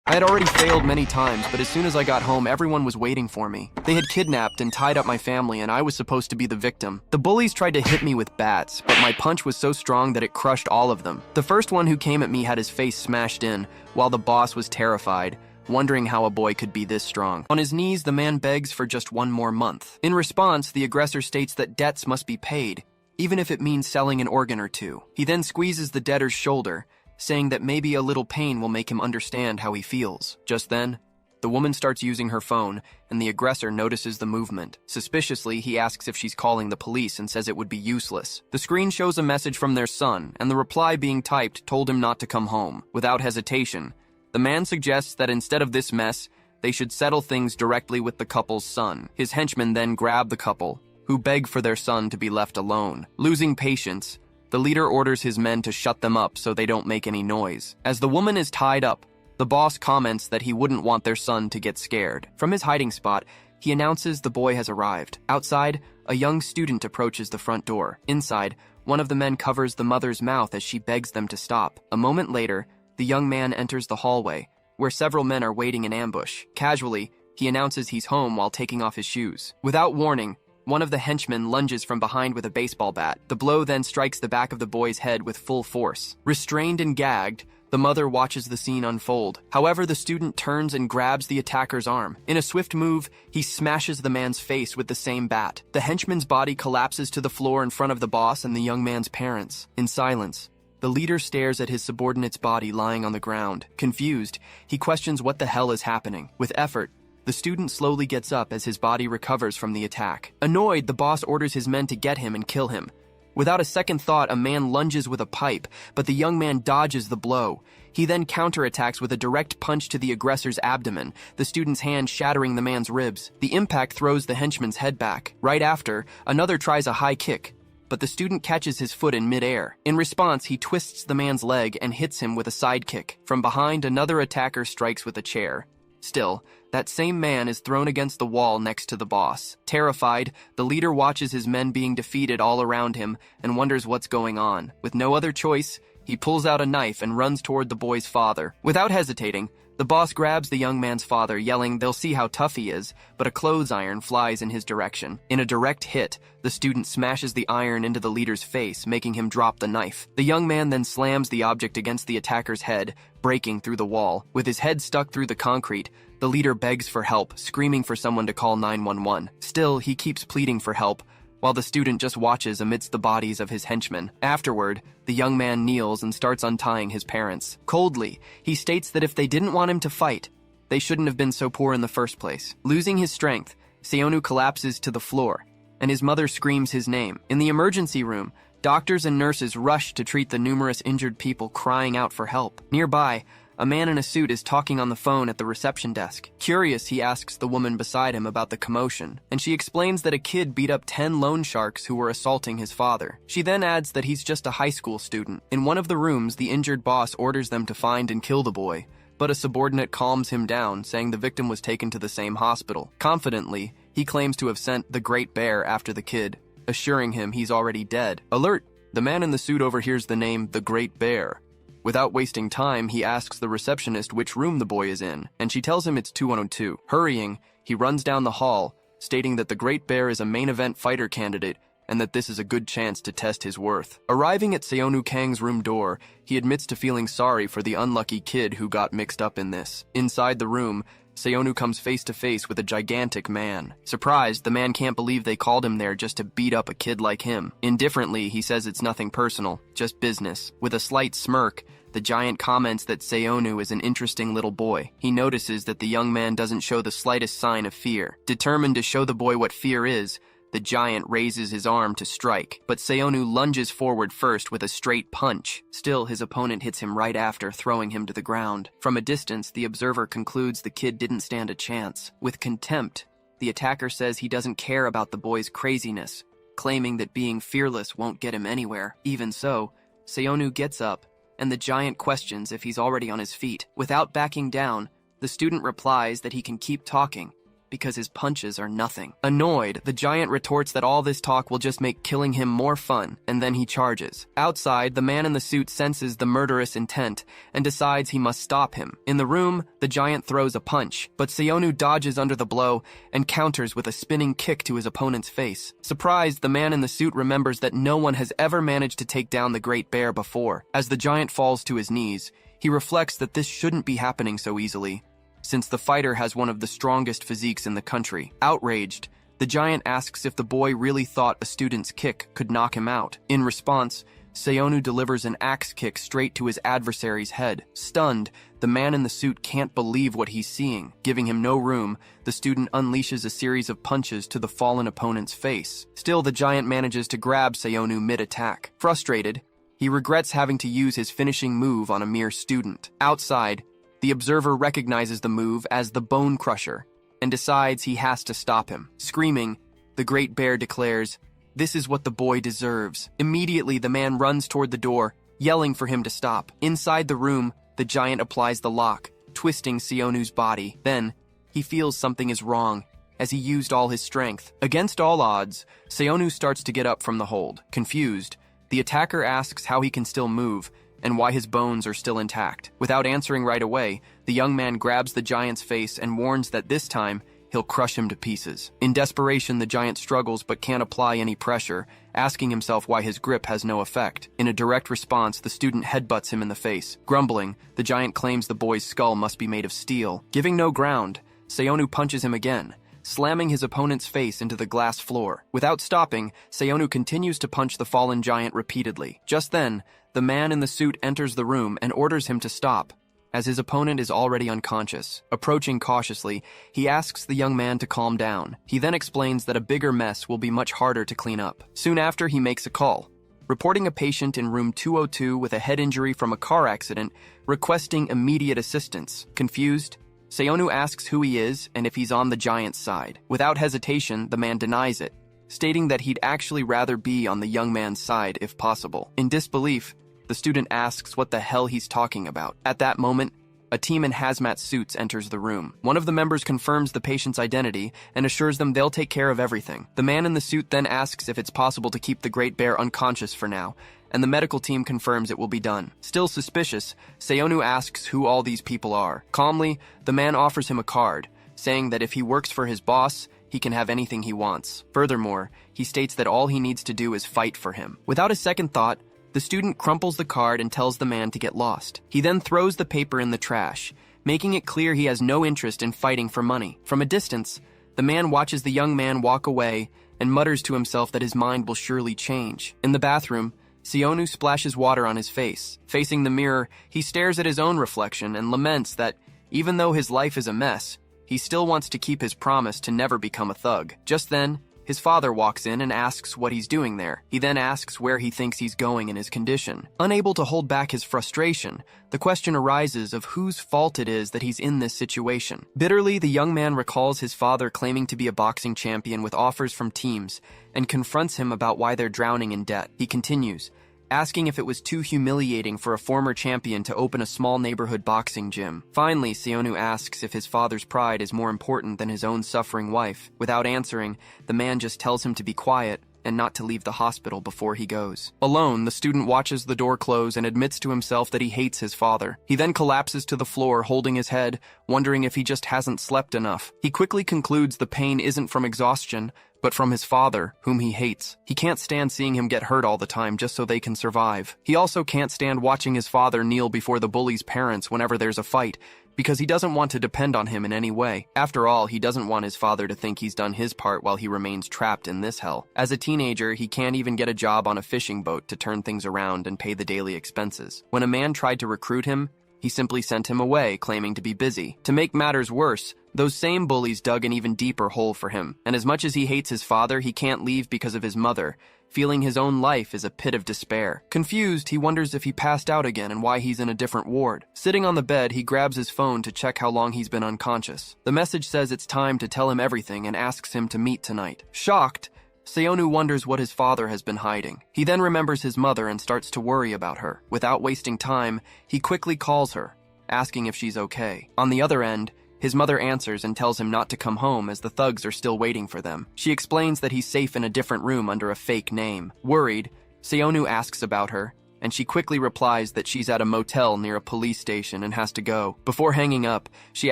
I had already failed many times, but as soon as I got home, everyone was waiting for me. They had kidnapped and tied up my family, and I was supposed to be the victim. The bullies tried to hit me with bats, but my punch was so strong that it crushed all of them. The first one who came at me had his face smashed in, while the boss was terrified, wondering how a boy could be this strong. On his knees, the man begs for just one more month. In response, the aggressor states that debts must be paid, even if it means selling an organ or two. He then squeezes the debtor's shoulder, saying that maybe a little pain will make him understand how he feels. Just then, the woman starts using her phone, and the aggressor notices the movement. Suspiciously, he asks if she's calling the police and says it would be useless. The screen shows a message from their son, and the reply being typed told him not to come home. Without hesitation, the man suggests that instead of this mess, they should settle things directly with the couple's son. His henchmen then grab the couple, who beg for their son to be left alone. Losing patience, the leader orders his men to shut them up so they don't make any noise. As the woman is tied up, the boss comments that he wouldn't want their son to get scared. From his hiding spot, he announces the boy has arrived. Outside, a young student approaches the front door. Inside, one of the men covers the mother's mouth as she begs them to stop. A moment later, the young man enters the hallway, where several men are waiting in ambush. Casually, he announces he's home while taking off his shoes. Without warning, one of the henchmen lunges from behind with a baseball bat. The blow then strikes the back of the boy's head with full force. Restrained and gagged, the mother watches the scene unfold. However, the student turns and grabs the attacker's arm. In a swift move, he smashes the man's face with the same bat. The henchman's body collapses to the floor in front of the boss and the young man's parents. In silence, the leader stares at his subordinate's body lying on the ground. Confused, he questions what the hell is happening. With effort, the student slowly gets up as his body recovers from the attack. Annoyed, the boss orders his men to get him and kill him. Without a second thought, a man lunges with a pipe, but the young man dodges the blow. He then counterattacks with a direct punch to the aggressor's abdomen, the student's hand shattering the man's ribs. The impact throws the henchman's head back. Right after, another tries a high kick, but the student catches his foot in midair. In response, he twists the man's leg and hits him with a side kick. From behind, another attacker strikes with a chair. Still, that same man is thrown against the wall next to the boss. Terrified, the leader watches his men being defeated all around him and wonders what's going on. With no other choice, he pulls out a knife and runs toward the boy's father. Without hesitating, the boss grabs the young man's father, yelling they'll see how tough he is, but a clothes iron flies in his direction. In a direct hit, the student smashes the iron into the leader's face, making him drop the knife. The young man then slams the object against the attacker's head, breaking through the wall. With his head stuck through the concrete, the leader begs for help, screaming for someone to call 911. Still, he keeps pleading for help, while the student just watches amidst the bodies of his henchmen. Afterward, the young man kneels and starts untying his parents. Coldly, he states that if they didn't want him to fight, they shouldn't have been so poor in the first place. Losing his strength, Seonu collapses to the floor, and his mother screams his name. In the emergency room, doctors and nurses rush to treat the numerous injured people crying out for help. Nearby, a man in a suit is talking on the phone at the reception desk. Curious, he asks the woman beside him about the commotion, and she explains that a kid beat up 10 loan sharks who were assaulting his father. She then adds that he's just a high school student. In one of the rooms, the injured boss orders them to find and kill the boy, but a subordinate calms him down, saying the victim was taken to the same hospital. Confidently, he claims to have sent the Great Bear after the kid, assuring him he's already dead. Alert! The man in the suit overhears the name the Great Bear. Without wasting time, he asks the receptionist which room the boy is in, and she tells him it's 2102. Hurrying, he runs down the hall, stating that the Great Bear is a main event fighter candidate and that this is a good chance to test his worth. Arriving at Seonu Kang's room door, he admits to feeling sorry for the unlucky kid who got mixed up in this. Inside the room, Seonu comes face to face with a gigantic man. Surprised, the man can't believe they called him there just to beat up a kid like him. Indifferently, he says it's nothing personal, just business. With a slight smirk, the giant comments that Seonu is an interesting little boy. He notices that the young man doesn't show the slightest sign of fear. Determined to show the boy what fear is, the giant raises his arm to strike, but Seonu lunges forward first with a straight punch. Still, his opponent hits him right after, throwing him to the ground. From a distance, the observer concludes the kid didn't stand a chance. With contempt, the attacker says he doesn't care about the boy's craziness, claiming that being fearless won't get him anywhere. Even so, Seonu gets up, and the giant questions if he's already on his feet. Without backing down, the student replies that he can keep talking, because his punches are nothing. Annoyed, the giant retorts that all this talk will just make killing him more fun, and then he charges. Outside, the man in the suit senses the murderous intent and decides he must stop him. In the room, the giant throws a punch, but Seonu dodges under the blow and counters with a spinning kick to his opponent's face. Surprised, the man in the suit remembers that no one has ever managed to take down the great bear before. As the giant falls to his knees, he reflects that this shouldn't be happening so easily, since the fighter has one of the strongest physiques in the country. Outraged, the giant asks if the boy really thought a student's kick could knock him out. In response, Seonu delivers an axe kick straight to his adversary's head. Stunned, the man in the suit can't believe what he's seeing. Giving him no room, the student unleashes a series of punches to the fallen opponent's face. Still, the giant manages to grab Seonu mid-attack. Frustrated, he regrets having to use his finishing move on a mere student. Outside, the observer recognizes the move as the Bone Crusher and decides he has to stop him. Screaming, the great bear declares, "This is what the boy deserves." Immediately, the man runs toward the door, yelling for him to stop. Inside the room, the giant applies the lock, twisting Seonu's body. Then, he feels something is wrong, as he used all his strength. Against all odds, Seonu starts to get up from the hold. Confused, the attacker asks how he can still move, and why his bones are still intact. Without answering right away, the young man grabs the giant's face and warns that this time, he'll crush him to pieces. In desperation, the giant struggles but can't apply any pressure, asking himself why his grip has no effect. In a direct response, the student headbutts him in the face. Grumbling, the giant claims the boy's skull must be made of steel. Giving no ground, Seonu punches him again, slamming his opponent's face into the glass floor. Without stopping, Seonu continues to punch the fallen giant repeatedly. Just then, the man in the suit enters the room and orders him to stop, as his opponent is already unconscious. Approaching cautiously, he asks the young man to calm down. He then explains that a bigger mess will be much harder to clean up. Soon after, he makes a call, reporting a patient in room 202 with a head injury from a car accident, requesting immediate assistance. Confused, Seonu asks who he is and if he's on the giant's side. Without hesitation, the man denies it, stating that he'd actually rather be on the young man's side if possible. In disbelief, the student asks what the hell he's talking about. At that moment, a team in hazmat suits enters the room. One of the members confirms the patient's identity and assures them they'll take care of everything. The man in the suit then asks if it's possible to keep the great bear unconscious for now, and the medical team confirms it will be done. Still suspicious, Seonu asks who all these people are. Calmly, the man offers him a card, saying that if he works for his boss, he can have anything he wants. Furthermore, he states that all he needs to do is fight for him. Without a second thought, the student crumples the card and tells the man to get lost. He then throws the paper in the trash, making it clear he has no interest in fighting for money. From a distance, the man watches the young man walk away and mutters to himself that his mind will surely change. In the bathroom, Seonu splashes water on his face. Facing the mirror, he stares at his own reflection and laments that, even though his life is a mess, he still wants to keep his promise to never become a thug. Just then, his father walks in and asks what he's doing there. He then asks where he thinks he's going in his condition. Unable to hold back his frustration, the question arises of whose fault it is that he's in this situation. Bitterly, the young man recalls his father claiming to be a boxing champion with offers from teams and confronts him about why they're drowning in debt. He continues, asking if it was too humiliating for a former champion to open a small neighborhood boxing gym. Finally, Seonu asks if his father's pride is more important than his own suffering wife. Without answering, the man just tells him to be quiet and not to leave the hospital before he goes. Alone, the student watches the door close and admits to himself that he hates his father. He then collapses to the floor, holding his head, wondering if he just hasn't slept enough. He quickly concludes the pain isn't from exhaustion, but from his father, whom he hates. He can't stand seeing him get hurt all the time just so they can survive. He also can't stand watching his father kneel before the bully's parents whenever there's a fight, because he doesn't want to depend on him in any way. After all, he doesn't want his father to think he's done his part while he remains trapped in this hell. As a teenager, he can't even get a job on a fishing boat to turn things around and pay the daily expenses. When a man tried to recruit him, he simply sent him away, claiming to be busy. To make matters worse, those same bullies dug an even deeper hole for him, and as much as he hates his father, he can't leave because of his mother, feeling his own life is a pit of despair. Confused, he wonders if he passed out again and why he's in a different ward. Sitting on the bed, he grabs his phone to check how long he's been unconscious. The message says it's time to tell him everything and asks him to meet tonight. Shocked, Seonu wonders what his father has been hiding. He then remembers his mother and starts to worry about her. Without wasting time, he quickly calls her, asking if she's okay. On the other end, His mother answers and tells him not to come home as the thugs are still waiting for them. She explains that he's safe in a different room under a fake name. Worried, Seonu asks about her, and she quickly replies that she's at a motel near a police station and has to go. Before hanging up, she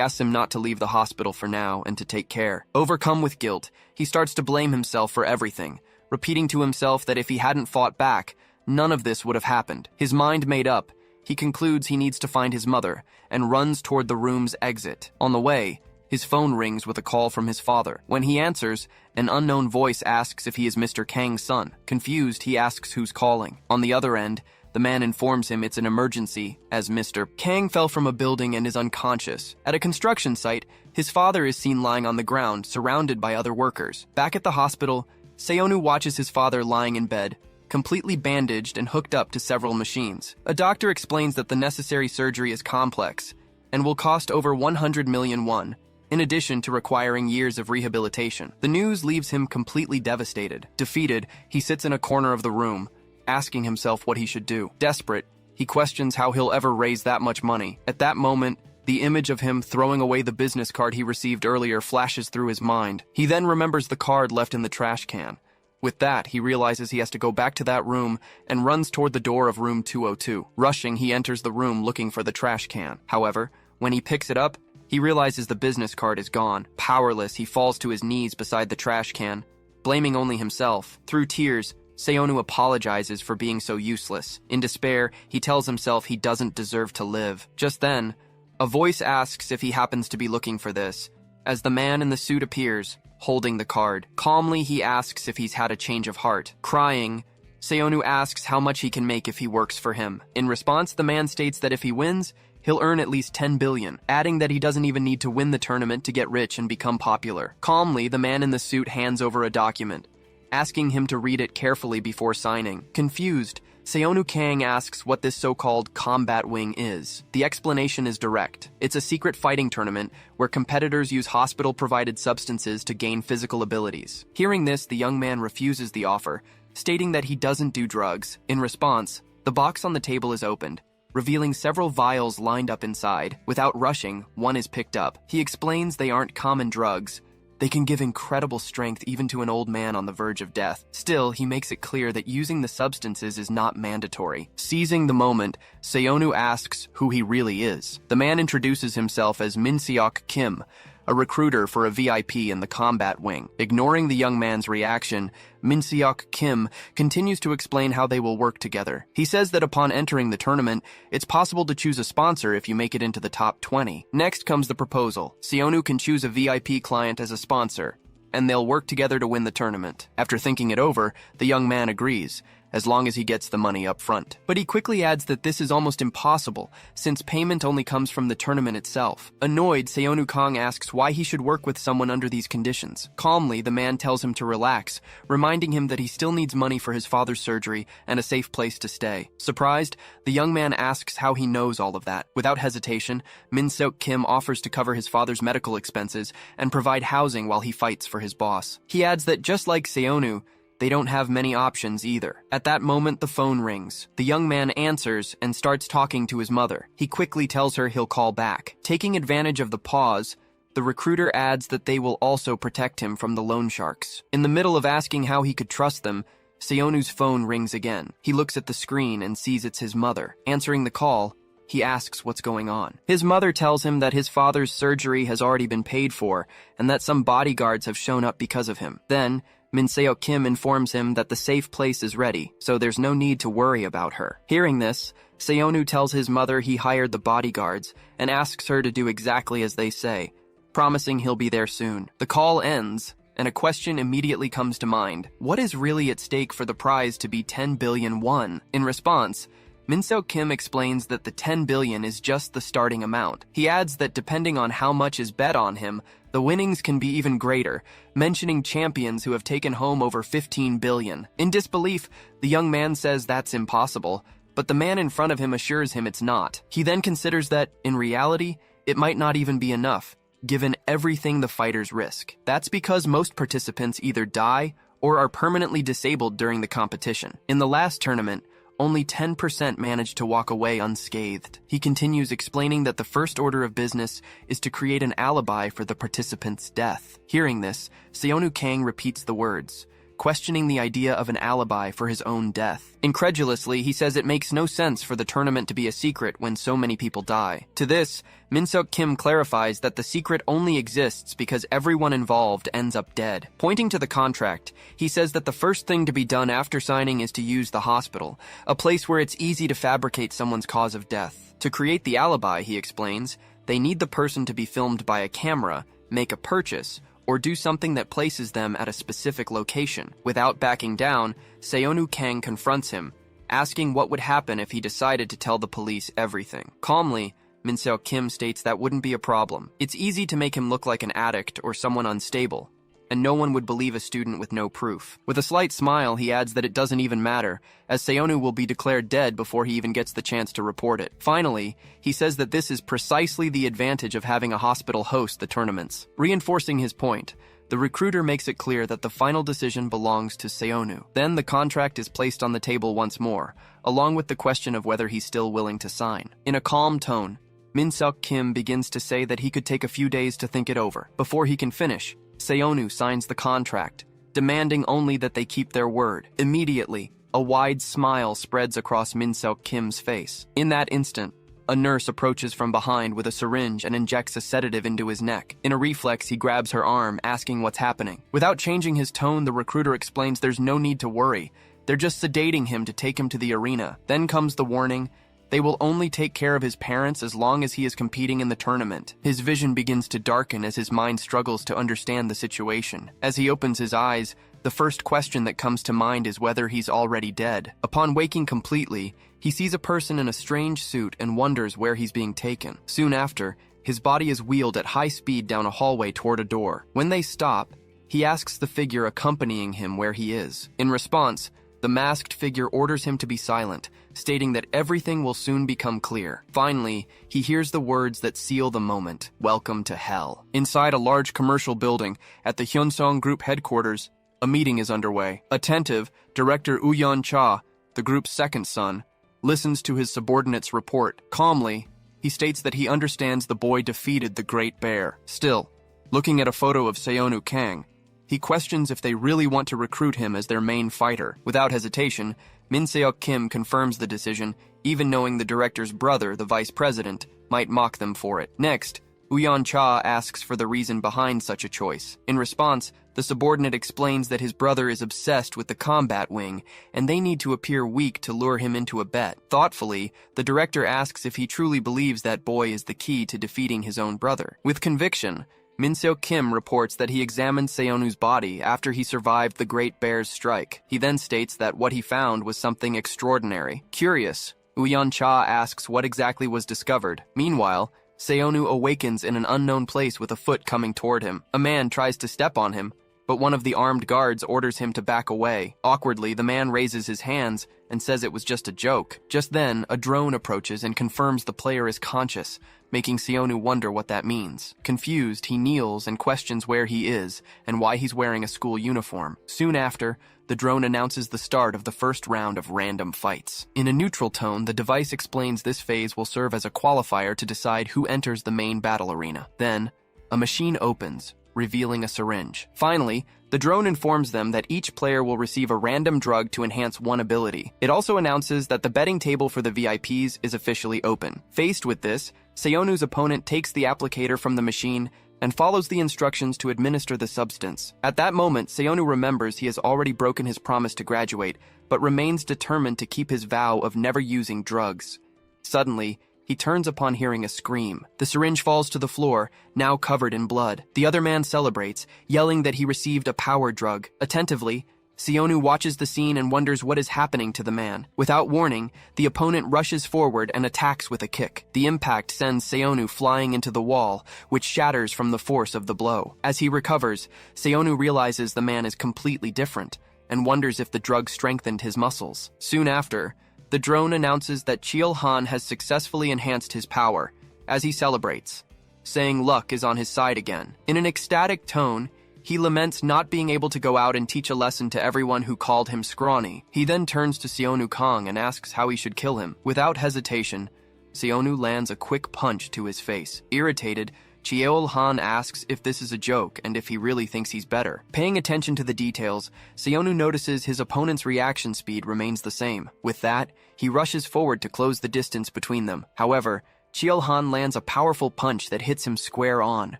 asks him not to leave the hospital for now and to take care. Overcome with guilt, he starts to blame himself for everything, repeating to himself that if he hadn't fought back, none of this would have happened. His mind made up, he concludes he needs to find his mother and runs toward the room's exit. On the way, his phone rings with a call from his father. When he answers, an unknown voice asks if he is Mr. Kang's son. Confused, he asks who's calling. On the other end, the man informs him it's an emergency, as Mr. Kang fell from a building and is unconscious. At a construction site, his father is seen lying on the ground, surrounded by other workers. Back at the hospital, Seonu watches his father lying in bed, completely bandaged and hooked up to several machines. A doctor explains that the necessary surgery is complex and will cost over 100 million won, in addition to requiring years of rehabilitation. The news leaves him completely devastated. Defeated, he sits in a corner of the room, asking himself what he should do. Desperate, he questions how he'll ever raise that much money. At that moment, the image of him throwing away the business card he received earlier flashes through his mind. He then remembers the card left in the trash can. With that, he realizes he has to go back to that room and runs toward the door of room 202. Rushing, he enters the room looking for the trash can. However, when he picks it up, he realizes the business card is gone. Powerless, he falls to his knees beside the trash can, blaming only himself. Through tears, Seonu apologizes for being so useless. In despair, he tells himself he doesn't deserve to live. Just then, a voice asks if he happens to be looking for this, as the man in the suit appears, holding the card. Calmly, he asks if he's had a change of heart. Crying, Seonu asks how much he can make if he works for him. In response, the man states that if he wins, he'll earn at least 10 billion, adding that he doesn't even need to win the tournament to get rich and become popular. Calmly, the man in the suit hands over a document, asking him to read it carefully before signing. Confused, Seonu Kang asks what this so-called combat wing is. The explanation is direct. It's a secret fighting tournament where competitors use hospital-provided substances to gain physical abilities. Hearing this, the young man refuses the offer, stating that he doesn't do drugs. In response, the box on the table is opened, revealing several vials lined up inside. Without rushing, one is picked up. He explains they aren't common drugs. They can give incredible strength even to an old man on the verge of death. Still, he makes it clear that using the substances is not mandatory. Seizing the moment, Seonu asks who he really is. The man introduces himself as Minseok Kim, a recruiter for a VIP in the combat wing. Ignoring the young man's reaction, Minseok Kim continues to explain how they will work together. He says that upon entering the tournament, it's possible to choose a sponsor if you make it into the top 20. Next comes the proposal. Seonu can choose a VIP client as a sponsor, and they'll work together to win the tournament. After thinking it over, the young man agrees, as long as he gets the money up front. But he quickly adds that this is almost impossible, since payment only comes from the tournament itself. Annoyed, Seonu Kang asks why he should work with someone under these conditions. Calmly, the man tells him to relax, reminding him that he still needs money for his father's surgery and a safe place to stay. Surprised, the young man asks how he knows all of that. Without hesitation, Minseok Kim offers to cover his father's medical expenses and provide housing while he fights for his boss. He adds that just like Seonu, they don't have many options either. At that moment, the phone rings. The young man answers and starts talking to his mother. He quickly tells her he'll call back. Taking advantage of the pause, the recruiter adds that they will also protect him from the loan sharks. In the middle of asking how he could trust them, Seonu's phone rings again. He looks at the screen and sees it's his mother. Answering the call, he asks what's going on. His mother tells him that his father's surgery has already been paid for and that some bodyguards have shown up because of him. Then, Minseok Kim informs him that the safe place is ready, so there's no need to worry about her. Hearing this, Seonu tells his mother he hired the bodyguards and asks her to do exactly as they say, promising he'll be there soon. The call ends, and a question immediately comes to mind. What is really at stake for the prize to be 10 billion won? In response, Minseok Kim explains that the 10 billion is just the starting amount. He adds that depending on how much is bet on him, the winnings can be even greater, mentioning champions who have taken home over 15 billion. In disbelief, the young man says that's impossible, but the man in front of him assures him it's not. He then considers that, in reality, it might not even be enough, given everything the fighters risk. That's because most participants either die or are permanently disabled during the competition. In the last tournament, only 10% managed to walk away unscathed. He continues explaining that the first order of business is to create an alibi for the participant's death. Hearing this, Seonu Kang repeats the words, questioning the idea of an alibi for his own death. Incredulously, he says it makes no sense for the tournament to be a secret when so many people die. To this, Min-seok Kim clarifies that the secret only exists because everyone involved ends up dead. Pointing to the contract, he says that the first thing to be done after signing is to use the hospital, a place where it's easy to fabricate someone's cause of death. To create the alibi, he explains, they need the person to be filmed by a camera, make a purchase, or do something that places them at a specific location. Without backing down, Seonu Kang confronts him, asking what would happen if he decided to tell the police everything. Calmly, Min-seok Kim states that wouldn't be a problem. It's easy to make him look like an addict or someone unstable, and no one would believe a student with no proof. With a slight smile, he adds that it doesn't even matter, as Seonu will be declared dead before he even gets the chance to report it. Finally, he says that this is precisely the advantage of having a hospital host the tournaments. Reinforcing his point, the recruiter makes it clear that the final decision belongs to Seonu. Then the contract is placed on the table once more, along with the question of whether he's still willing to sign. In a calm tone, Min-seok Kim begins to say that he could take a few days to think it over. Before he can finish, Seonu signs the contract, demanding only that they keep their word. Immediately, a wide smile spreads across Min-seok Kim's face. In that instant, a nurse approaches from behind with a syringe and injects a sedative into his neck. In a reflex, he grabs her arm, asking what's happening. Without changing his tone, the recruiter explains there's no need to worry. They're just sedating him to take him to the arena. Then comes the warning. They will only take care of his parents as long as he is competing in the tournament. His vision begins to darken as his mind struggles to understand the situation. As he opens his eyes, the first question that comes to mind is whether he's already dead. Upon waking completely, he sees a person in a strange suit and wonders where he's being taken. Soon after, his body is wheeled at high speed down a hallway toward a door. When they stop, he asks the figure accompanying him where he is. In response, the masked figure orders him to be silent, stating that everything will soon become clear. Finally, he hears the words that seal the moment, "Welcome to hell." Inside a large commercial building at the Hyunsong Group headquarters, a meeting is underway. Attentive, Director Uyeon Cha, the group's second son, listens to his subordinate's report. Calmly, he states that he understands the boy defeated the Great Bear. Still, looking at a photo of Seonu Kang, he questions if they really want to recruit him as their main fighter. Without hesitation, Min-seok Kim confirms the decision, even knowing the director's brother, the vice president, might mock them for it. Next, Uyeon Cha asks for the reason behind such a choice. In response, the subordinate explains that his brother is obsessed with the combat wing, and they need to appear weak to lure him into a bet. Thoughtfully, the director asks if he truly believes that boy is the key to defeating his own brother. With conviction, Min-seok Kim reports that he examined Seonu's body after he survived the Great Bear's strike. He then states that what he found was something extraordinary. Curious, Uyeon Cha asks what exactly was discovered. Meanwhile, Seonu awakens in an unknown place with a foot coming toward him. A man tries to step on him, but one of the armed guards orders him to back away. Awkwardly, the man raises his hands and says it was just a joke. Just then, a drone approaches and confirms the player is conscious, making Seonu wonder what that means. Confused, he kneels and questions where he is and why he's wearing a school uniform. Soon after, the drone announces the start of the first round of random fights. In a neutral tone, the device explains this phase will serve as a qualifier to decide who enters the main battle arena. Then, a machine opens, revealing a syringe. Finally, the drone informs them that each player will receive a random drug to enhance one ability. It also announces that the betting table for the VIPs is officially open. Faced with this, Seonu's opponent takes the applicator from the machine and follows the instructions to administer the substance. At that moment, Seonu remembers he has already broken his promise to graduate, but remains determined to keep his vow of never using drugs. Suddenly, he turns upon hearing a scream. The syringe falls to the floor, now covered in blood. The other man celebrates, yelling that he received a power drug. Attentively, Seonu watches the scene and wonders what is happening to the man. Without warning, the opponent rushes forward and attacks with a kick. The impact sends Seonu flying into the wall, which shatters from the force of the blow. As he recovers, Seonu realizes the man is completely different and wonders if the drug strengthened his muscles. Soon after, the drone announces that Cheol Han has successfully enhanced his power, as he celebrates, saying luck is on his side again. In an ecstatic tone, He laments not being able to go out and teach a lesson to everyone who called him scrawny. He then turns to Seonu Kang and asks how he should kill him. Without hesitation, Seonu lands a quick punch to his face. Irritated, Cheol-han asks if this is a joke and if he really thinks he's better. Paying attention to the details, Seonu notices his opponent's reaction speed remains the same. With that, he rushes forward to close the distance between them. However, Cheol-han lands a powerful punch that hits him square on.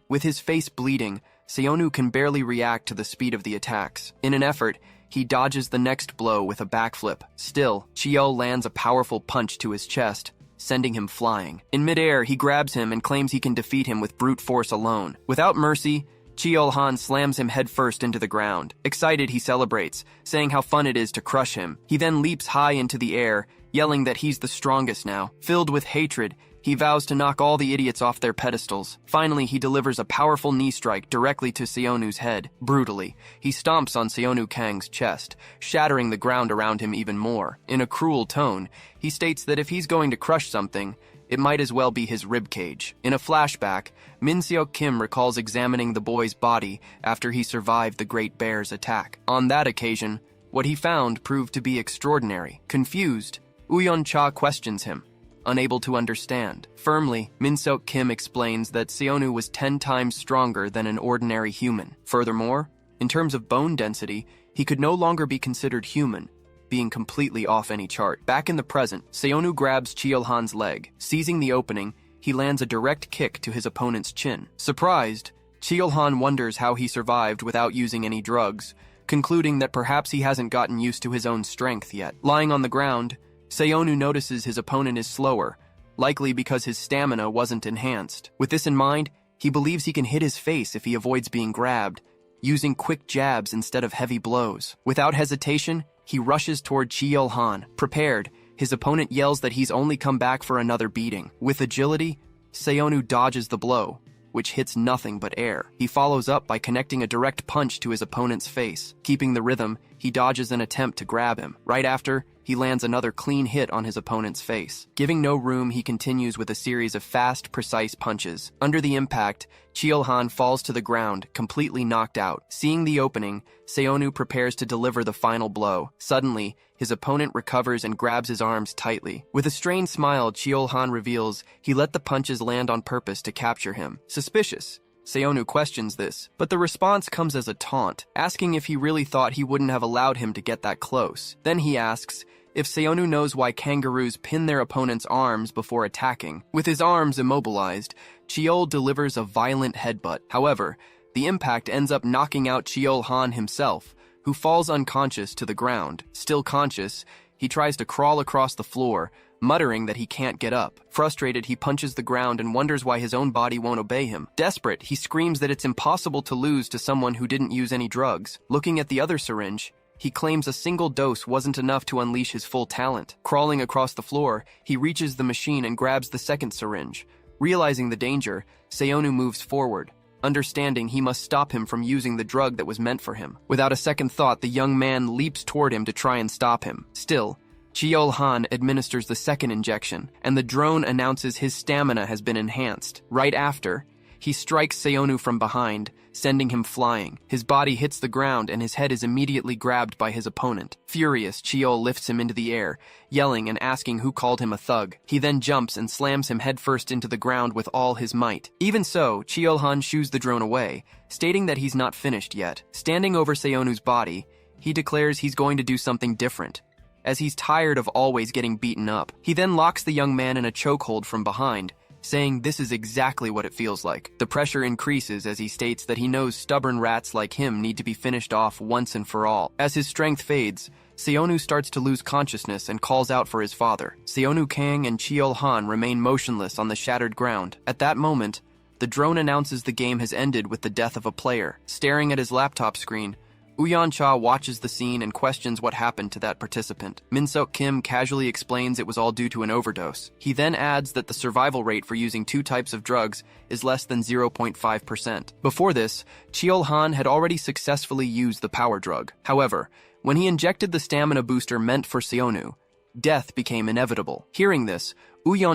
With his face bleeding, Seonu can barely react to the speed of the attacks. In an effort, he dodges the next blow with a backflip. Still, Cheol lands a powerful punch to his chest, sending him flying. In midair, he grabs him and claims he can defeat him with brute force alone. Without mercy, Cheol-han slams him headfirst into the ground. Excited, he celebrates, saying how fun it is to crush him. He then leaps high into the air, yelling that he's the strongest now. Filled with hatred, he vows to knock all the idiots off their pedestals. Finally, he delivers a powerful knee strike directly to Seonu's head. Brutally, he stomps on Seonu Kang's chest, shattering the ground around him even more. In a cruel tone, he states that if he's going to crush something, it might as well be his ribcage. In a flashback, Min Kim recalls examining the boy's body after he survived the Great Bear's attack. On that occasion, what he found proved to be extraordinary. Confused, Uyeon-cha questions him, unable to understand. Firmly, Min Kim explains that Seonu was 10 times stronger than an ordinary human. Furthermore, in terms of bone density, he could no longer be considered human, being completely off any chart. Back in the present, Seonu grabs Cheol-han's leg. Seizing the opening, he lands a direct kick to his opponent's chin. Surprised, Cheol-han wonders how he survived without using any drugs, concluding that perhaps he hasn't gotten used to his own strength yet. Lying on the ground, Seonu notices his opponent is slower, likely because his stamina wasn't enhanced. With this in mind, he believes he can hit his face if he avoids being grabbed, using quick jabs instead of heavy blows. Without hesitation, he rushes toward Cheol-han. Prepared, his opponent yells that he's only come back for another beating. With agility, Seonu dodges the blow, which hits nothing but air. He follows up by connecting a direct punch to his opponent's face. Keeping the rhythm, he dodges an attempt to grab him. Right after, he lands another clean hit on his opponent's face. Giving no room, he continues with a series of fast, precise punches. Under the impact, Cheol-han falls to the ground, completely knocked out. Seeing the opening, Seonu prepares to deliver the final blow. Suddenly, his opponent recovers and grabs his arms tightly. With a strained smile, Cheol-han reveals he let the punches land on purpose to capture him. Suspicious, Seonu questions this, but the response comes as a taunt, asking if he really thought he wouldn't have allowed him to get that close. Then he asks if Seonu knows why kangaroos pin their opponent's arms before attacking. With his arms immobilized, Cheol delivers a violent headbutt. However, the impact ends up knocking out Cheol-han himself, who falls unconscious to the ground. Still conscious, he tries to crawl across the floor, muttering that he can't get up. Frustrated, he punches the ground and wonders why his own body won't obey him. Desperate, he screams that it's impossible to lose to someone who didn't use any drugs. Looking at the other syringe, he claims a single dose wasn't enough to unleash his full talent. Crawling across the floor, he reaches the machine and grabs the second syringe. Realizing the danger, Seonu moves forward, understanding he must stop him from using the drug that was meant for him. Without a second thought, the young man leaps toward him to try and stop him. Still, Cheol-han administers the second injection, and the drone announces his stamina has been enhanced. Right after, he strikes Seonu from behind, sending him flying. His body hits the ground and his head is immediately grabbed by his opponent. Furious, Cheol lifts him into the air, yelling and asking who called him a thug. He then jumps and slams him headfirst into the ground with all his might. Even so, Cheol-han shoos the drone away, stating that he's not finished yet. Standing over Seonu's body, he declares he's going to do something different, as he's tired of always getting beaten up. He then locks the young man in a chokehold from behind, saying this is exactly what it feels like. The pressure increases as he states that he knows stubborn rats like him need to be finished off once and for all. As his strength fades, Seonu starts to lose consciousness and calls out for his father. Seonu Kang and Cheol-han remain motionless on the shattered ground. At that moment, the drone announces the game has ended with the death of a player. Staring at his laptop screen, Uyeon-cha watches the scene and questions what happened to that participant. Min Kim casually explains it was all due to an overdose. He then adds that the survival rate for using 2 types of drugs is less than 0.5%. Before this, Cheol-han had already successfully used the power drug. However, when he injected the stamina booster meant for Seonu, death became inevitable. Hearing this,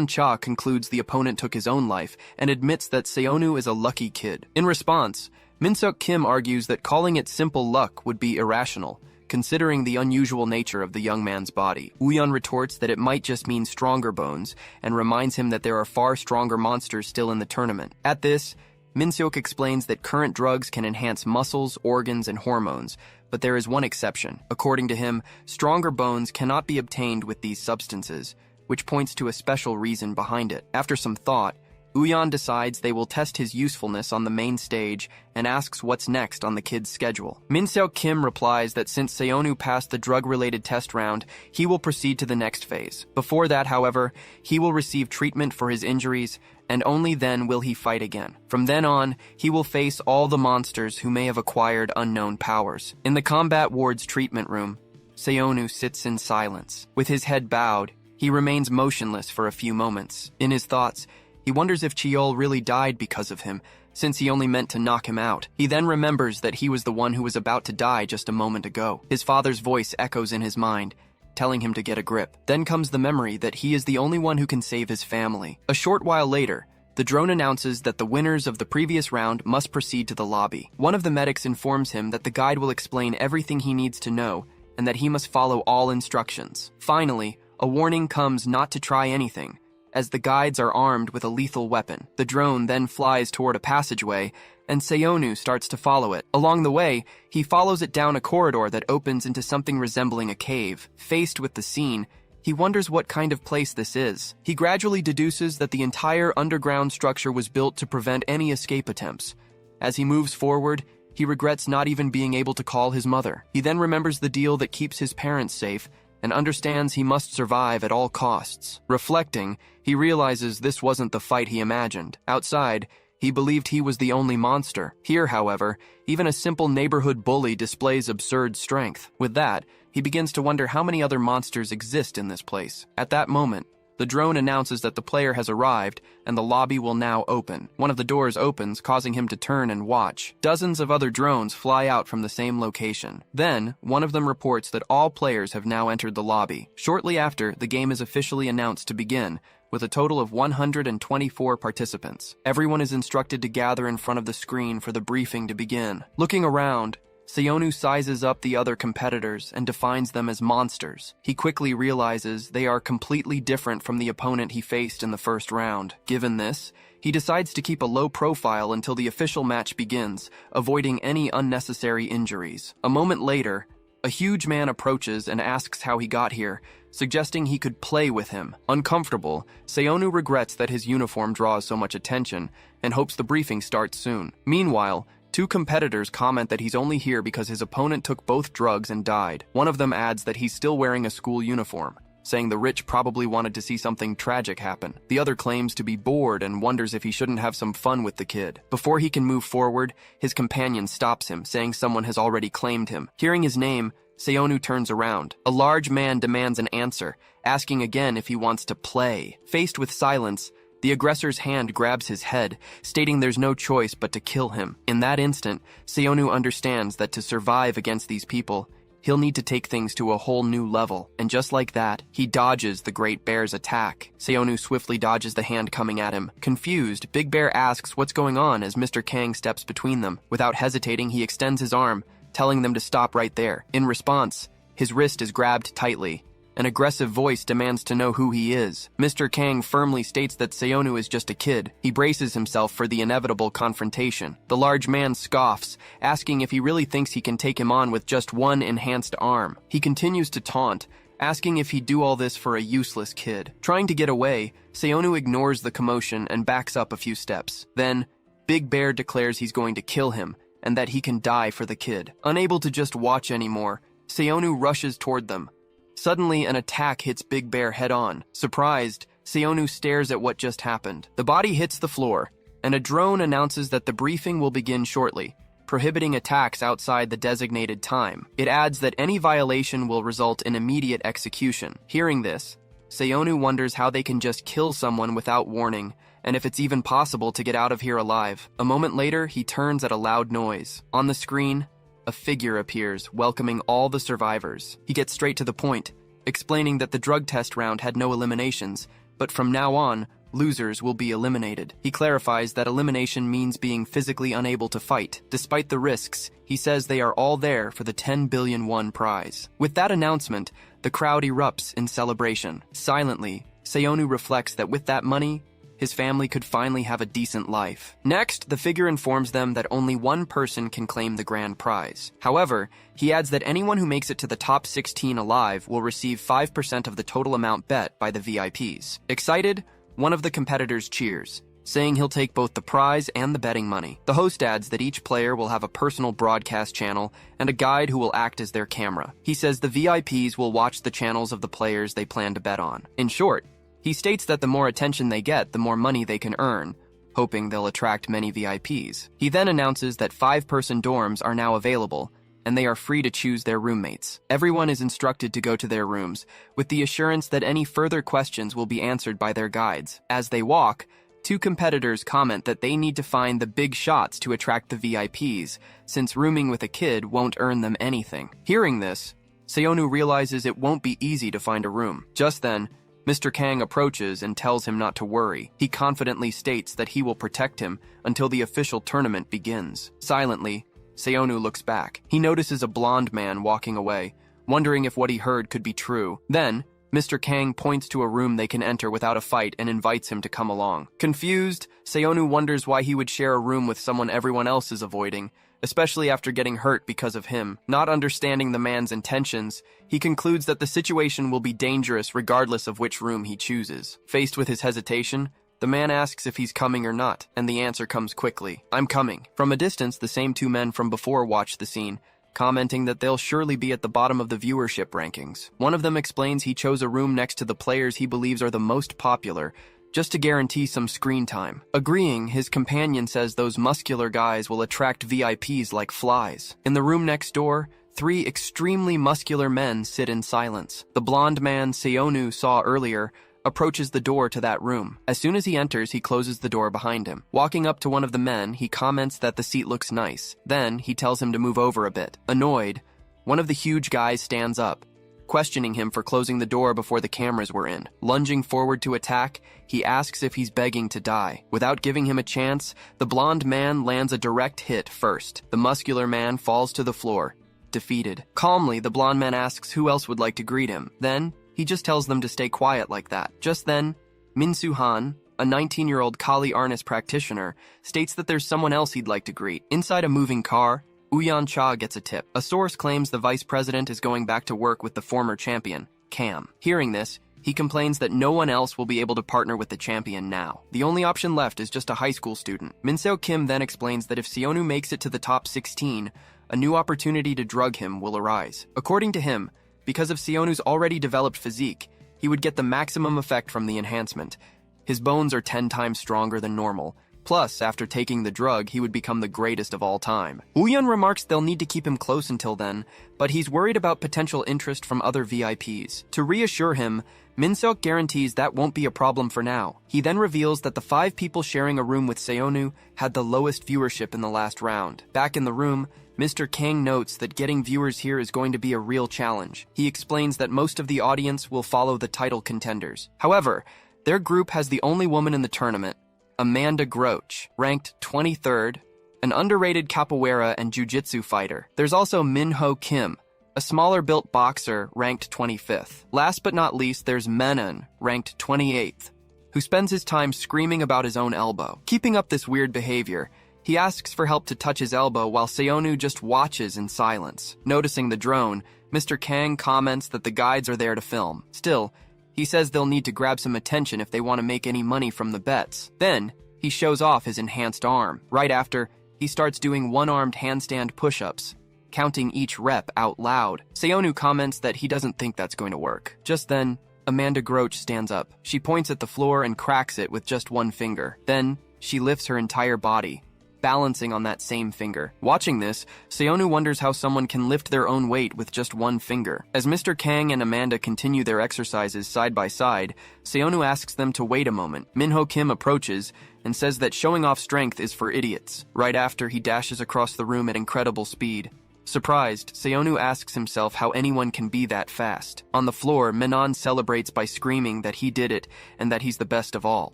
Cha concludes the opponent took his own life and admits that Seonu is a lucky kid. In response, Min-seok Kim argues that calling it simple luck would be irrational, considering the unusual nature of the young man's body. Woo-yeon retorts that it might just mean stronger bones and reminds him that there are far stronger monsters still in the tournament. At this, Min-seok explains that current drugs can enhance muscles, organs, and hormones, but there is one exception. According to him, stronger bones cannot be obtained with these substances, which points to a special reason behind it. After some thought, Woo-yeon decides they will test his usefulness on the main stage and asks what's next on the kid's schedule. Min-seok Kim replies that since Seonu passed the drug-related test round, he will proceed to the next phase. Before that, however, he will receive treatment for his injuries, and only then will he fight again. From then on, he will face all the monsters who may have acquired unknown powers. In the combat ward's treatment room, Seonu sits in silence. With his head bowed, he remains motionless for a few moments. In his thoughts, he wonders if Cheol really died because of him, since he only meant to knock him out. He then remembers that he was the one who was about to die just a moment ago. His father's voice echoes in his mind, telling him to get a grip. Then comes the memory that he is the only one who can save his family. A short while later, the drone announces that the winners of the previous round must proceed to the lobby. One of the medics informs him that the guide will explain everything he needs to know, and that he must follow all instructions. Finally, a warning comes not to try anything, as the guides are armed with a lethal weapon. The drone then flies toward a passageway, and Seonu starts to follow it. Along the way, he follows it down a corridor that opens into something resembling a cave. Faced with the scene, he wonders what kind of place this is. He gradually deduces that the entire underground structure was built to prevent any escape attempts. As he moves forward, he regrets not even being able to call his mother. He then remembers the deal that keeps his parents safe, and understands he must survive at all costs. Reflecting, he realizes this wasn't the fight he imagined. Outside, he believed he was the only monster. Here, however, even a simple neighborhood bully displays absurd strength. With that, he begins to wonder how many other monsters exist in this place. At that moment, the drone announces that the player has arrived and the lobby will now open. One of the doors opens, causing him to turn and watch. Dozens of other drones fly out from the same location. Then, one of them reports that all players have now entered the lobby. Shortly after, the game is officially announced to begin, with a total of 124 participants. Everyone is instructed to gather in front of the screen for the briefing to begin. Looking around, Seonu sizes up the other competitors and defines them as monsters. He quickly realizes they are completely different from the opponent he faced in the first round. Given this, he decides to keep a low profile until the official match begins, avoiding any unnecessary injuries. A moment later, a huge man approaches and asks how he got here, suggesting he could play with him. Uncomfortable, Seonu regrets that his uniform draws so much attention and hopes the briefing starts soon. Meanwhile, two competitors comment that he's only here because his opponent took both drugs and died. One of them adds that he's still wearing a school uniform, saying the rich probably wanted to see something tragic happen. The other claims to be bored and wonders if he shouldn't have some fun with the kid. Before he can move forward, his companion stops him, saying someone has already claimed him. Hearing his name, Seonu turns around. A large man demands an answer, asking again if he wants to play. Faced with silence, the aggressor's hand grabs his head, stating there's no choice but to kill him. In that instant, Seonu understands that to survive against these people, he'll need to take things to a whole new level. And just like that, he dodges the Great Bear's attack. Seonu swiftly dodges the hand coming at him. Confused, Big Bear asks what's going on as Mr. Kang steps between them. Without hesitating, he extends his arm, telling them to stop right there. In response, his wrist is grabbed tightly. An aggressive voice demands to know who he is. Mr. Kang firmly states that Seonu is just a kid. He braces himself for the inevitable confrontation. The large man scoffs, asking if he really thinks he can take him on with just one enhanced arm. He continues to taunt, asking if he'd do all this for a useless kid. Trying to get away, Seonu ignores the commotion and backs up a few steps. Then, Big Bear declares he's going to kill him, and that he can die for the kid. Unable to just watch anymore, Seonu rushes toward them. Suddenly, an attack hits Big Bear head-on. Surprised, Seonu stares at what just happened. The body hits the floor, and a drone announces that the briefing will begin shortly, prohibiting attacks outside the designated time. It adds that any violation will result in immediate execution. Hearing this, Seonu wonders how they can just kill someone without warning, and if it's even possible to get out of here alive. A moment later, he turns at a loud noise. On the screen, a figure appears, welcoming all the survivors. He gets straight to the point, explaining that the drug test round had no eliminations, but from now on, losers will be eliminated. He clarifies that elimination means being physically unable to fight. Despite the risks, he says they are all there for the 10 billion won prize. With that announcement, the crowd erupts in celebration. Silently, Seonu reflects that with that money, his family could finally have a decent life. Next, the figure informs them that only one person can claim the grand prize. However, he adds that anyone who makes it to the top 16 alive will receive 5% of the total amount bet by the VIPs. Excited, one of the competitors cheers, saying he'll take both the prize and the betting money. The host adds that each player will have a personal broadcast channel and a guide who will act as their camera. He says the VIPs will watch the channels of the players they plan to bet on. In short, he states that the more attention they get, the more money they can earn, hoping they'll attract many VIPs. He then announces that 5-person dorms are now available, and they are free to choose their roommates. Everyone is instructed to go to their rooms, with the assurance that any further questions will be answered by their guides. As they walk, 2 competitors comment that they need to find the big shots to attract the VIPs, since rooming with a kid won't earn them anything. Hearing this, Seonu realizes it won't be easy to find a room. Just then, Mr. Kang approaches and tells him not to worry. He confidently states that he will protect him until the official tournament begins. Silently, Seonu looks back. He notices a blonde man walking away, wondering if what he heard could be true. Then, Mr. Kang points to a room they can enter without a fight and invites him to come along. Confused, Seonu wonders why he would share a room with someone everyone else is avoiding, especially after getting hurt because of him. Not understanding the man's intentions, he concludes that the situation will be dangerous regardless of which room he chooses. Faced with his hesitation, the man asks if he's coming or not, and the answer comes quickly. "I'm coming." From a distance, the same 2 men from before watch the scene, commenting that they'll surely be at the bottom of the viewership rankings. One of them explains he chose a room next to the players he believes are the most popular, just to guarantee some screen time. Agreeing, his companion says those muscular guys will attract VIPs like flies. In the room next door, 3 extremely muscular men sit in silence. The blonde man Seonu saw earlier approaches the door to that room. As soon as he enters, he closes the door behind him. Walking up to one of the men, he comments that the seat looks nice. Then, he tells him to move over a bit. Annoyed, one of the huge guys stands up, questioning him for closing the door before the cameras were in. Lunging forward to attack, he asks if he's begging to die. Without giving him a chance, the blonde man lands a direct hit first. The muscular man falls to the floor, defeated. Calmly, the blonde man asks who else would like to greet him. Then, he just tells them to stay quiet like that. Just then, Minsu Han, a 19-year-old Kali Arnis practitioner, states that there's someone else he'd like to greet. Inside a moving car, Uyan Cha gets a tip. A source claims the vice president is going back to work with the former champion, Cam. Hearing this, he complains that no one else will be able to partner with the champion now. The only option left is just a high school student. Minso Kim then explains that if Seonu makes it to the top 16, a new opportunity to drug him will arise. According to him, because of Seonu's already developed physique, he would get the maximum effect from the enhancement. His bones are 10 times stronger than normal. Plus, after taking the drug, he would become the greatest of all time. Uyan remarks they'll need to keep him close until then, but he's worried about potential interest from other VIPs. To reassure him, Minseok guarantees that won't be a problem for now. He then reveals that the 5 people sharing a room with Seonu had the lowest viewership in the last round. Back in the room, Mr. Kang notes that getting viewers here is going to be a real challenge. He explains that most of the audience will follow the title contenders. However, their group has the only woman in the tournament, Amanda Groach, ranked 23rd, an underrated capoeira and jiu-jitsu fighter. There's also Minho Kim, a smaller-built boxer, ranked 25th. Last but not least, there's Menon, ranked 28th, who spends his time screaming about his own elbow. Keeping up this weird behavior, he asks for help to touch his elbow while Seonu just watches in silence. Noticing the drone, Mr. Kang comments that the guides are there to film. Still, he says they'll need to grab some attention if they want to make any money from the bets. Then, he shows off his enhanced arm. Right after, he starts doing one-armed handstand push-ups, counting each rep out loud. Seonu comments that he doesn't think that's going to work. Just then, Amanda Groach stands up. She points at the floor and cracks it with just one finger. Then, she lifts her entire body, balancing on that same finger. Watching this, Seonu wonders how someone can lift their own weight with just one finger. As Mr. Kang and Amanda continue their exercises side by side, Seonu asks them to wait a moment. Minho Kim approaches and says that showing off strength is for idiots. Right after, he dashes across the room at incredible speed, Surprised, Seonu asks himself how anyone can be that fast. On the floor, Menon celebrates by screaming that he did it and that he's the best of all.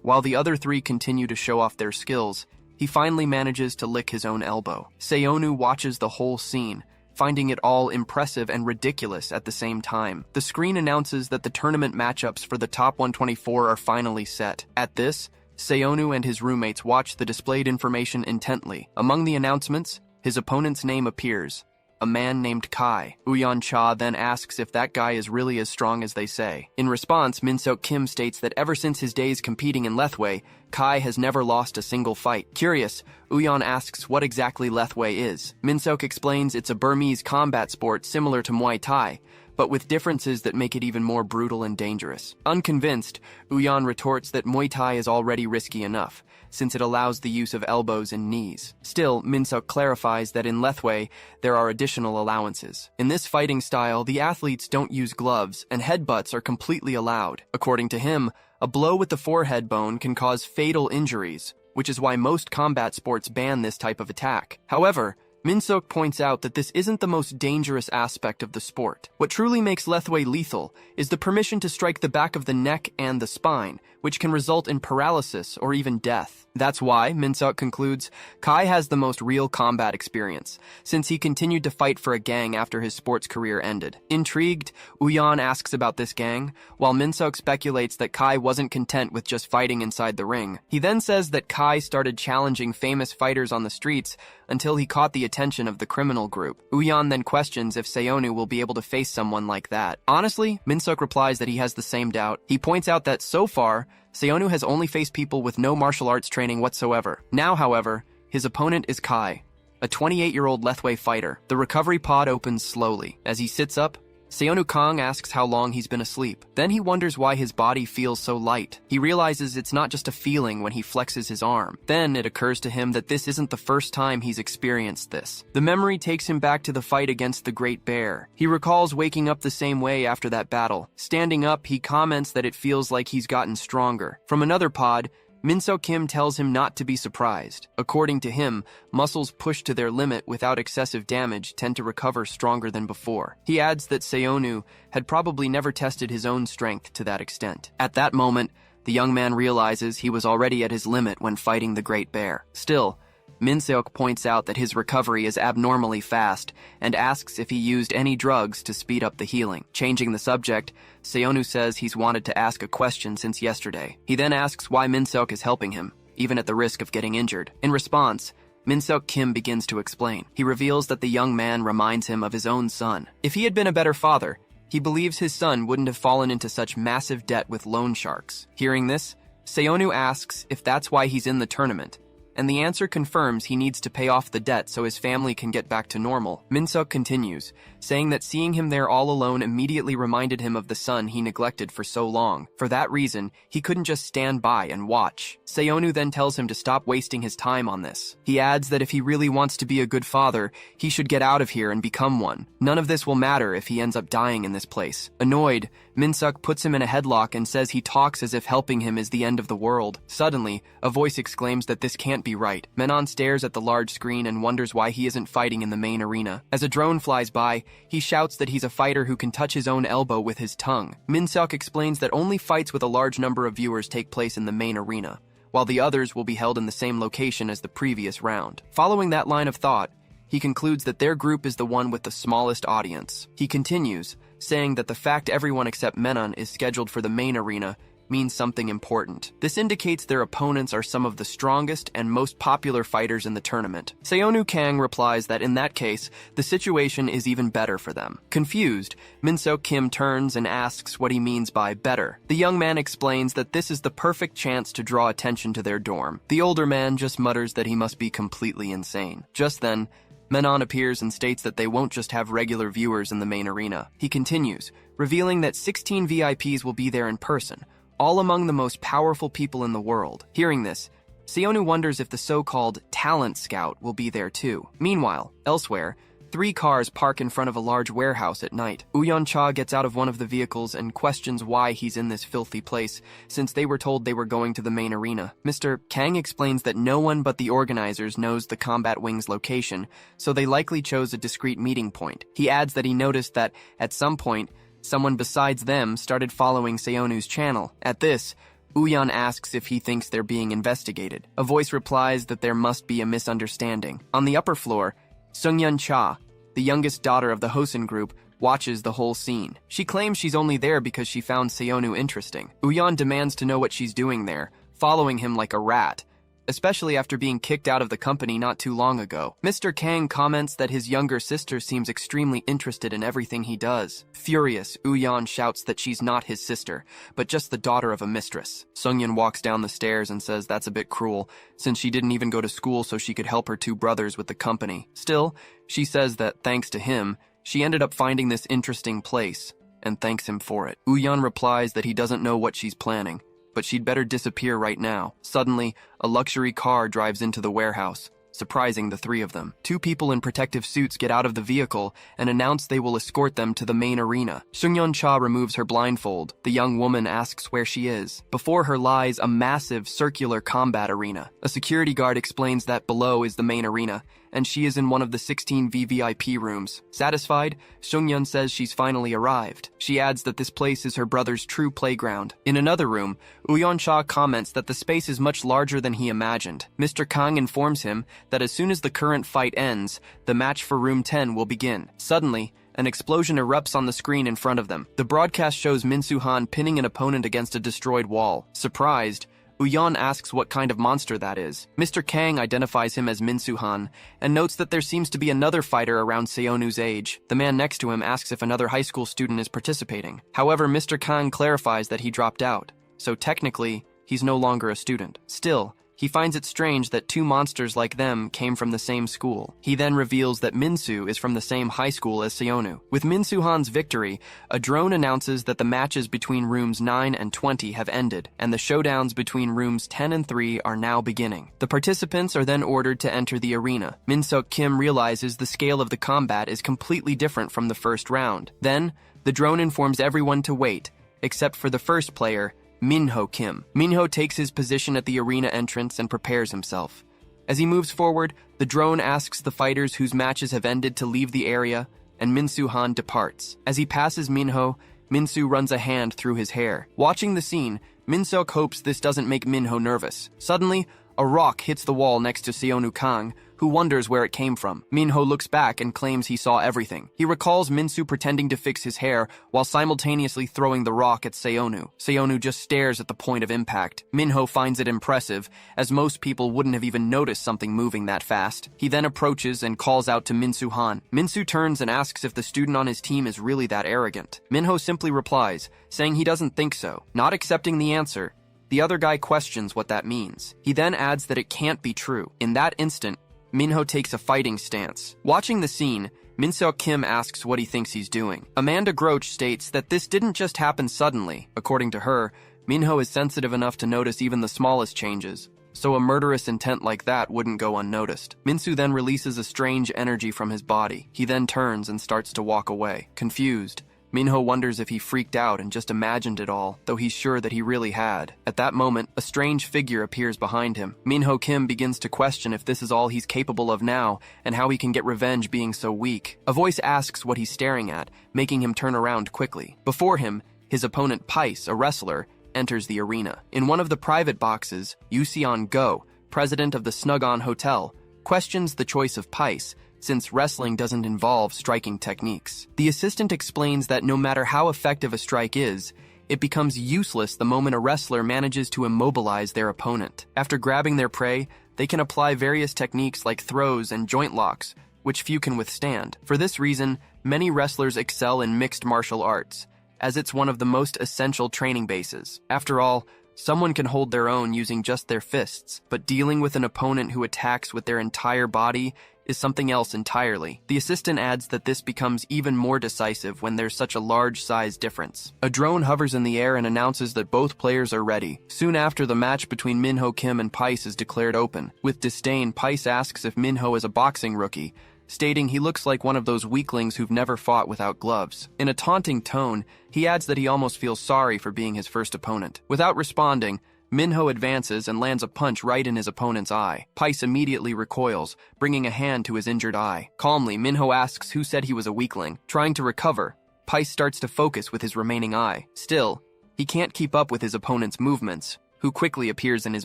While the other three continue to show off their skills, he finally manages to lick his own elbow. Seonu watches the whole scene, finding it all impressive and ridiculous at the same time. The screen announces that the tournament matchups for the top 124 are finally set. At this, Seonu and his roommates watch the displayed information intently. Among the announcements, his opponent's name appears, a man named Kai. Uyan Cha then asks if that guy is really as strong as they say. In response, Minsu Kim states that ever since his days competing in Lethwei, Kai has never lost a single fight. Curious, Uyan asks what exactly Lethwei is. Minsu explains it's a Burmese combat sport similar to Muay Thai, but with differences that make it even more brutal and dangerous. Unconvinced, Uyan retorts that Muay Thai is already risky enough, since it allows the use of elbows and knees. Still, Minsu clarifies that in Lethwei, there are additional allowances. In this fighting style, the athletes don't use gloves, and headbutts are completely allowed. According to him, a blow with the forehead bone can cause fatal injuries, which is why most combat sports ban this type of attack. However, Minsu points out that this isn't the most dangerous aspect of the sport. What truly makes Lethwei lethal is the permission to strike the back of the neck and the spine, which can result in paralysis or even death. That's why, Minsu concludes, Kai has the most real combat experience, since he continued to fight for a gang after his sports career ended. Intrigued, Uyan asks about this gang, while Minsu speculates that Kai wasn't content with just fighting inside the ring. He then says that Kai started challenging famous fighters on the streets until he caught the attention of the criminal group. Uyan then questions if Seonu will be able to face someone like that. Honestly, Minsu replies that he has the same doubt. He points out that so far, Seonu has only faced people with no martial arts training whatsoever. Now, however, his opponent is Kai, a 28-year-old Lethwei fighter. The recovery pod opens slowly. As he sits up, Seonu Kang asks how long he's been asleep. Then he wonders why his body feels so light. He realizes it's not just a feeling when he flexes his arm. Then it occurs to him that this isn't the first time he's experienced this. The memory takes him back to the fight against the Great Bear. He recalls waking up the same way after that battle. Standing up, he comments that it feels like he's gotten stronger. From another pod, Minsu Kim tells him not to be surprised. According to him, muscles pushed to their limit without excessive damage tend to recover stronger than before. He adds that Seonu had probably never tested his own strength to that extent. At that moment, the young man realizes he was already at his limit when fighting the Great Bear. Still, Minseok points out that his recovery is abnormally fast and asks if he used any drugs to speed up the healing. Changing the subject, Seonu says he's wanted to ask a question since yesterday. He then asks why Minseok is helping him, even at the risk of getting injured. In response, Minseok Kim begins to explain. He reveals that the young man reminds him of his own son. If he had been a better father, he believes his son wouldn't have fallen into such massive debt with loan sharks. Hearing this, Seonu asks if that's why he's in the tournament, and the answer confirms he needs to pay off the debt so his family can get back to normal. Minseok continues, saying that seeing him there all alone immediately reminded him of the son he neglected for so long. For that reason, he couldn't just stand by and watch. Seonu then tells him to stop wasting his time on this. He adds that if he really wants to be a good father, he should get out of here and become one. None of this will matter if he ends up dying in this place. Annoyed, Minseok puts him in a headlock and says he talks as if helping him is the end of the world. Suddenly, a voice exclaims that this can't be right. Menon stares at the large screen and wonders why he isn't fighting in the main arena. As a drone flies by, he shouts that he's a fighter who can touch his own elbow with his tongue. Minseok explains that only fights with a large number of viewers take place in the main arena, while the others will be held in the same location as the previous round. Following that line of thought, he concludes that their group is the one with the smallest audience. He continues, saying that the fact everyone except Menon is scheduled for the main arena means something important. This indicates their opponents are some of the strongest and most popular fighters in the tournament. Seonu Kang replies that in that case, the situation is even better for them. Confused, Minseok Kim turns and asks what he means by better. The young man explains that this is the perfect chance to draw attention to their dorm. The older man just mutters that he must be completely insane. Just then, Menon appears and states that they won't just have regular viewers in the main arena. He continues, revealing that 16 VIPs will be there in person, all among the most powerful people in the world. Hearing this, Seonu wonders if the so-called talent scout will be there too. Meanwhile, elsewhere, 3 cars park in front of a large warehouse at night. Uyan-cha gets out of one of the vehicles and questions why he's in this filthy place, since they were told they were going to the main arena. Mr. Kang explains that no one but the organizers knows the combat wing's location, so they likely chose a discreet meeting point. He adds that he noticed that, at some point, someone besides them started following Seonu's channel. At this, Uyan asks if he thinks they're being investigated. A voice replies that there must be a misunderstanding. On the upper floor, Seungyeon-cha, the youngest daughter of the Hosen group, watches the whole scene. She claims she's only there because she found Seonu interesting. Uyan demands to know what she's doing there, following him like a rat, especially after being kicked out of the company not too long ago. Mr. Kang comments that his younger sister seems extremely interested in everything he does. Furious, Uyan shouts that she's not his sister, but just the daughter of a mistress. Seungyeon walks down the stairs and says that's a bit cruel, since she didn't even go to school so she could help her 2 brothers with the company. Still, she says that, thanks to him, she ended up finding this interesting place, and thanks him for it. Uyan replies that he doesn't know what she's planning, but she'd better disappear right now. Suddenly, a luxury car drives into the warehouse, surprising the 3 of them. 2 people in protective suits get out of the vehicle and announce they will escort them to the main arena. Seungyeon-cha removes her blindfold. The young woman asks where she is. Before her lies a massive circular combat arena. A security guard explains that below is the main arena, and she is in one of the 16 VVIP rooms. Satisfied, Seungyeon says she's finally arrived. She adds that this place is her brother's true playground. In another room, Uyan-cha comments that the space is much larger than he imagined. Mr. Kang informs him that as soon as the current fight ends, the match for room 10 will begin. Suddenly, an explosion erupts on the screen in front of them. The broadcast shows Minsu Han pinning an opponent against a destroyed wall. Surprised, Uyan asks what kind of monster that is. Mr. Kang identifies him as Minsu Han and notes that there seems to be another fighter around Seonu's age. The man next to him asks if another high school student is participating. However, Mr. Kang clarifies that he dropped out, so technically, he's no longer a student. Still, he finds it strange that 2 monsters like them came from the same school. He then reveals that Minsu is from the same high school as Seonu. With Minsu Han's victory, a drone announces that the matches between rooms 9 and 20 have ended, and the showdowns between rooms 10 and 3 are now beginning. The participants are then ordered to enter the arena. Min-seok Kim realizes the scale of the combat is completely different from the first round. Then, the drone informs everyone to wait, except for the first player, Minho Kim. Minho takes his position at the arena entrance and prepares himself. As he moves forward, the drone asks the fighters whose matches have ended to leave the area, and Minsu Han departs. As he passes Minho, Minsu runs a hand through his hair. Watching the scene, Min-seok hopes this doesn't make Minho nervous. Suddenly, a rock hits the wall next to Seonu Kang, who wonders where it came from. Minho looks back and claims he saw everything. He recalls Minsu pretending to fix his hair while simultaneously throwing the rock at Seonu. Seonu just stares at the point of impact. Minho finds it impressive, as most people wouldn't have even noticed something moving that fast. He then approaches and calls out to Minsu Han. Minsu turns and asks if the student on his team is really that arrogant. Minho simply replies, saying he doesn't think so. Not accepting the answer, the other guy questions what that means. He then adds that it can't be true. In that instant, Minho takes a fighting stance. Watching the scene, Min-seok Kim asks what he thinks he's doing. Amanda Groach states that this didn't just happen suddenly. According to her, Minho is sensitive enough to notice even the smallest changes, so a murderous intent like that wouldn't go unnoticed. Minsu then releases a strange energy from his body. He then turns and starts to walk away. Confused, Minho wonders if he freaked out and just imagined it all, though he's sure that he really had. At that moment, a strange figure appears behind him. Minho Kim begins to question if this is all he's capable of now, and how he can get revenge being so weak. A voice asks what he's staring at, making him turn around quickly. Before him, his opponent Pice, a wrestler, enters the arena. In one of the private boxes, Yuseon Go, president of the Snug-On Hotel, questions the choice of Pice, since wrestling doesn't involve striking techniques. The assistant explains that no matter how effective a strike is, it becomes useless the moment a wrestler manages to immobilize their opponent. After grabbing their prey, they can apply various techniques like throws and joint locks, which few can withstand. For this reason, many wrestlers excel in mixed martial arts, as it's one of the most essential training bases. After all, someone can hold their own using just their fists, but dealing with an opponent who attacks with their entire body is something else entirely. The assistant adds that this becomes even more decisive when there's such a large size difference. A drone hovers in the air and announces that both players are ready. Soon after, the match between Minho Kim and Pice is declared open. With disdain, Pice asks if Minho is a boxing rookie, stating he looks like one of those weaklings who've never fought without gloves. In a taunting tone, he adds that he almost feels sorry for being his first opponent. Without responding, Minho advances and lands a punch right in his opponent's eye. Paice immediately recoils, bringing a hand to his injured eye. Calmly, Minho asks who said he was a weakling. Trying to recover, Paice starts to focus with his remaining eye. Still, he can't keep up with his opponent's movements, who quickly appears in his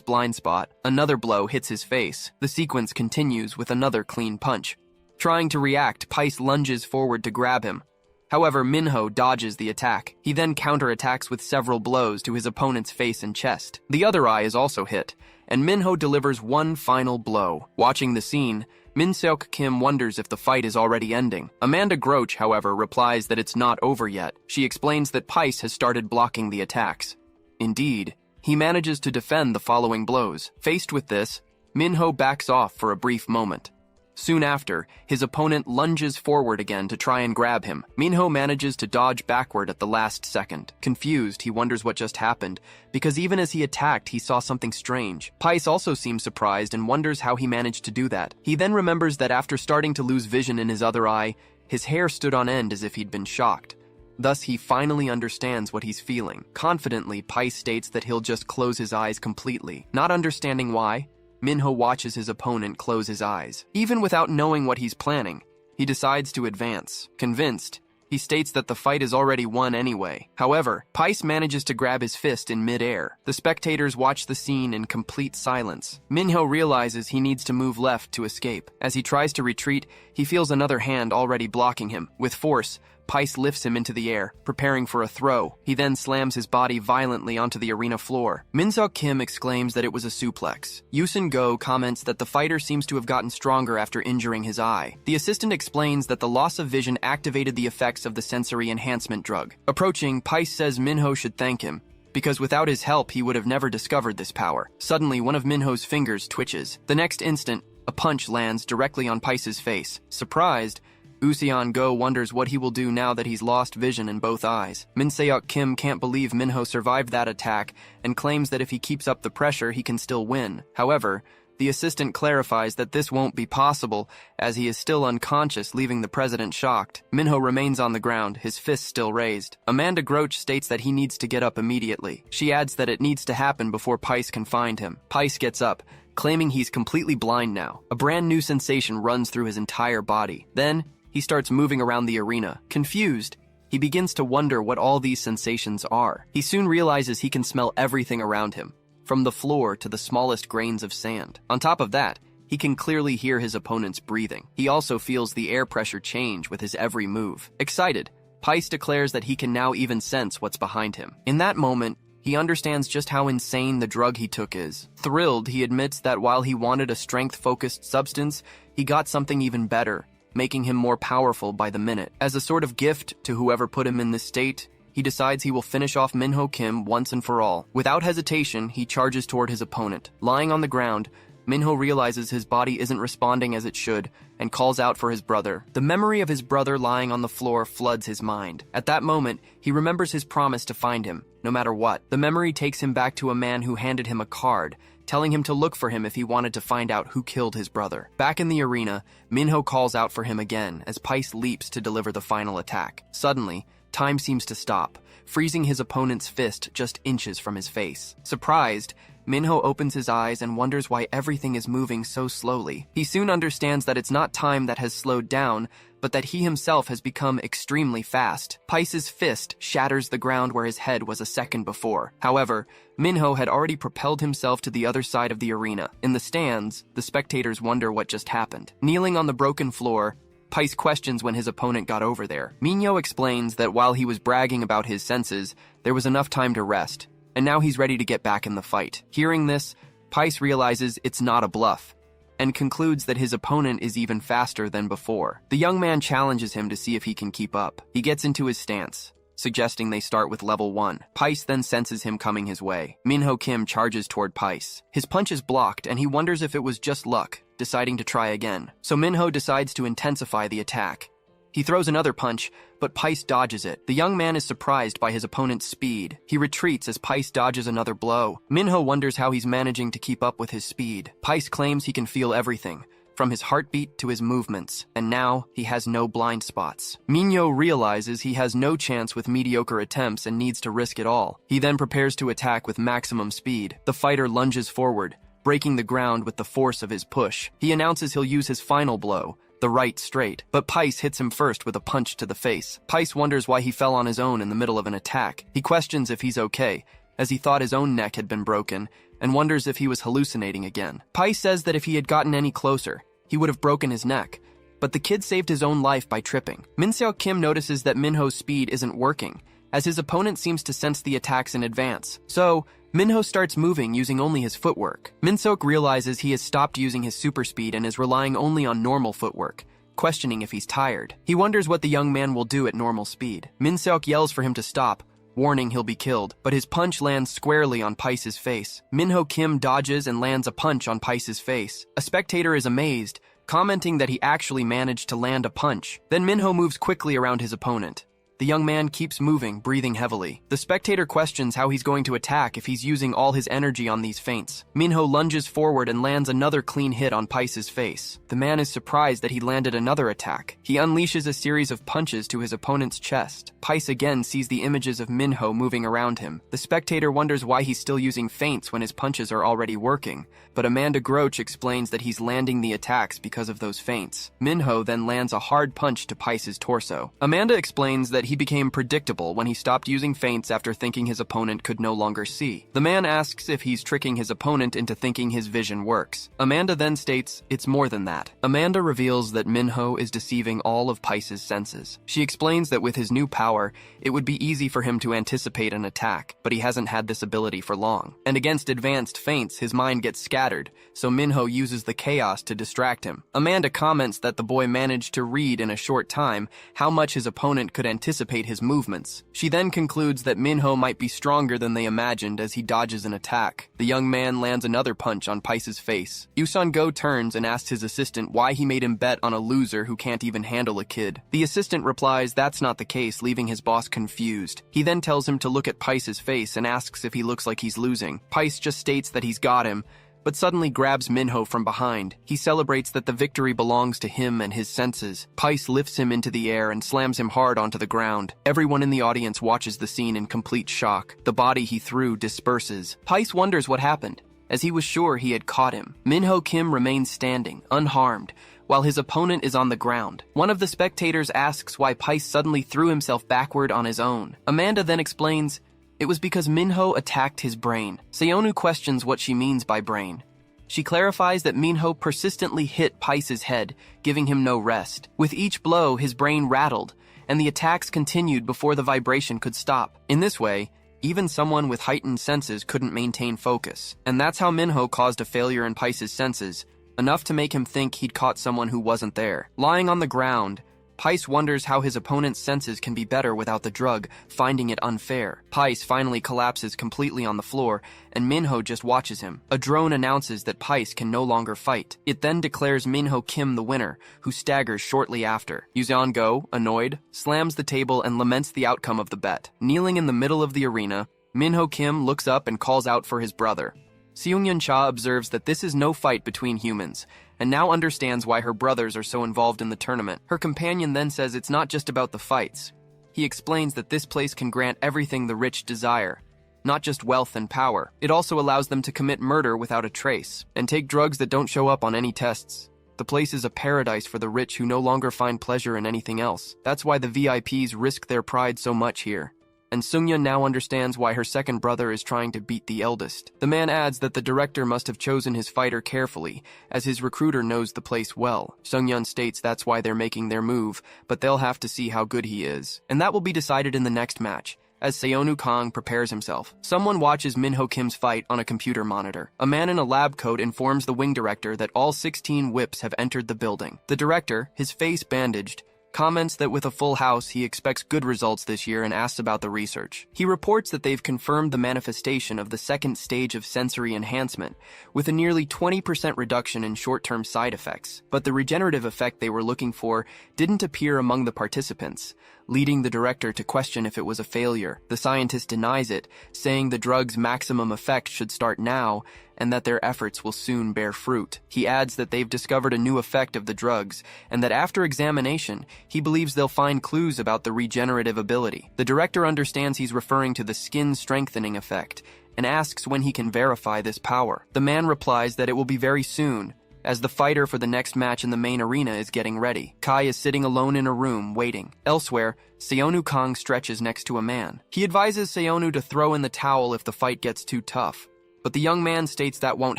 blind spot. Another blow hits his face. The sequence continues with another clean punch. Trying to react, Paice lunges forward to grab him. However, Minho dodges the attack. He then counterattacks with several blows to his opponent's face and chest. The other eye is also hit, and Minho delivers one final blow. Watching the scene, Min Seok Kim wonders if the fight is already ending. Amanda Groach, however, replies that it's not over yet. She explains that Paice has started blocking the attacks. Indeed, he manages to defend the following blows. Faced with this, Minho backs off for a brief moment. Soon after, his opponent lunges forward again to try and grab him. Minho manages to dodge backward at the last second. Confused, he wonders what just happened, because even as he attacked, he saw something strange. Paice also seems surprised and wonders how he managed to do that. He then remembers that after starting to lose vision in his other eye, his hair stood on end as if he'd been shocked. Thus, he finally understands what he's feeling. Confidently, Paice states that he'll just close his eyes completely. Not understanding why, Minho watches his opponent close his eyes. Even without knowing what he's planning, he decides to advance. Convinced, he states that the fight is already won anyway. However, Paice manages to grab his fist in mid-air. The spectators watch the scene in complete silence. Minho realizes he needs to move left to escape. As he tries to retreat, he feels another hand already blocking him. With force, Paice lifts him into the air, preparing for a throw. He then slams his body violently onto the arena floor. Min Seok Kim exclaims that it was a suplex. Yusin Go comments that the fighter seems to have gotten stronger after injuring his eye. The assistant explains that the loss of vision activated the effects of the sensory enhancement drug. Approaching, Paice says Minho should thank him, because without his help he would have never discovered this power. Suddenly, one of Minho's fingers twitches. The next instant, a punch lands directly on Paice's face. Surprised, Usyk Go wonders what he will do now that he's lost vision in both eyes. Min Seok Kim can't believe Minho survived that attack and claims that if he keeps up the pressure, he can still win. However, the assistant clarifies that this won't be possible as he is still unconscious, leaving the president shocked. Minho remains on the ground, his fists still raised. Amanda Groach states that he needs to get up immediately. She adds that it needs to happen before Paice can find him. Paice gets up, claiming he's completely blind now. A brand new sensation runs through his entire body. Then, he starts moving around the arena. Confused, he begins to wonder what all these sensations are. He soon realizes he can smell everything around him, from the floor to the smallest grains of sand. On top of that, he can clearly hear his opponent's breathing. He also feels the air pressure change with his every move. Excited, Paice declares that he can now even sense what's behind him. In that moment, he understands just how insane the drug he took is. Thrilled, he admits that while he wanted a strength-focused substance, he got something even better, making him more powerful by the minute. As a sort of gift to whoever put him in this state, he decides he will finish off Minho Kim once and for all. Without hesitation, he charges toward his opponent. Lying on the ground, Minho realizes his body isn't responding as it should and calls out for his brother. The memory of his brother lying on the floor floods his mind. At that moment, he remembers his promise to find him, no matter what. The memory takes him back to a man who handed him a card, telling him to look for him if he wanted to find out who killed his brother. Back in the arena, Minho calls out for him again as Paice leaps to deliver the final attack. Suddenly, time seems to stop, freezing his opponent's fist just inches from his face. Surprised, Minho opens his eyes and wonders why everything is moving so slowly. He soon understands that it's not time that has slowed down, but that he himself has become extremely fast. Paice's fist shatters the ground where his head was a second before. However, Minho had already propelled himself to the other side of the arena. In the stands, the spectators wonder what just happened. Kneeling on the broken floor, Paice questions when his opponent got over there. Minho explains that while he was bragging about his senses, there was enough time to rest, and now he's ready to get back in the fight. Hearing this, Paice realizes it's not a bluff, and concludes that his opponent is even faster than before. The young man challenges him to see if he can keep up. He gets into his stance, suggesting they start with level 1. Paice then senses him coming his way. Minho Kim charges toward Paice. His punch is blocked, and he wonders if it was just luck, deciding to try again. So Minho decides to intensify the attack. He throws another punch, but Paice dodges it. The young man is surprised by his opponent's speed. He retreats as Paice dodges another blow. Minho wonders how he's managing to keep up with his speed. Paice claims he can feel everything, from his heartbeat to his movements, and now he has no blind spots. Minho realizes he has no chance with mediocre attempts and needs to risk it all. He then prepares to attack with maximum speed. The fighter lunges forward, breaking the ground with the force of his push. He announces he'll use his final blow, the right straight, but Pice hits him first with a punch to the face. Pice wonders why he fell on his own in the middle of an attack. He questions if he's okay, as he thought his own neck had been broken, and wonders if he was hallucinating again. Pice says that if he had gotten any closer, he would have broken his neck, but the kid saved his own life by tripping. Min-seok Kim notices that Minho's speed isn't working, as his opponent seems to sense the attacks in advance. So, Minho starts moving using only his footwork. Min-seok realizes he has stopped using his super speed and is relying only on normal footwork, questioning if he's tired. He wonders what the young man will do at normal speed. Min-seok yells for him to stop, warning he'll be killed, but his punch lands squarely on Pice's face. Minho Kim dodges and lands a punch on Pice's face. A spectator is amazed, commenting that he actually managed to land a punch. Then Minho moves quickly around his opponent. The young man keeps moving, breathing heavily. The spectator questions how he's going to attack if he's using all his energy on these feints. Minho lunges forward and lands another clean hit on Pice's face. The man is surprised that he landed another attack. He unleashes a series of punches to his opponent's chest. Pice again sees the images of Minho moving around him. The spectator wonders why he's still using feints when his punches are already working, but Amanda Groach explains that he's landing the attacks because of those feints. Minho then lands a hard punch to Pice's torso. Amanda explains that he became predictable when he stopped using feints after thinking his opponent could no longer see. The man asks if he's tricking his opponent into thinking his vision works. Amanda then states it's more than that. Amanda reveals that Minho is deceiving all of Pice's senses. She explains that with his new power, it would be easy for him to anticipate an attack, but he hasn't had this ability for long. And against advanced feints, his mind gets scattered, so Minho uses the chaos to distract him. Amanda comments that the boy managed to read in a short time how much his opponent could anticipate his movements. She then concludes that Minho might be stronger than they imagined as he dodges an attack. The young man lands another punch on Pice's face. Usan-go turns and asks his assistant why he made him bet on a loser who can't even handle a kid. The assistant replies that's not the case, leaving his boss confused. He then tells him to look at Pice's face and asks if he looks like he's losing. Pice just states that he's got him, but suddenly grabs Minho from behind. He celebrates that the victory belongs to him and his senses. Pice lifts him into the air and slams him hard onto the ground. Everyone in the audience watches the scene in complete shock. The body he threw disperses. Pice wonders what happened, as he was sure he had caught him. Minho Kim remains standing, unharmed, while his opponent is on the ground. One of the spectators asks why Pice suddenly threw himself backward on his own. Amanda then explains it was because Minho attacked his brain. Seonu questions what she means by brain. She clarifies that Minho persistently hit Pice's head, giving him no rest. With each blow, his brain rattled, and the attacks continued before the vibration could stop. In this way, even someone with heightened senses couldn't maintain focus. And that's how Minho caused a failure in Pice's senses, enough to make him think he'd caught someone who wasn't there. Lying on the ground, Pice wonders how his opponent's senses can be better without the drug, finding it unfair. Pice finally collapses completely on the floor, and Minho just watches him. A drone announces that Pice can no longer fight. It then declares Minho Kim the winner, who staggers shortly after. Usan-go, annoyed, slams the table and laments the outcome of the bet. Kneeling in the middle of the arena, Minho Kim looks up and calls out for his brother. Seung-yun Cha observes that this is no fight between humans, and now understands why her brothers are so involved in the tournament. Her companion then says it's not just about the fights. He explains that this place can grant everything the rich desire, not just wealth and power. It also allows them to commit murder without a trace, and take drugs that don't show up on any tests. The place is a paradise for the rich who no longer find pleasure in anything else. That's why the VIPs risk their pride so much here. And Seung-yun now understands why her second brother is trying to beat the eldest. The man adds that the director must have chosen his fighter carefully, as his recruiter knows the place well. Seung-yun states that's why they're making their move, but they'll have to see how good he is. And that will be decided in the next match, as Seonu Kang prepares himself. Someone watches Minho Kim's fight on a computer monitor. A man in a lab coat informs the wing director that all 16 whips have entered the building. The director, his face bandaged, comments that with a full house he expects good results this year and asks about the research. He reports that they've confirmed the manifestation of the second stage of sensory enhancement, with a nearly 20% reduction in short-term side effects. But the regenerative effect they were looking for didn't appear among the participants, leading the director to question if it was a failure. The scientist denies it, saying the drug's maximum effect should start now and that their efforts will soon bear fruit. He adds that they've discovered a new effect of the drugs and that after examination, he believes they'll find clues about the regenerative ability. The director understands he's referring to the skin strengthening effect and asks when he can verify this power. The man replies that it will be very soon, as the fighter for the next match in the main arena is getting ready. Kai is sitting alone in a room, waiting. Elsewhere, Seonu Kang stretches next to a man. He advises Seonu to throw in the towel if the fight gets too tough, but the young man states that won't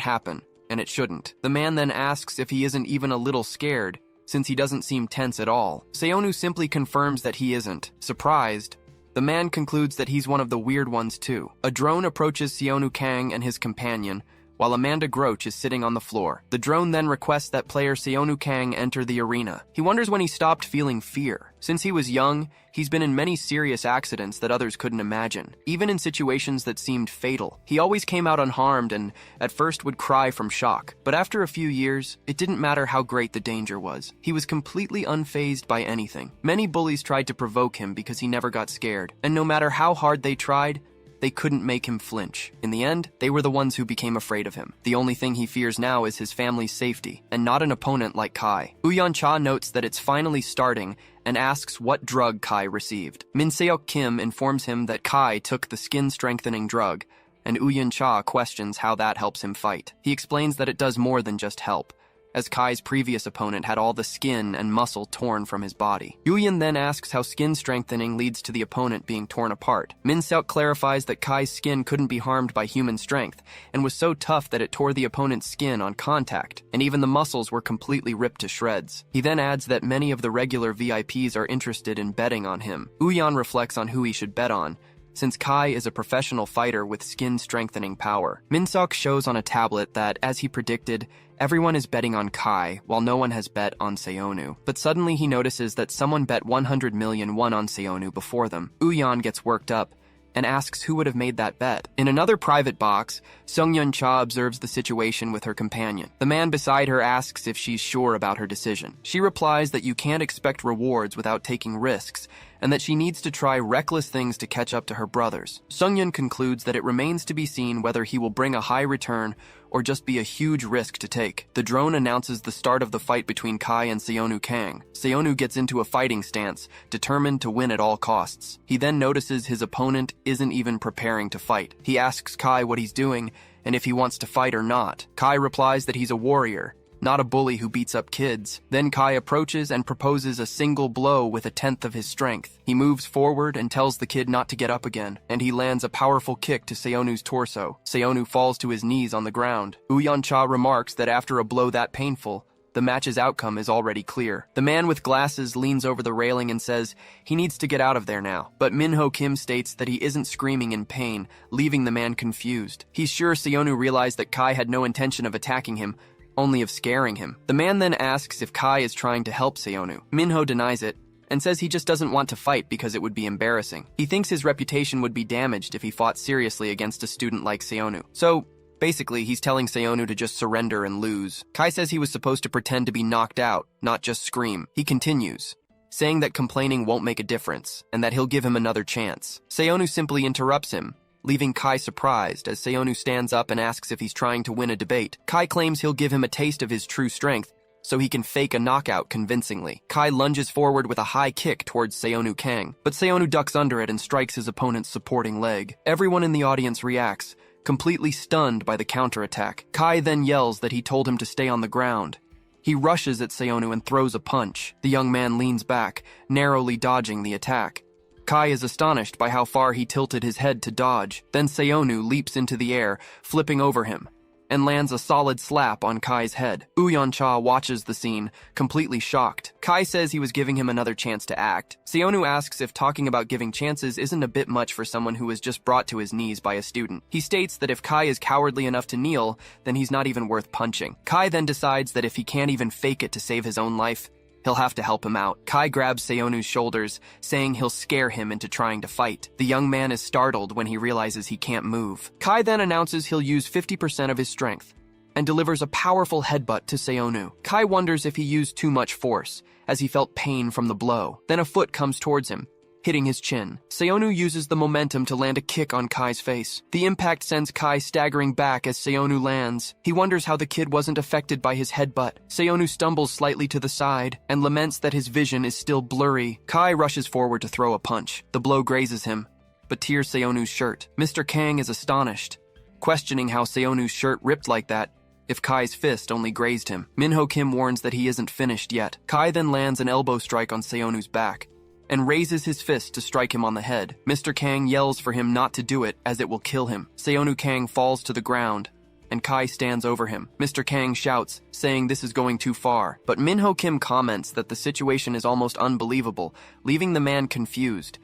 happen, and it shouldn't. The man then asks if he isn't even a little scared, since he doesn't seem tense at all. Seonu simply confirms that he isn't. Surprised, the man concludes that he's one of the weird ones too. A drone approaches Seonu Kang and his companion, while Amanda Groach is sitting on the floor. The drone then requests that player Seonu Kang enter the arena. He wonders when he stopped feeling fear. Since he was young, he's been in many serious accidents that others couldn't imagine, even in situations that seemed fatal. He always came out unharmed and at first would cry from shock. But after a few years, it didn't matter how great the danger was. He was completely unfazed by anything. Many bullies tried to provoke him because he never got scared, and no matter how hard they tried, they couldn't make him flinch. In the end, they were the ones who became afraid of him. The only thing he fears now is his family's safety, and not an opponent like Kai. Uyan-cha notes that it's finally starting and asks what drug Kai received. Min Seok Kim informs him that Kai took the skin-strengthening drug, and Uyan-cha questions how that helps him fight. He explains that it does more than just help, as Kai's previous opponent had all the skin and muscle torn from his body. Uyan then asks how skin strengthening leads to the opponent being torn apart. Min Seok clarifies that Kai's skin couldn't be harmed by human strength, and was so tough that it tore the opponent's skin on contact, and even the muscles were completely ripped to shreds. He then adds that many of the regular VIPs are interested in betting on him. Uyan reflects on who he should bet on, since Kai is a professional fighter with skin-strengthening power. Min Seok shows on a tablet that, as he predicted, everyone is betting on Kai, while no one has bet on Seonu. But suddenly he notices that someone bet 100 million won on Seonu before them. Uyan gets worked up and asks who would have made that bet. In another private box, Sung-Yun-cha observes the situation with her companion. The man beside her asks if she's sure about her decision. She replies that you can't expect rewards without taking risks, and that she needs to try reckless things to catch up to her brothers. Sung-Yun concludes that it remains to be seen whether he will bring a high return or just be a huge risk to take. The drone announces the start of the fight between Kai and Seonu Kang. Seonu gets into a fighting stance, determined to win at all costs. He then notices his opponent isn't even preparing to fight. He asks Kai what he's doing and if he wants to fight or not. Kai replies that he's a warrior, not a bully who beats up kids. Then Kai approaches and proposes a single blow with 1/10 of his strength. He moves forward and tells the kid not to get up again, and he lands a powerful kick to Seonu's torso. Seonu falls to his knees on the ground. Uyan-cha remarks that after a blow that painful, the match's outcome is already clear. The man with glasses leans over the railing and says he needs to get out of there now. But Minho Kim states that he isn't screaming in pain, leaving the man confused. He's sure Seonu realized that Kai had no intention of attacking him, only of scaring him. The man then asks if Kai is trying to help Seonu. Minho denies it and says he just doesn't want to fight because it would be embarrassing. He thinks his reputation would be damaged if he fought seriously against a student like Seonu. So, basically, he's telling Seonu to just surrender and lose. Kai says he was supposed to pretend to be knocked out, not just scream. He continues, saying that complaining won't make a difference, and that he'll give him another chance. Seonu simply interrupts him, leaving Kai surprised as Seonu stands up and asks if he's trying to win a debate. Kai claims he'll give him a taste of his true strength, so he can fake a knockout convincingly. Kai lunges forward with a high kick towards Seonu Kang, but Seonu ducks under it and strikes his opponent's supporting leg. Everyone in the audience reacts, completely stunned by the counterattack. Kai then yells that he told him to stay on the ground. He rushes at Seonu and throws a punch. The young man leans back, narrowly dodging the attack. Kai is astonished by how far he tilted his head to dodge. Then Seonu leaps into the air, flipping over him, and lands a solid slap on Kai's head. Uyan-cha watches the scene, completely shocked. Kai says he was giving him another chance to act. Seonu asks if talking about giving chances isn't a bit much for someone who was just brought to his knees by a student. He states that if Kai is cowardly enough to kneel, then he's not even worth punching. Kai then decides that if he can't even fake it to save his own life, he'll have to help him out. Kai grabs Seonu's shoulders, saying he'll scare him into trying to fight. The young man is startled when he realizes he can't move. Kai then announces he'll use 50% of his strength and delivers a powerful headbutt to Seonu. Kai wonders if he used too much force, as he felt pain from the blow. Then a foot comes towards him, hitting his chin. Seonu uses the momentum to land a kick on Kai's face. The impact sends Kai staggering back as Seonu lands. He wonders how the kid wasn't affected by his headbutt. Seonu stumbles slightly to the side and laments that his vision is still blurry. Kai rushes forward to throw a punch. The blow grazes him, but tears Seonu's shirt. Mr. Kang is astonished, questioning how Seonu's shirt ripped like that if Kai's fist only grazed him. Minho Kim warns that he isn't finished yet. Kai then lands an elbow strike on Seonu's back and raises his fist to strike him on the head. Mr. Kang yells for him not to do it as it will kill him. Seonu Kang falls to the ground and Kai stands over him. Mr. Kang shouts, saying this is going too far, but Minho Kim comments that the situation is almost unbelievable, leaving the man confused.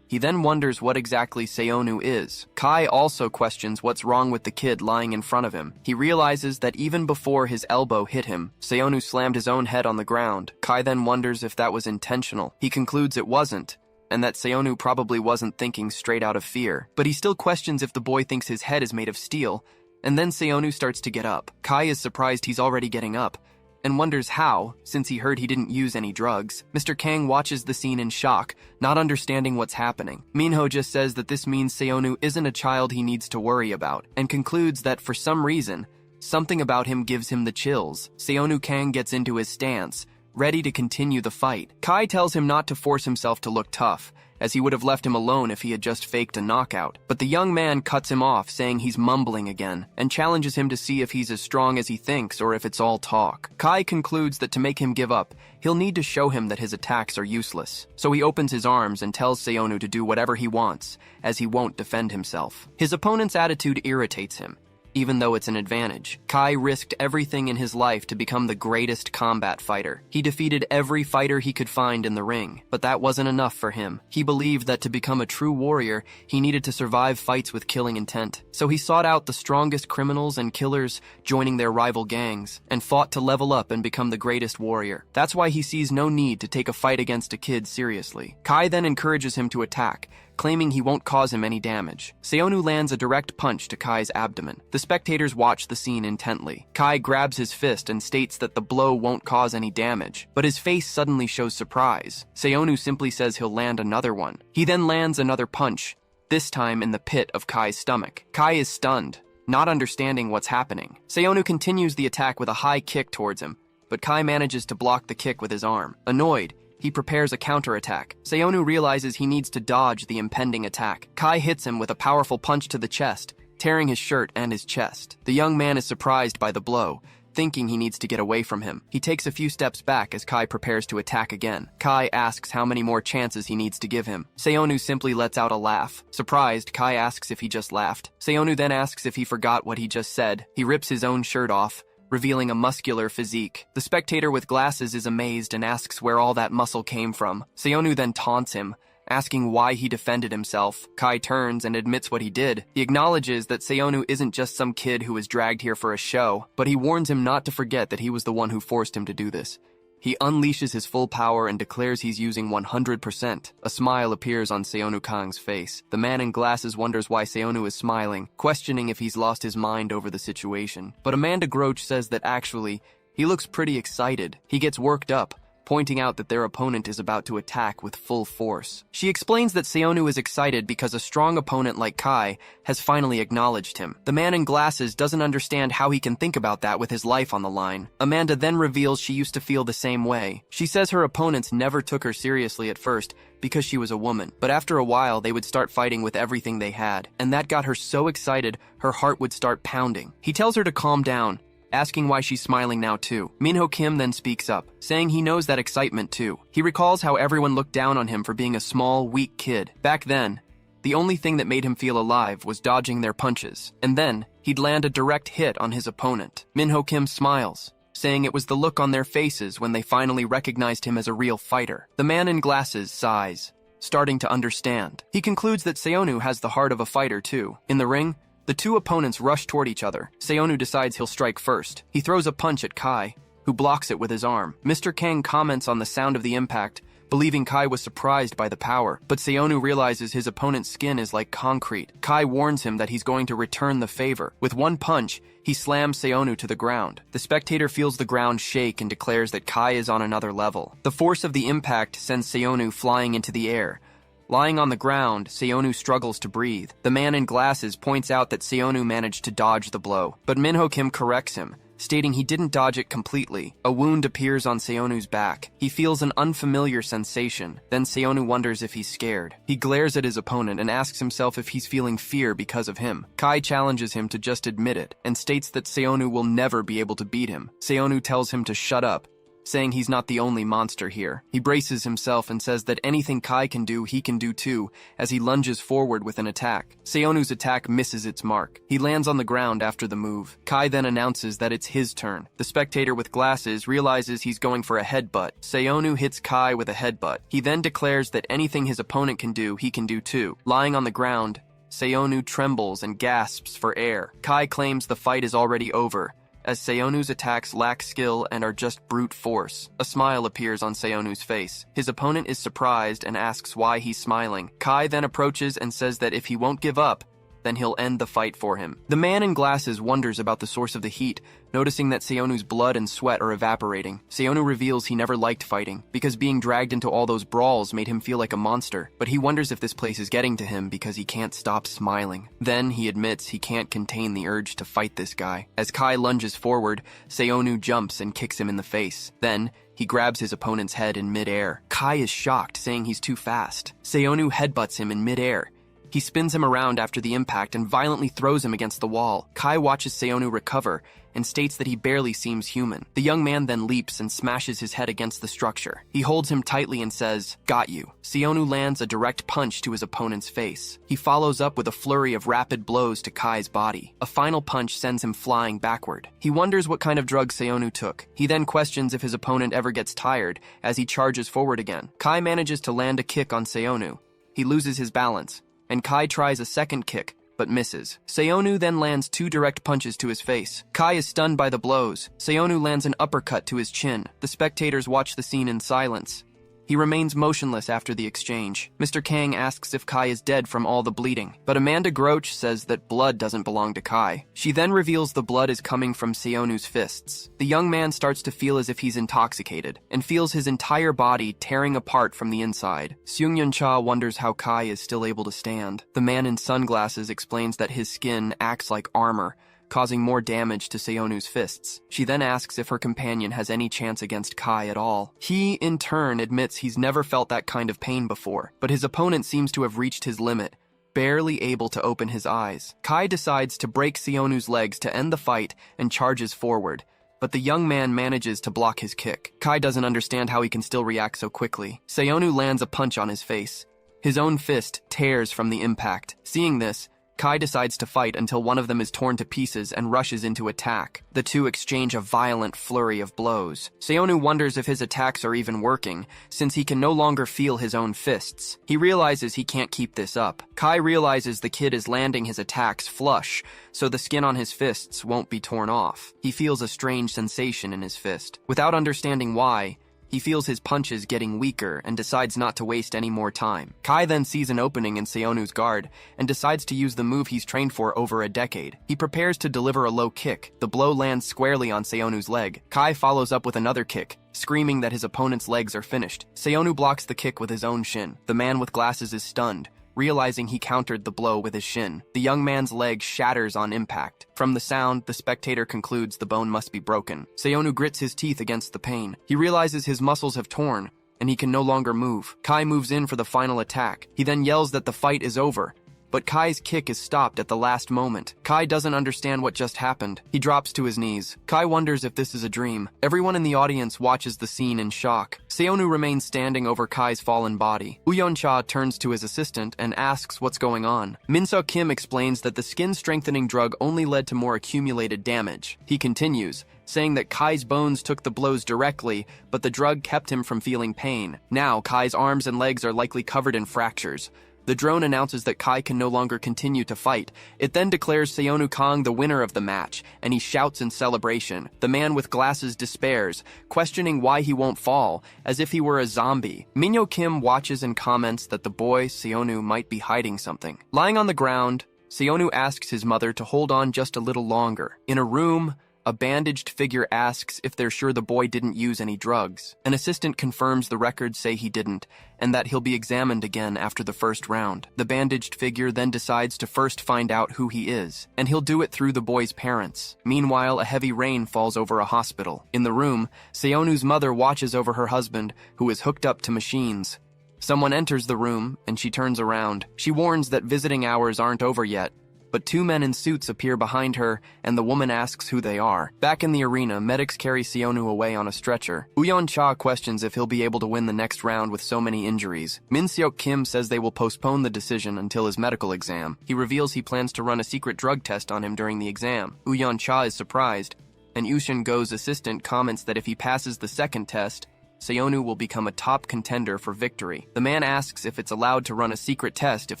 He then wonders what exactly Seonu is. Kai also questions what's wrong with the kid lying in front of him. He realizes that even before his elbow hit him, Seonu slammed his own head on the ground. Kai then wonders if that was intentional. He concludes it wasn't, and that Seonu probably wasn't thinking straight out of fear. But he still questions if the boy thinks his head is made of steel, and then Seonu starts to get up. Kai is surprised he's already getting up, and wonders how, since he heard he didn't use any drugs. Mr. Kang watches the scene in shock, not understanding what's happening. Minho just says that this means Seonu isn't a child he needs to worry about, and concludes that for some reason, something about him gives him the chills. Seonu Kang gets into his stance, ready to continue the fight. Kai tells him not to force himself to look tough, as he would have left him alone if he had just faked a knockout. But the young man cuts him off, saying he's mumbling again, and challenges him to see if he's as strong as he thinks or if it's all talk. Kai concludes that to make him give up, he'll need to show him that his attacks are useless. So he opens his arms and tells Seonu to do whatever he wants, as he won't defend himself. His opponent's attitude irritates him, even though it's an advantage. Kai risked everything in his life to become the greatest combat fighter. He defeated every fighter he could find in the ring, but that wasn't enough for him. He believed that to become a true warrior, he needed to survive fights with killing intent. So he sought out the strongest criminals and killers joining their rival gangs, and fought to level up and become the greatest warrior. That's why he sees no need to take a fight against a kid seriously. Kai then encourages him to attack, claiming he won't cause him any damage. Seonu lands a direct punch to Kai's abdomen. The spectators watch the scene intently. Kai grabs his fist and states that the blow won't cause any damage, but his face suddenly shows surprise. Seonu simply says he'll land another one. He then lands another punch, this time in the pit of Kai's stomach. Kai is stunned, not understanding what's happening. Seonu continues the attack with a high kick towards him, but Kai manages to block the kick with his arm. Annoyed, he prepares a counterattack. Seonu realizes he needs to dodge the impending attack. Kai hits him with a powerful punch to the chest, tearing his shirt and his chest. The young man is surprised by the blow, thinking he needs to get away from him. He takes a few steps back as Kai prepares to attack again. Kai asks how many more chances he needs to give him. Seonu simply lets out a laugh. Surprised, Kai asks if he just laughed. Seonu then asks if he forgot what he just said. He rips his own shirt off, revealing a muscular physique. The spectator with glasses is amazed and asks where all that muscle came from. Seonu then taunts him, asking why he defended himself. Kai turns and admits what he did. He acknowledges that Seonu isn't just some kid who was dragged here for a show, but he warns him not to forget that he was the one who forced him to do this. He unleashes his full power and declares he's using 100%. A smile appears on Seonu Kang's face. The man in glasses wonders why Seonu is smiling, questioning if he's lost his mind over the situation. But Amanda Groach says that actually, he looks pretty excited. He gets worked up, pointing out that their opponent is about to attack with full force. She explains that Seonu is excited because a strong opponent like Kai has finally acknowledged him. The man in glasses doesn't understand how he can think about that with his life on the line. Amanda then reveals she used to feel the same way. She says her opponents never took her seriously at first because she was a woman, but after a while they would start fighting with everything they had, and that got her so excited her heart would start pounding. He tells her to calm down, asking why she's smiling now too. Minho Kim then speaks up, saying he knows that excitement too. He recalls how everyone looked down on him for being a small, weak kid. Back then, the only thing that made him feel alive was dodging their punches, and then he'd land a direct hit on his opponent. Minho Kim smiles, saying it was the look on their faces when they finally recognized him as a real fighter. The man in glasses sighs, starting to understand. He concludes that Seonu has the heart of a fighter too. In the ring, the two opponents rush toward each other. Seonu decides he'll strike first. He throws a punch at Kai, who blocks it with his arm. Mr. Kang comments on the sound of the impact, believing Kai was surprised by the power, but Seonu realizes his opponent's skin is like concrete. Kai warns him that he's going to return the favor. With one punch, he slams Seonu to the ground. The spectator feels the ground shake and declares that Kai is on another level. The force of the impact sends Seonu flying into the air, Lying on the ground, Seonu struggles to breathe. The man in glasses points out that Seonu managed to dodge the blow, but Minho Kim corrects him, stating he didn't dodge it completely. A wound appears on Seonu's back. He feels an unfamiliar sensation. Then Seonu wonders if he's scared. He glares at his opponent and asks himself if he's feeling fear because of him. Kai challenges him to just admit it and states that Seonu will never be able to beat him. Seonu tells him to shut up, saying he's not the only monster here. He braces himself and says that anything Kai can do, he can do too, as he lunges forward with an attack. Seonu's attack misses its mark. He lands on the ground after the move. Kai then announces that it's his turn. The spectator with glasses realizes he's going for a headbutt. Seonu hits Kai with a headbutt. He then declares that anything his opponent can do, he can do too. Lying on the ground, Seonu trembles and gasps for air. Kai claims the fight is already over, as Seonu's attacks lack skill and are just brute force. A smile appears on Seonu's face. His opponent is surprised and asks why he's smiling. Kai then approaches and says that if he won't give up, then he'll end the fight for him. The man in glasses wonders about the source of the heat, noticing that Seonu's blood and sweat are evaporating. Seonu reveals he never liked fighting, because being dragged into all those brawls made him feel like a monster, but he wonders if this place is getting to him because he can't stop smiling. Then he admits he can't contain the urge to fight this guy. As Kai lunges forward, Seonu jumps and kicks him in the face. Then, he grabs his opponent's head in mid-air. Kai is shocked, saying he's too fast. Seonu headbutts him in mid-air. He spins him around after the impact and violently throws him against the wall. Kai watches Seonu recover and states that he barely seems human. The young man then leaps and smashes his head against the structure. He holds him tightly and says, "Got you." Seonu lands a direct punch to his opponent's face. He follows up with a flurry of rapid blows to Kai's body. A final punch sends him flying backward. He wonders what kind of drug Seonu took. He then questions if his opponent ever gets tired as he charges forward again. Kai manages to land a kick on Seonu. He loses his balance, and Kai tries a second kick, but misses. Seonu then lands 2 direct punches to his face. Kai is stunned by the blows. Seonu lands an uppercut to his chin. The spectators watch the scene in silence. He remains motionless after the exchange. Mr. Kang asks if Kai is dead from all the bleeding, but Amanda Groach says that blood doesn't belong to Kai. She then reveals the blood is coming from Seonu's fists. The young man starts to feel as if he's intoxicated, and feels his entire body tearing apart from the inside. Seung-Yun Cha wonders how Kai is still able to stand. The man in sunglasses explains that his skin acts like armor, causing more damage to Seonu's fists. She then asks if her companion has any chance against Kai at all. He, in turn, admits he's never felt that kind of pain before, but his opponent seems to have reached his limit, barely able to open his eyes. Kai decides to break Seonu's legs to end the fight and charges forward, but the young man manages to block his kick. Kai doesn't understand how he can still react so quickly. Seonu lands a punch on his face. His own fist tears from the impact. Seeing this, Kai decides to fight until one of them is torn to pieces and rushes into attack. The two exchange a violent flurry of blows. Seonu wonders if his attacks are even working, since he can no longer feel his own fists. He realizes he can't keep this up. Kai realizes the kid is landing his attacks flush, so the skin on his fists won't be torn off. He feels a strange sensation in his fist. Without understanding why, he feels his punches getting weaker and decides not to waste any more time. Kai then sees an opening in Seonu's guard and decides to use the move he's trained for over a decade. He prepares to deliver a low kick. The blow lands squarely on Seonu's leg. Kai follows up with another kick, screaming that his opponent's legs are finished. Seonu blocks the kick with his own shin. The man with glasses is stunned, realizing he countered the blow with his shin. The young man's leg shatters on impact. From the sound, the spectator concludes the bone must be broken. Seonu grits his teeth against the pain. He realizes his muscles have torn, and he can no longer move. Kai moves in for the final attack. He then yells that the fight is over, but Kai's kick is stopped at the last moment. Kai doesn't understand what just happened. He drops to his knees. Kai wonders if this is a dream. Everyone in the audience watches the scene in shock. Seonu remains standing over Kai's fallen body. Uyeon-cha turns to his assistant and asks what's going on. Min-seo Kim explains that the skin-strengthening drug only led to more accumulated damage. He continues, saying that Kai's bones took the blows directly, but the drug kept him from feeling pain. Now, Kai's arms and legs are likely covered in fractures. The drone announces that Kai can no longer continue to fight. It then declares Seonu Kang the winner of the match, and he shouts in celebration. The man with glasses despairs, questioning why he won't fall, as if he were a zombie. Minho Kim watches and comments that the boy, Seonu, might be hiding something. Lying on the ground, Seonu asks his mother to hold on just a little longer. In a room, A bandaged figure asks if they're sure the boy didn't use any drugs. An assistant confirms the records say he didn't, and that he'll be examined again after the first round. The bandaged figure then decides to first find out who he is, and he'll do it through the boy's parents. Meanwhile, a heavy rain falls over a hospital. In the room, Seonu's mother watches over her husband, who is hooked up to machines. Someone enters the room, and she turns around. She warns that visiting hours aren't over yet, but two men in suits appear behind her, and the woman asks who they are. Back in the arena, medics carry Seonu away on a stretcher. Uyeon-cha questions if he'll be able to win the next round with so many injuries. Min-seok Kim says they will postpone the decision until his medical exam. He reveals he plans to run a secret drug test on him during the exam. Uyeon-cha is surprised, and Usyk-go's assistant comments that if he passes the second test, Seonu will become a top contender for victory. The man asks if it's allowed to run a secret test if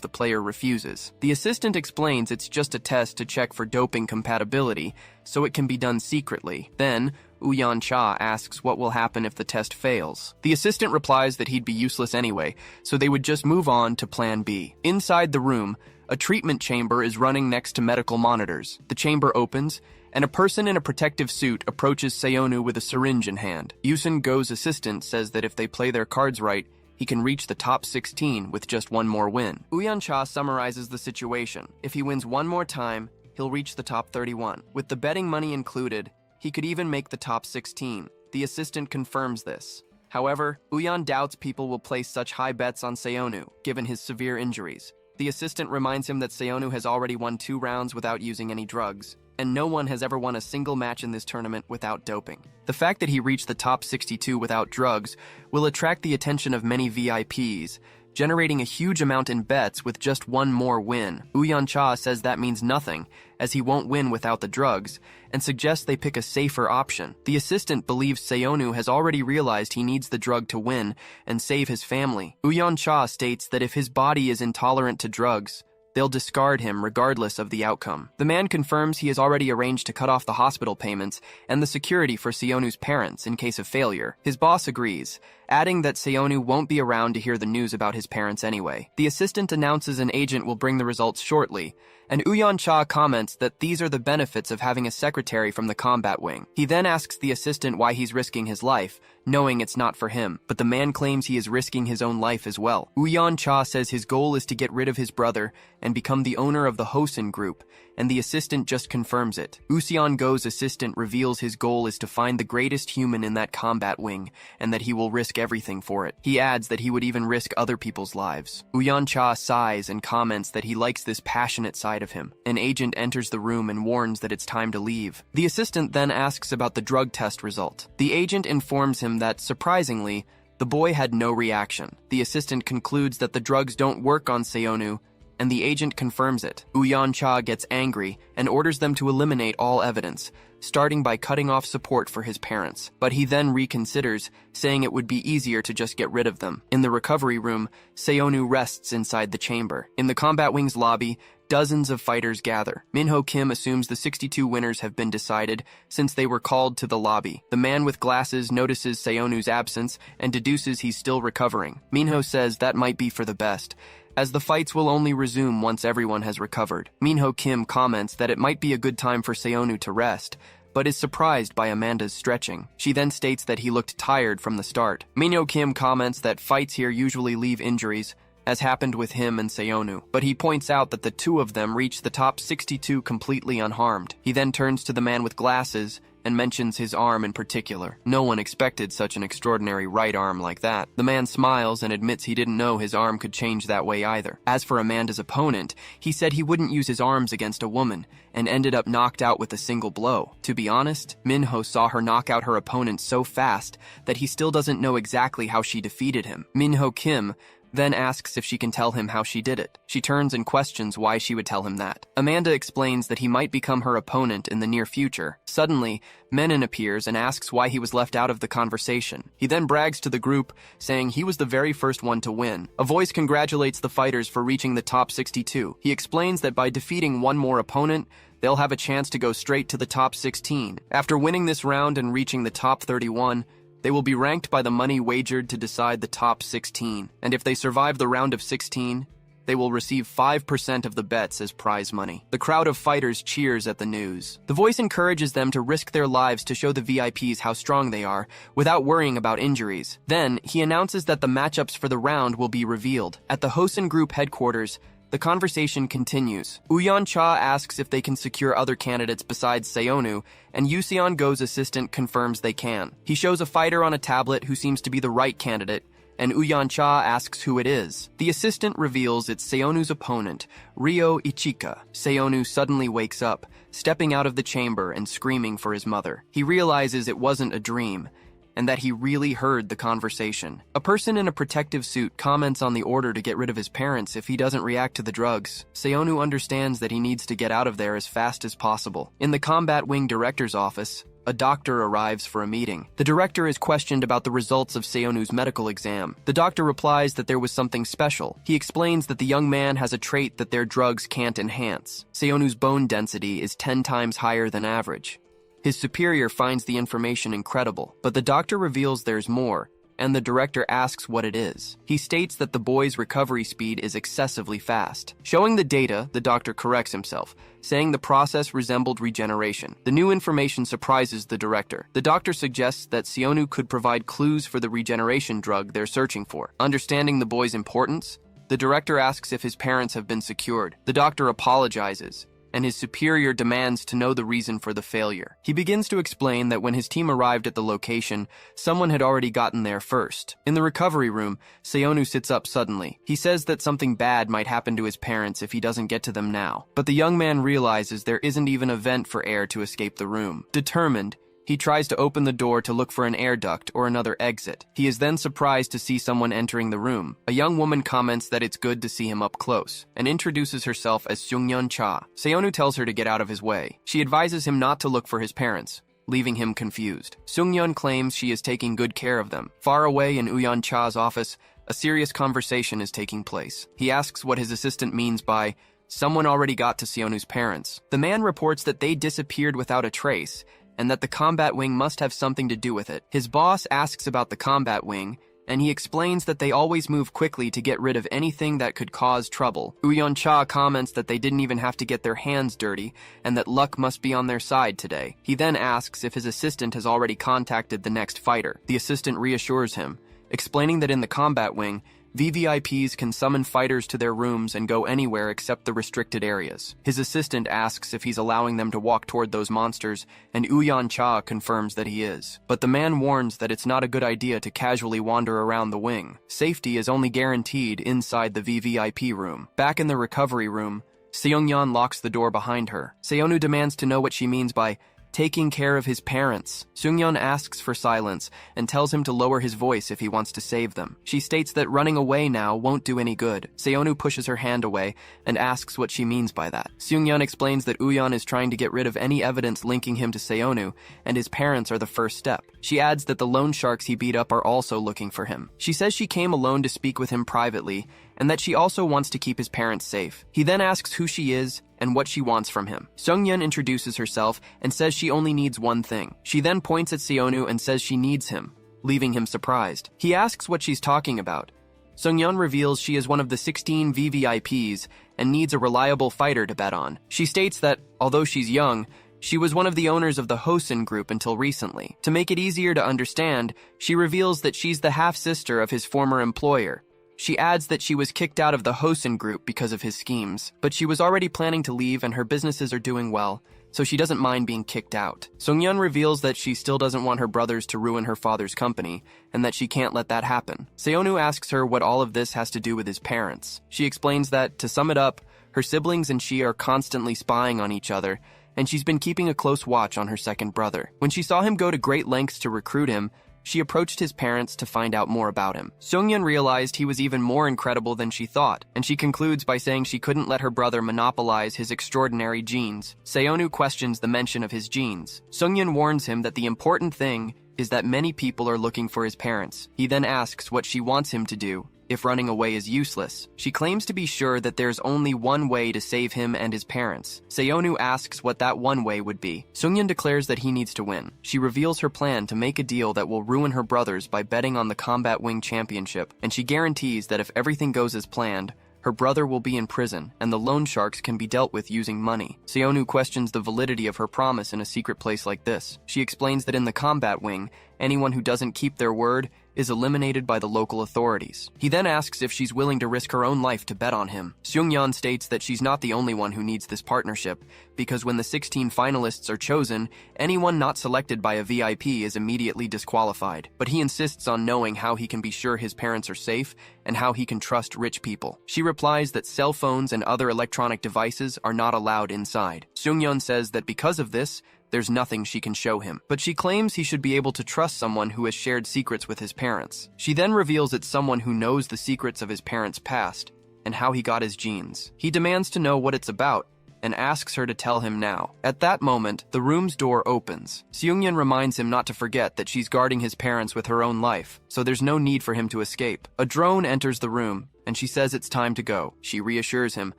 the player refuses. The assistant explains it's just a test to check for doping compatibility, so it can be done secretly. Then, Uyeon-cha asks what will happen if the test fails. The assistant replies that he'd be useless anyway, so they would just move on to plan B. Inside the room, a treatment chamber is running next to medical monitors. The chamber opens, and a person in a protective suit approaches Seonu with a syringe in hand. Usyk-go's assistant says that if they play their cards right, he can reach the top 16 with just one more win. Uyeon-cha summarizes the situation. If he wins one more time, he'll reach the top 31. With the betting money included, he could even make the top 16. The assistant confirms this. However, Uyeon doubts people will place such high bets on Seonu, given his severe injuries. The assistant reminds him that Seonu has already won 2 rounds without using any drugs, and no one has ever won a single match in this tournament without doping. The fact that he reached the top 62 without drugs will attract the attention of many VIPs, generating a huge amount in bets with just one more win. Uyeon-cha says that means nothing, as he won't win without the drugs, and suggests they pick a safer option. The assistant believes Seonu has already realized he needs the drug to win and save his family. Uyeon-cha states that if his body is intolerant to drugs, they'll discard him regardless of the outcome. The man confirms he has already arranged to cut off the hospital payments and the security for Seonu's parents in case of failure. His boss agrees, adding that Seonu won't be around to hear the news about his parents anyway. The assistant announces an agent will bring the results shortly, and Uyeon-cha comments that these are the benefits of having a secretary from the combat wing. He then asks the assistant why he's risking his life, knowing it's not for him, but the man claims he is risking his own life as well. Uyeon-cha says his goal is to get rid of his brother and become the owner of the Hosen group, and the assistant just confirms it. Usyk-go's assistant reveals his goal is to find the greatest human in that combat wing, and that he will risk everything for it. He adds that he would even risk other people's lives. Uyeon-cha sighs and comments that he likes this passionate side of him. An agent enters the room and warns that it's time to leave. The assistant then asks about the drug test result. The agent informs him that, surprisingly, the boy had no reaction. The assistant concludes that the drugs don't work on Seonu, and the agent confirms it. Uyeon-cha gets angry and orders them to eliminate all evidence, starting by cutting off support for his parents. But he then reconsiders, saying it would be easier to just get rid of them. In the recovery room, Seonu rests inside the chamber. In the combat wing's lobby, dozens of fighters gather. Minho Kim assumes the 62 winners have been decided since they were called to the lobby. The man with glasses notices Seonu's absence and deduces he's still recovering. Minho says that might be for the best, as the fights will only resume once everyone has recovered. Minho Kim comments that it might be a good time for Seonu to rest, but is surprised by Amanda's stretching. She then states that he looked tired from the start. Minho Kim comments that fights here usually leave injuries, as happened with him and Seonu, but he points out that the two of them reached the top 62 completely unharmed. He then turns to the man with glasses and mentions his arm in particular. No one expected such an extraordinary right arm like that. The man smiles and admits he didn't know his arm could change that way either. As for Amanda's opponent, he said he wouldn't use his arms against a woman, and ended up knocked out with a single blow. To be honest, Minho saw her knock out her opponent so fast that he still doesn't know exactly how she defeated him. Minho Kim then asks if she can tell him how she did it. She turns and questions why she would tell him that. Amanda explains that he might become her opponent in the near future. Suddenly, Menon appears and asks why he was left out of the conversation. He then brags to the group, saying he was the very first one to win. A voice congratulates the fighters for reaching the top 62. He explains that by defeating one more opponent, they'll have a chance to go straight to the top 16. After winning this round and reaching the top 31, they will be ranked by the money wagered to decide the top 16, and if they survive the round of 16, They will receive 5% of the bets as prize money. The crowd of fighters cheers at the news. The voice encourages them to risk their lives to show the VIPs how strong they are, without worrying about injuries. Then, he announces that the matchups for the round will be revealed. At the Hosen Group headquarters, the conversation continues. Uyan Cha asks if they can secure other candidates besides Seonu, and Yuseon Go's assistant confirms they can. He shows a fighter on a tablet who seems to be the right candidate, and Uyan Cha asks who it is. The assistant reveals it's Seonu's opponent, Ryo Ichika. Seonu suddenly wakes up, stepping out of the chamber and screaming for his mother. He realizes it wasn't a dream, and that he really heard the conversation. A person in a protective suit comments on the order to get rid of his parents if he doesn't react to the drugs. Seonu understands that he needs to get out of there as fast as possible. In the combat wing director's office, a doctor arrives for a meeting. The director is questioned about the results of Seonu's medical exam. The doctor replies that there was something special. He explains that the young man has a trait that their drugs can't enhance. Seonu's bone density is 10 times higher than average. His superior finds the information incredible, but the doctor reveals there's more, and the director asks what it is. He states that the boy's recovery speed is excessively fast. Showing the data, the doctor corrects himself, saying the process resembled regeneration. The new information surprises the director. The doctor suggests that Seonu could provide clues for the regeneration drug they're searching for. Understanding the boy's importance, the director asks if his parents have been secured. The doctor apologizes, and his superior demands to know the reason for the failure. He begins to explain that when his team arrived at the location, someone had already gotten there first. In the recovery room, Seonu sits up suddenly. He says that something bad might happen to his parents if he doesn't get to them now. But the young man realizes there isn't even a vent for air to escape the room. Determined, he tries to open the door to look for an air duct or another exit. He is then surprised to see someone entering the room. A young woman comments that it's good to see him up close, and introduces herself as Seungyeon Cha. Seonu tells her to get out of his way. She advises him not to look for his parents, leaving him confused. Seungyeon claims she is taking good care of them. Far away in Uyan Cha's office, a serious conversation is taking place. He asks what his assistant means by, "Someone already got to Seonu's parents." The man reports that they disappeared without a trace, and that the combat wing must have something to do with it. His boss asks about the combat wing, and he explains that they always move quickly to get rid of anything that could cause trouble. Uyan Cha comments that they didn't even have to get their hands dirty, and that luck must be on their side today. He then asks if his assistant has already contacted the next fighter. The assistant reassures him, explaining that in the combat wing, VVIPs can summon fighters to their rooms and go anywhere except the restricted areas. His assistant asks if he's allowing them to walk toward those monsters, and Uyan Cha confirms that he is. But the man warns that it's not a good idea to casually wander around the wing. Safety is only guaranteed inside the VVIP room. Back in the recovery room, Seungyeon locks the door behind her. Seonu demands to know what she means by taking care of his parents. Seungyeon asks for silence and tells him to lower his voice if he wants to save them. She states that running away now won't do any good. Seonu pushes her hand away and asks what she means by that. Seungyeon explains that Uyan is trying to get rid of any evidence linking him to Seonu, and his parents are the first step. She adds that the loan sharks he beat up are also looking for him. She says she came alone to speak with him privately, and that she also wants to keep his parents safe. He then asks who she is and what she wants from him. Seungyeon introduces herself and says she only needs one thing. She then points at Seonu and says she needs him, leaving him surprised. He asks what she's talking about. Seungyeon reveals she is one of the 16 VVIPs and needs a reliable fighter to bet on. She states that, although she's young, she was one of the owners of the Hosen group until recently. To make it easier to understand, she reveals that she's the half-sister of his former employer. She adds that she was kicked out of the Hosen group because of his schemes, but she was already planning to leave and her businesses are doing well, so she doesn't mind being kicked out. Seungyeon reveals that she still doesn't want her brothers to ruin her father's company, and that she can't let that happen. Seonu asks her what all of this has to do with his parents. She explains that, to sum it up, her siblings and she are constantly spying on each other, and she's been keeping a close watch on her second brother. When she saw him go to great lengths to recruit him, she approached his parents to find out more about him. Seungyeon realized he was even more incredible than she thought, and she concludes by saying she couldn't let her brother monopolize his extraordinary genes. Seonu questions the mention of his genes. Seungyeon warns him that the important thing is that many people are looking for his parents. He then asks what she wants him to do if running away is useless. She claims to be sure that there's only one way to save him and his parents. Seonu asks what that one way would be. Seungyeon declares that he needs to win. She reveals her plan to make a deal that will ruin her brothers by betting on the Combat Wing Championship, and she guarantees that if everything goes as planned, Her brother will be in prison, and the loan sharks can be dealt with using money. Seonu questions the validity of her promise in a secret place like this. She explains that in the combat wing, anyone who doesn't keep their word is eliminated by the local authorities. He then asks if she's willing to risk her own life to bet on him. Seungyeon states that she's not the only one who needs this partnership, because when the 16 finalists are chosen, anyone not selected by a VIP is immediately disqualified. But he insists on knowing how he can be sure his parents are safe and how he can trust rich people. She replies that cell phones and other electronic devices are not allowed inside. Seungyeon says that because of this, there's nothing she can show him, but she claims he should be able to trust someone who has shared secrets with his parents. She then reveals it's someone who knows the secrets of his parents' past and how he got his genes. He demands to know what it's about and asks her to tell him now. At that moment, the room's door opens. Seungyeon reminds him not to forget that she's guarding his parents with her own life, so there's no need for him to escape. A drone enters the room, and she says it's time to go. She reassures him,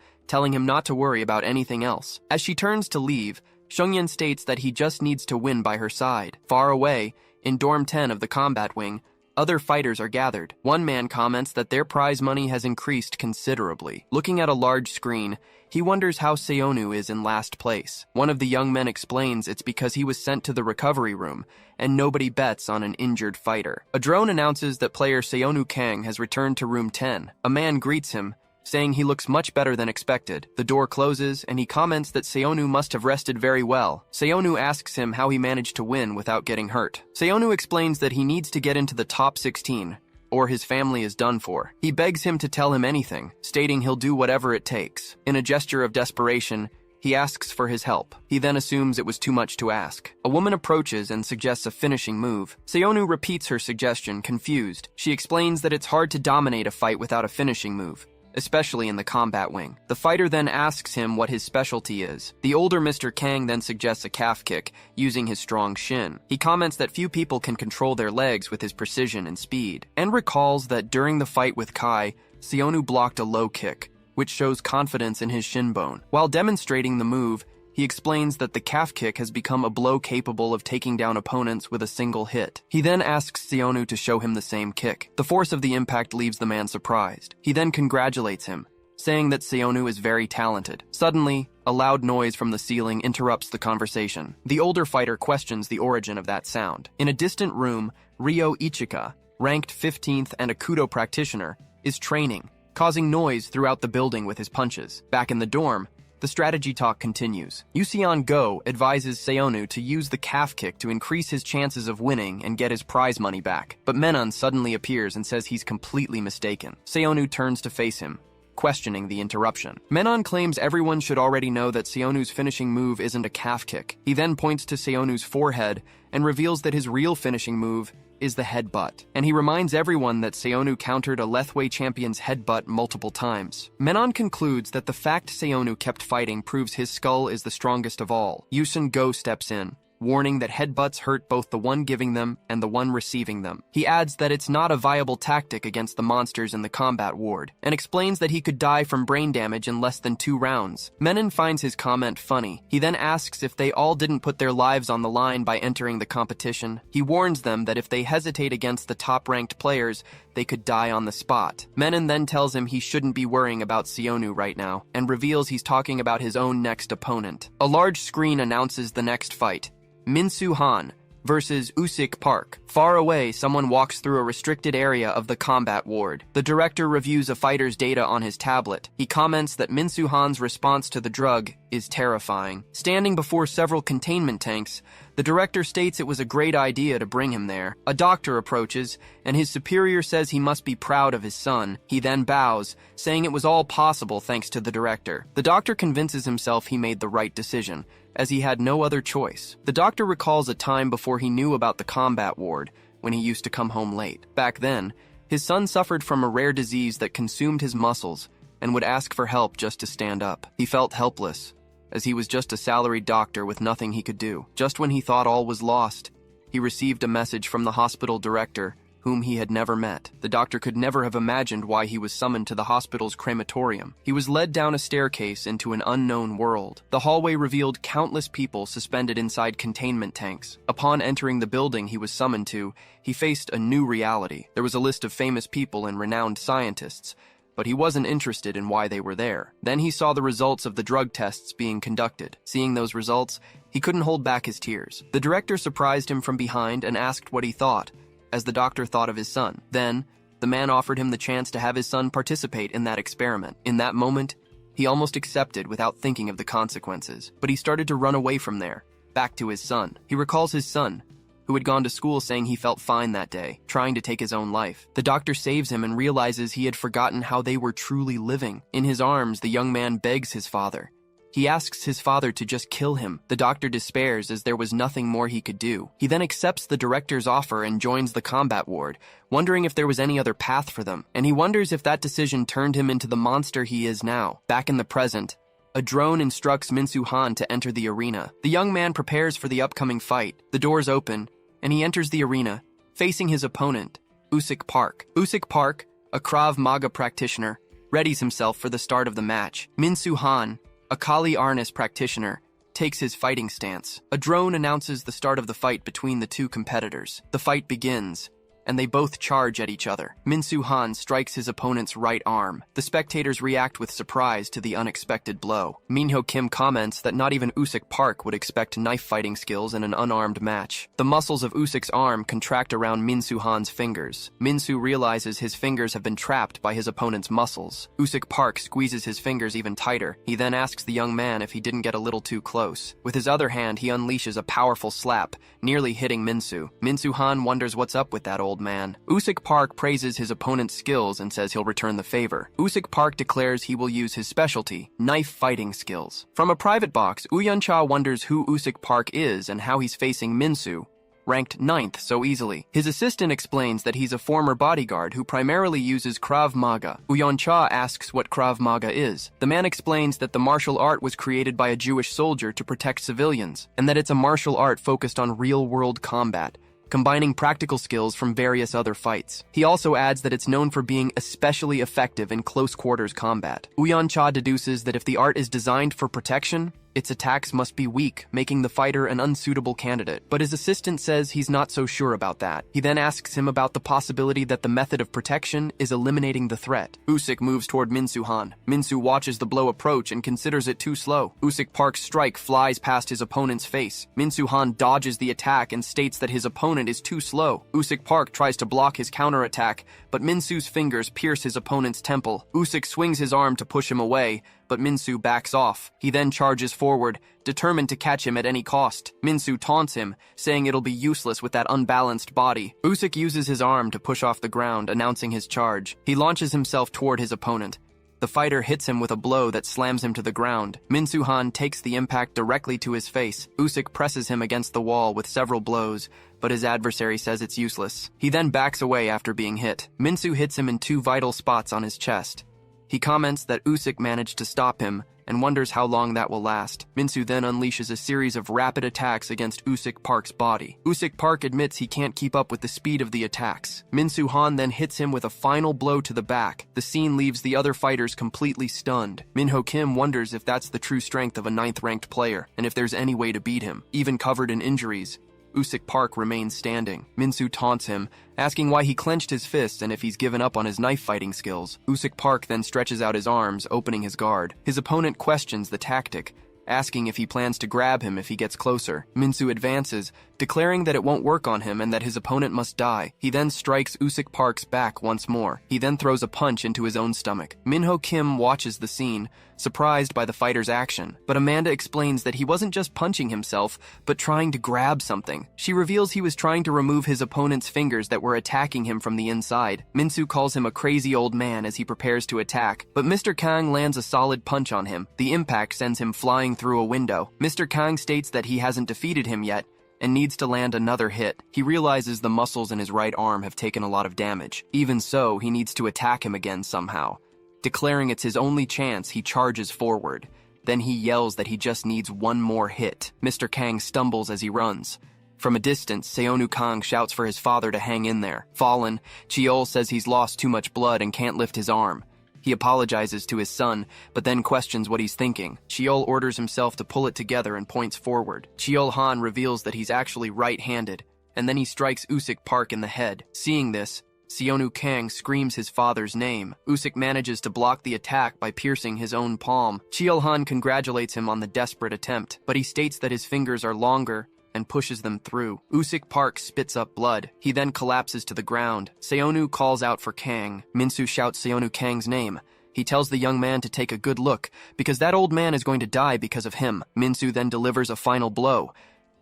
telling him not to worry about anything else. As she turns to leave, Seungyeon states that he just needs to win by her side. Far away, in Dorm 10 of the combat wing, other fighters are gathered. One man comments that their prize money has increased considerably. Looking at a large screen, he wonders how Seonu is in last place. One of the young men explains it's because he was sent to the recovery room, and nobody bets on an injured fighter. A drone announces that player Seonu Kang has returned to room 10. A man greets him, saying he looks much better than expected. The door closes, and he comments that Seonu must have rested very well. Seonu asks him how he managed to win without getting hurt. Seonu explains that he needs to get into the top 16, or his family is done for. He begs him to tell him anything, stating he'll do whatever it takes. In a gesture of desperation, he asks for his help. He then assumes it was too much to ask. A woman approaches and suggests a finishing move. Seonu repeats her suggestion, confused. She explains that it's hard to dominate a fight without a finishing move, especially in the combat wing. The fighter then asks him what his specialty is. The older Mr. Kang then suggests a calf kick, using his strong shin. He comments that few people can control their legs with his precision and speed, and recalls that during the fight with Kai, Seonu blocked a low kick, which shows confidence in his shin bone. While demonstrating the move, he explains that the calf kick has become a blow capable of taking down opponents with a single hit. He then asks Seonu to show him the same kick. The force of the impact leaves the man surprised. He then congratulates him, saying that Seonu is very talented. Suddenly, a loud noise from the ceiling interrupts the conversation. The older fighter questions the origin of that sound. In a distant room, Ryo Ichika, ranked 15th and a Kudo practitioner, is training, causing noise throughout the building with his punches. Back in the dorm, the strategy talk continues. Usyk Go advises Seonu to use the calf kick to increase his chances of winning and get his prize money back. But Menon suddenly appears and says he's completely mistaken. Seonu turns to face him, questioning the interruption. Menon claims everyone should already know that Seonu's finishing move isn't a calf kick. He then points to Seonu's forehead and reveals that his real finishing move is the headbutt, and he reminds everyone that Seonu countered a Lethwei champion's headbutt multiple times. Menon concludes that the fact Seonu kept fighting proves his skull is the strongest of all. Usyk Go steps in, warning that headbutts hurt both the one giving them and the one receiving them. He adds that it's not a viable tactic against the monsters in the combat ward, and explains that he could die from brain damage in less than 2 rounds. Menon finds his comment funny. He then asks if they all didn't put their lives on the line by entering the competition. He warns them that if they hesitate against the top-ranked players, they could die on the spot. Menon then tells him he shouldn't be worrying about Seonu right now, and reveals he's talking about his own next opponent. A large screen announces the next fight: Minsu Han versus Usyk Park. Far away, someone walks through a restricted area of the combat ward. The director reviews a fighter's data on his tablet. He comments that Minsu Han's response to the drug is terrifying. Standing before several containment tanks, the director states it was a great idea to bring him there. A doctor approaches, and his superior says he must be proud of his son. He then bows, saying it was all possible thanks to the director. The doctor convinces himself he made the right decision, as he had no other choice. The doctor recalls a time before he knew about the combat ward, when he used to come home late. Back then, his son suffered from a rare disease that consumed his muscles and would ask for help just to stand up. He felt helpless, as he was just a salaried doctor with nothing he could do. Just when he thought all was lost, he received a message from the hospital director, whom he had never met. The doctor could never have imagined why he was summoned to the hospital's crematorium. He was led down a staircase into an unknown world. The hallway revealed countless people suspended inside containment tanks. Upon entering the building he was summoned to, he faced a new reality. There was a list of famous people and renowned scientists, but he wasn't interested in why they were there. Then he saw the results of the drug tests being conducted. Seeing those results, he couldn't hold back his tears. The director surprised him from behind and asked what he thought, as the doctor thought of his son. Then, the man offered him the chance to have his son participate in that experiment. In that moment, he almost accepted without thinking of the consequences. But he started to run away from there, back to his son. He recalls his son, who had gone to school saying he felt fine that day, trying to take his own life. The doctor saves him and realizes he had forgotten how they were truly living. In his arms, the young man begs his father. He asks his father to just kill him. The doctor despairs as there was nothing more he could do. He then accepts the director's offer and joins the combat ward, wondering if there was any other path for them. And he wonders if that decision turned him into the monster he is now. Back in the present, a drone instructs Minsu Han to enter the arena. The young man prepares for the upcoming fight. The doors open, and he enters the arena, facing his opponent, Usyk Park. Usyk Park, a Krav Maga practitioner, readies himself for the start of the match. Minsu Han, a Kali Arnis practitioner, takes his fighting stance. A drone announces the start of the fight between the two competitors. The fight begins, and they both charge at each other. Minsu Han strikes his opponent's right arm. The spectators react with surprise to the unexpected blow. Minho Kim comments that not even Usyk Park would expect knife fighting skills in an unarmed match. The muscles of Usyk's arm contract around Minsu Han's fingers. Minsu realizes his fingers have been trapped by his opponent's muscles. Usyk Park squeezes his fingers even tighter. He then asks the young man if he didn't get a little too close. With his other hand, he unleashes a powerful slap, nearly hitting Minsu. Minsu Han wonders what's up with that old man. Usyk Park praises his opponent's skills and says he'll return the favor. Usyk Park declares he will use his specialty, knife fighting skills. From a private box, Uyan-cha wonders who Usyk Park is and how he's facing Minsu, ranked 9th so easily. His assistant explains that he's a former bodyguard who primarily uses Krav Maga. Uyan-cha asks what Krav Maga is. The man explains that the martial art was created by a Jewish soldier to protect civilians, and that it's a martial art focused on real-world combat, combining practical skills from various other fights. He also adds that it's known for being especially effective in close-quarters combat. Uyan-cha deduces that if the art is designed for protection, its attacks must be weak, making the fighter an unsuitable candidate. But his assistant says he's not so sure about that. He then asks him about the possibility that the method of protection is eliminating the threat. Usyk moves toward Minsu Han. Minsu watches the blow approach and considers it too slow. Usyk Park's strike flies past his opponent's face. Minsu Han dodges the attack and states that his opponent is too slow. Usyk Park tries to block his counterattack, but Minsu's fingers pierce his opponent's temple. Usyk swings his arm to push him away, but Minsu backs off. He then charges forward, determined to catch him at any cost. Minsu taunts him, saying it'll be useless with that unbalanced body. Usyk uses his arm to push off the ground, announcing his charge. He launches himself toward his opponent. The fighter hits him with a blow that slams him to the ground. Minsu Han takes the impact directly to his face. Usyk presses him against the wall with several blows, but his adversary says it's useless. He then backs away after being hit. Minsu hits him in 2 vital spots on his chest. He comments that Usyk managed to stop him and wonders how long that will last. Minsu then unleashes a series of rapid attacks against Usyk Park's body. Usyk Park admits he can't keep up with the speed of the attacks. Minsu Han then hits him with a final blow to the back. The scene leaves the other fighters completely stunned. Minho Kim wonders if that's the true strength of a 9th-ranked player, and if there's any way to beat him. Even covered in injuries, Usyk Park remains standing. Minsu taunts him, asking why he clenched his fists and if he's given up on his knife-fighting skills. Usyk Park then stretches out his arms, opening his guard. His opponent questions the tactic, asking if he plans to grab him if he gets closer. Minsu advances, declaring that it won't work on him and that his opponent must die. He then strikes Usyk Park's back once more. He then throws a punch into his own stomach. Minho Kim watches the scene, surprised by the fighter's action, but Amanda explains that he wasn't just punching himself, but trying to grab something. She reveals he was trying to remove his opponent's fingers that were attacking him from the inside. Minsu calls him a crazy old man as he prepares to attack, but Mr. Kang lands a solid punch on him. The impact sends him flying through a window. Mr. Kang states that he hasn't defeated him yet, and needs to land another hit. He realizes the muscles in his right arm have taken a lot of damage. Even so, he needs to attack him again somehow. Declaring it's his only chance, he charges forward. Then he yells that he just needs one more hit. Mr. Kang stumbles as he runs. From a distance, Seonu Kang shouts for his father to hang in there. Fallen, Cheol says he's lost too much blood and can't lift his arm. He apologizes to his son, but then questions what he's thinking. Cheol orders himself to pull it together and points forward. Cheol Han reveals that he's actually right-handed, and then he strikes Usyk Park in the head. Seeing this, Seonu Kang screams his father's name. Usyk manages to block the attack by piercing his own palm. Cheolhan congratulates him on the desperate attempt, but he states that his fingers are longer and pushes them through. Usyk Park spits up blood. He then collapses to the ground. Seonu calls out for Kang. Minsu shouts Seonu Kang's name. He tells the young man to take a good look, because that old man is going to die because of him. Minsu then delivers a final blow.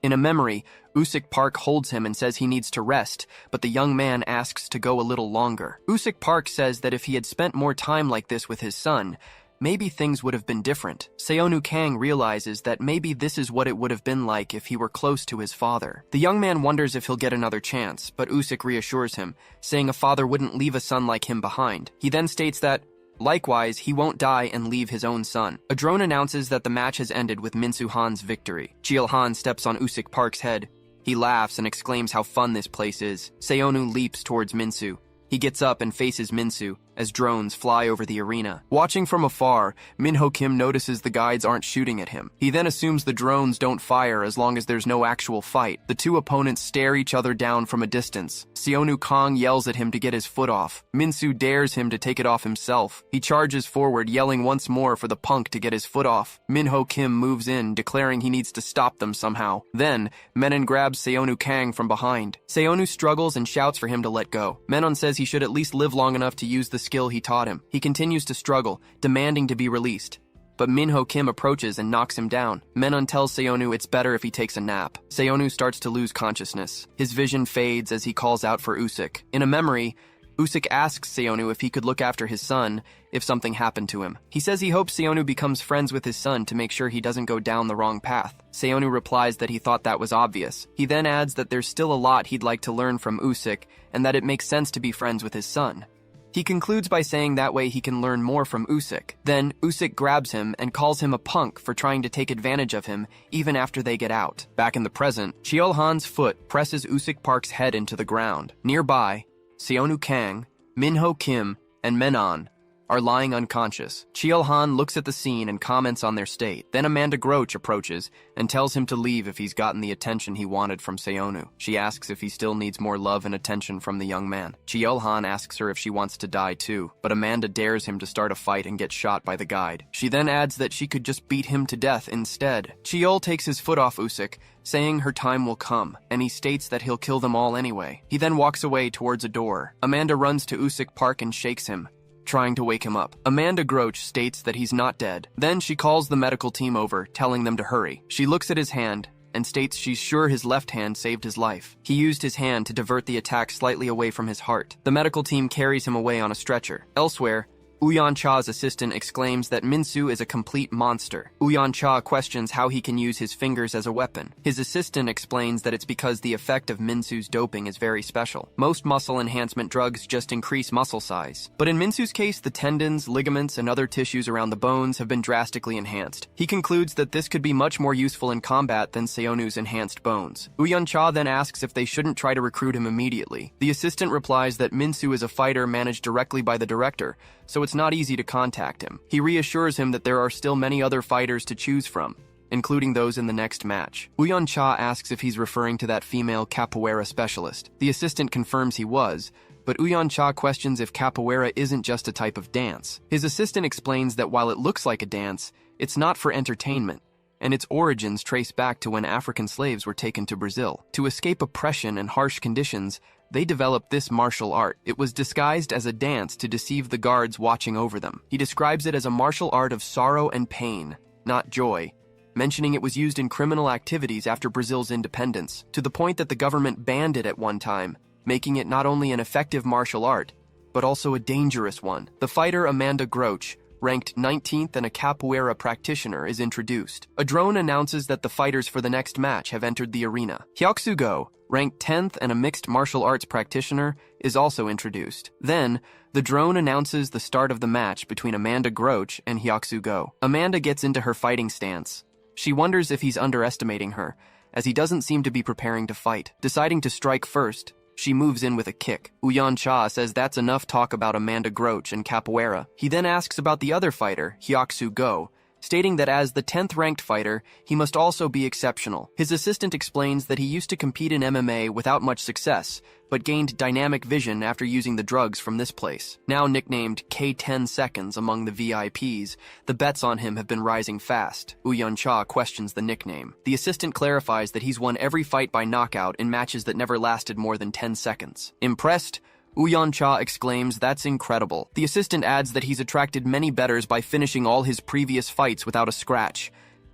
In a memory, Usyk Park holds him and says he needs to rest, but the young man asks to go a little longer. Usyk Park says that if he had spent more time like this with his son, maybe things would have been different. Seonu Kang realizes that maybe this is what it would have been like if he were close to his father. The young man wonders if he'll get another chance, but Usyk reassures him, saying a father wouldn't leave a son like him behind. He then states that, likewise, he won't die and leave his own son. A drone announces that the match has ended with Minsu Han's victory. Cheolhan steps on Usyk Park's head. He laughs and exclaims how fun this place is. Seonu leaps towards Minsu. He gets up and faces Minsu as drones fly over the arena. Watching from afar, Minho Kim notices the guides aren't shooting at him. He then assumes the drones don't fire as long as there's no actual fight. The two opponents stare each other down from a distance. Seonu Kang yells at him to get his foot off. Minsu dares him to take it off himself. He charges forward, yelling once more for the punk to get his foot off. Minho Kim moves in, declaring he needs to stop them somehow. Then, Menon grabs Seonu Kang from behind. Seonu struggles and shouts for him to let go. Menon says he should at least live long enough to use the skill he taught him. He continues to struggle, demanding to be released. But Minho Kim approaches and knocks him down. Menon tells Seonu it's better if he takes a nap. Seonu starts to lose consciousness. His vision fades as he calls out for Usyk. In a memory, Usyk asks Seonu if he could look after his son if something happened to him. He says he hopes Seonu becomes friends with his son to make sure he doesn't go down the wrong path. Seonu replies that he thought that was obvious. He then adds that there's still a lot he'd like to learn from Usyk and that it makes sense to be friends with his son. He concludes by saying that way he can learn more from Usyk. Then, Usyk grabs him and calls him a punk for trying to take advantage of him even after they get out. Back in the present, Cheolhan's foot presses Usyk Park's head into the ground. Nearby, Seonu Kang, Minho Kim, and Menon are lying unconscious. Cheolhan looks at the scene and comments on their state. Then Amanda Groach approaches and tells him to leave if he's gotten the attention he wanted from Seonu. She asks if he still needs more love and attention from the young man. Cheolhan asks her if she wants to die too, but Amanda dares him to start a fight and get shot by the guide. She then adds that she could just beat him to death instead. Cheol takes his foot off Usyk, saying her time will come, and he states that he'll kill them all anyway. He then walks away towards a door. Amanda runs to Usyk Park and shakes him, trying to wake him up. Amanda Groach states that he's not dead. Then she calls the medical team over, telling them to hurry. She looks at his hand and states she's sure his left hand saved his life. He used his hand to divert the attack slightly away from his heart. The medical team carries him away on a stretcher. Elsewhere, Uyan Cha's assistant exclaims that Minsu is a complete monster. Uyan Cha questions how he can use his fingers as a weapon. His assistant explains that it's because the effect of Minsu's doping is very special. Most muscle enhancement drugs just increase muscle size. But in Minsu's case, the tendons, ligaments, and other tissues around the bones have been drastically enhanced. He concludes that this could be much more useful in combat than Seonu's enhanced bones. Uyan Cha then asks if they shouldn't try to recruit him immediately. The assistant replies that Minsu is a fighter managed directly by the director, so it's not easy to contact him. He reassures him that there are still many other fighters to choose from, including those in the next match. Uyan Cha asks if he's referring to that female capoeira specialist. The assistant confirms he was, but Uyan Cha questions if capoeira isn't just a type of dance. His assistant explains that while it looks like a dance, it's not for entertainment, and its origins trace back to when African slaves were taken to Brazil. To escape oppression and harsh conditions, they developed this martial art. It was disguised as a dance to deceive the guards watching over them. He describes it as a martial art of sorrow and pain, not joy, mentioning it was used in criminal activities after Brazil's independence, to the point that the government banned it at one time, making it not only an effective martial art, but also a dangerous one. The fighter Amanda Groach, ranked 19th and a capoeira practitioner, is introduced. A drone announces that the fighters for the next match have entered the arena. Hyoksu-go, ranked 10th and a mixed martial arts practitioner, is also introduced. Then, the drone announces the start of the match between Amanda Groach and Hyoksu-go. Amanda gets into her fighting stance. She wonders if he's underestimating her, as he doesn't seem to be preparing to fight. Deciding to strike first, she moves in with a kick. Uyan Cha says that's enough talk about Amanda Groach and capoeira. He then asks about the other fighter, Hyoksu-go, stating that as the 10th ranked fighter, he must also be exceptional. His assistant explains that he used to compete in MMA without much success, but gained dynamic vision after using the drugs from this place. Now nicknamed K10 Seconds among the VIPs, the bets on him have been rising fast. Uyeon-cha questions the nickname. The assistant clarifies that he's won every fight by knockout in matches that never lasted more than 10 seconds. Impressed, Uyeon-cha exclaims, "That's incredible." The assistant adds that he's attracted many bettors by finishing all his previous fights without a scratch.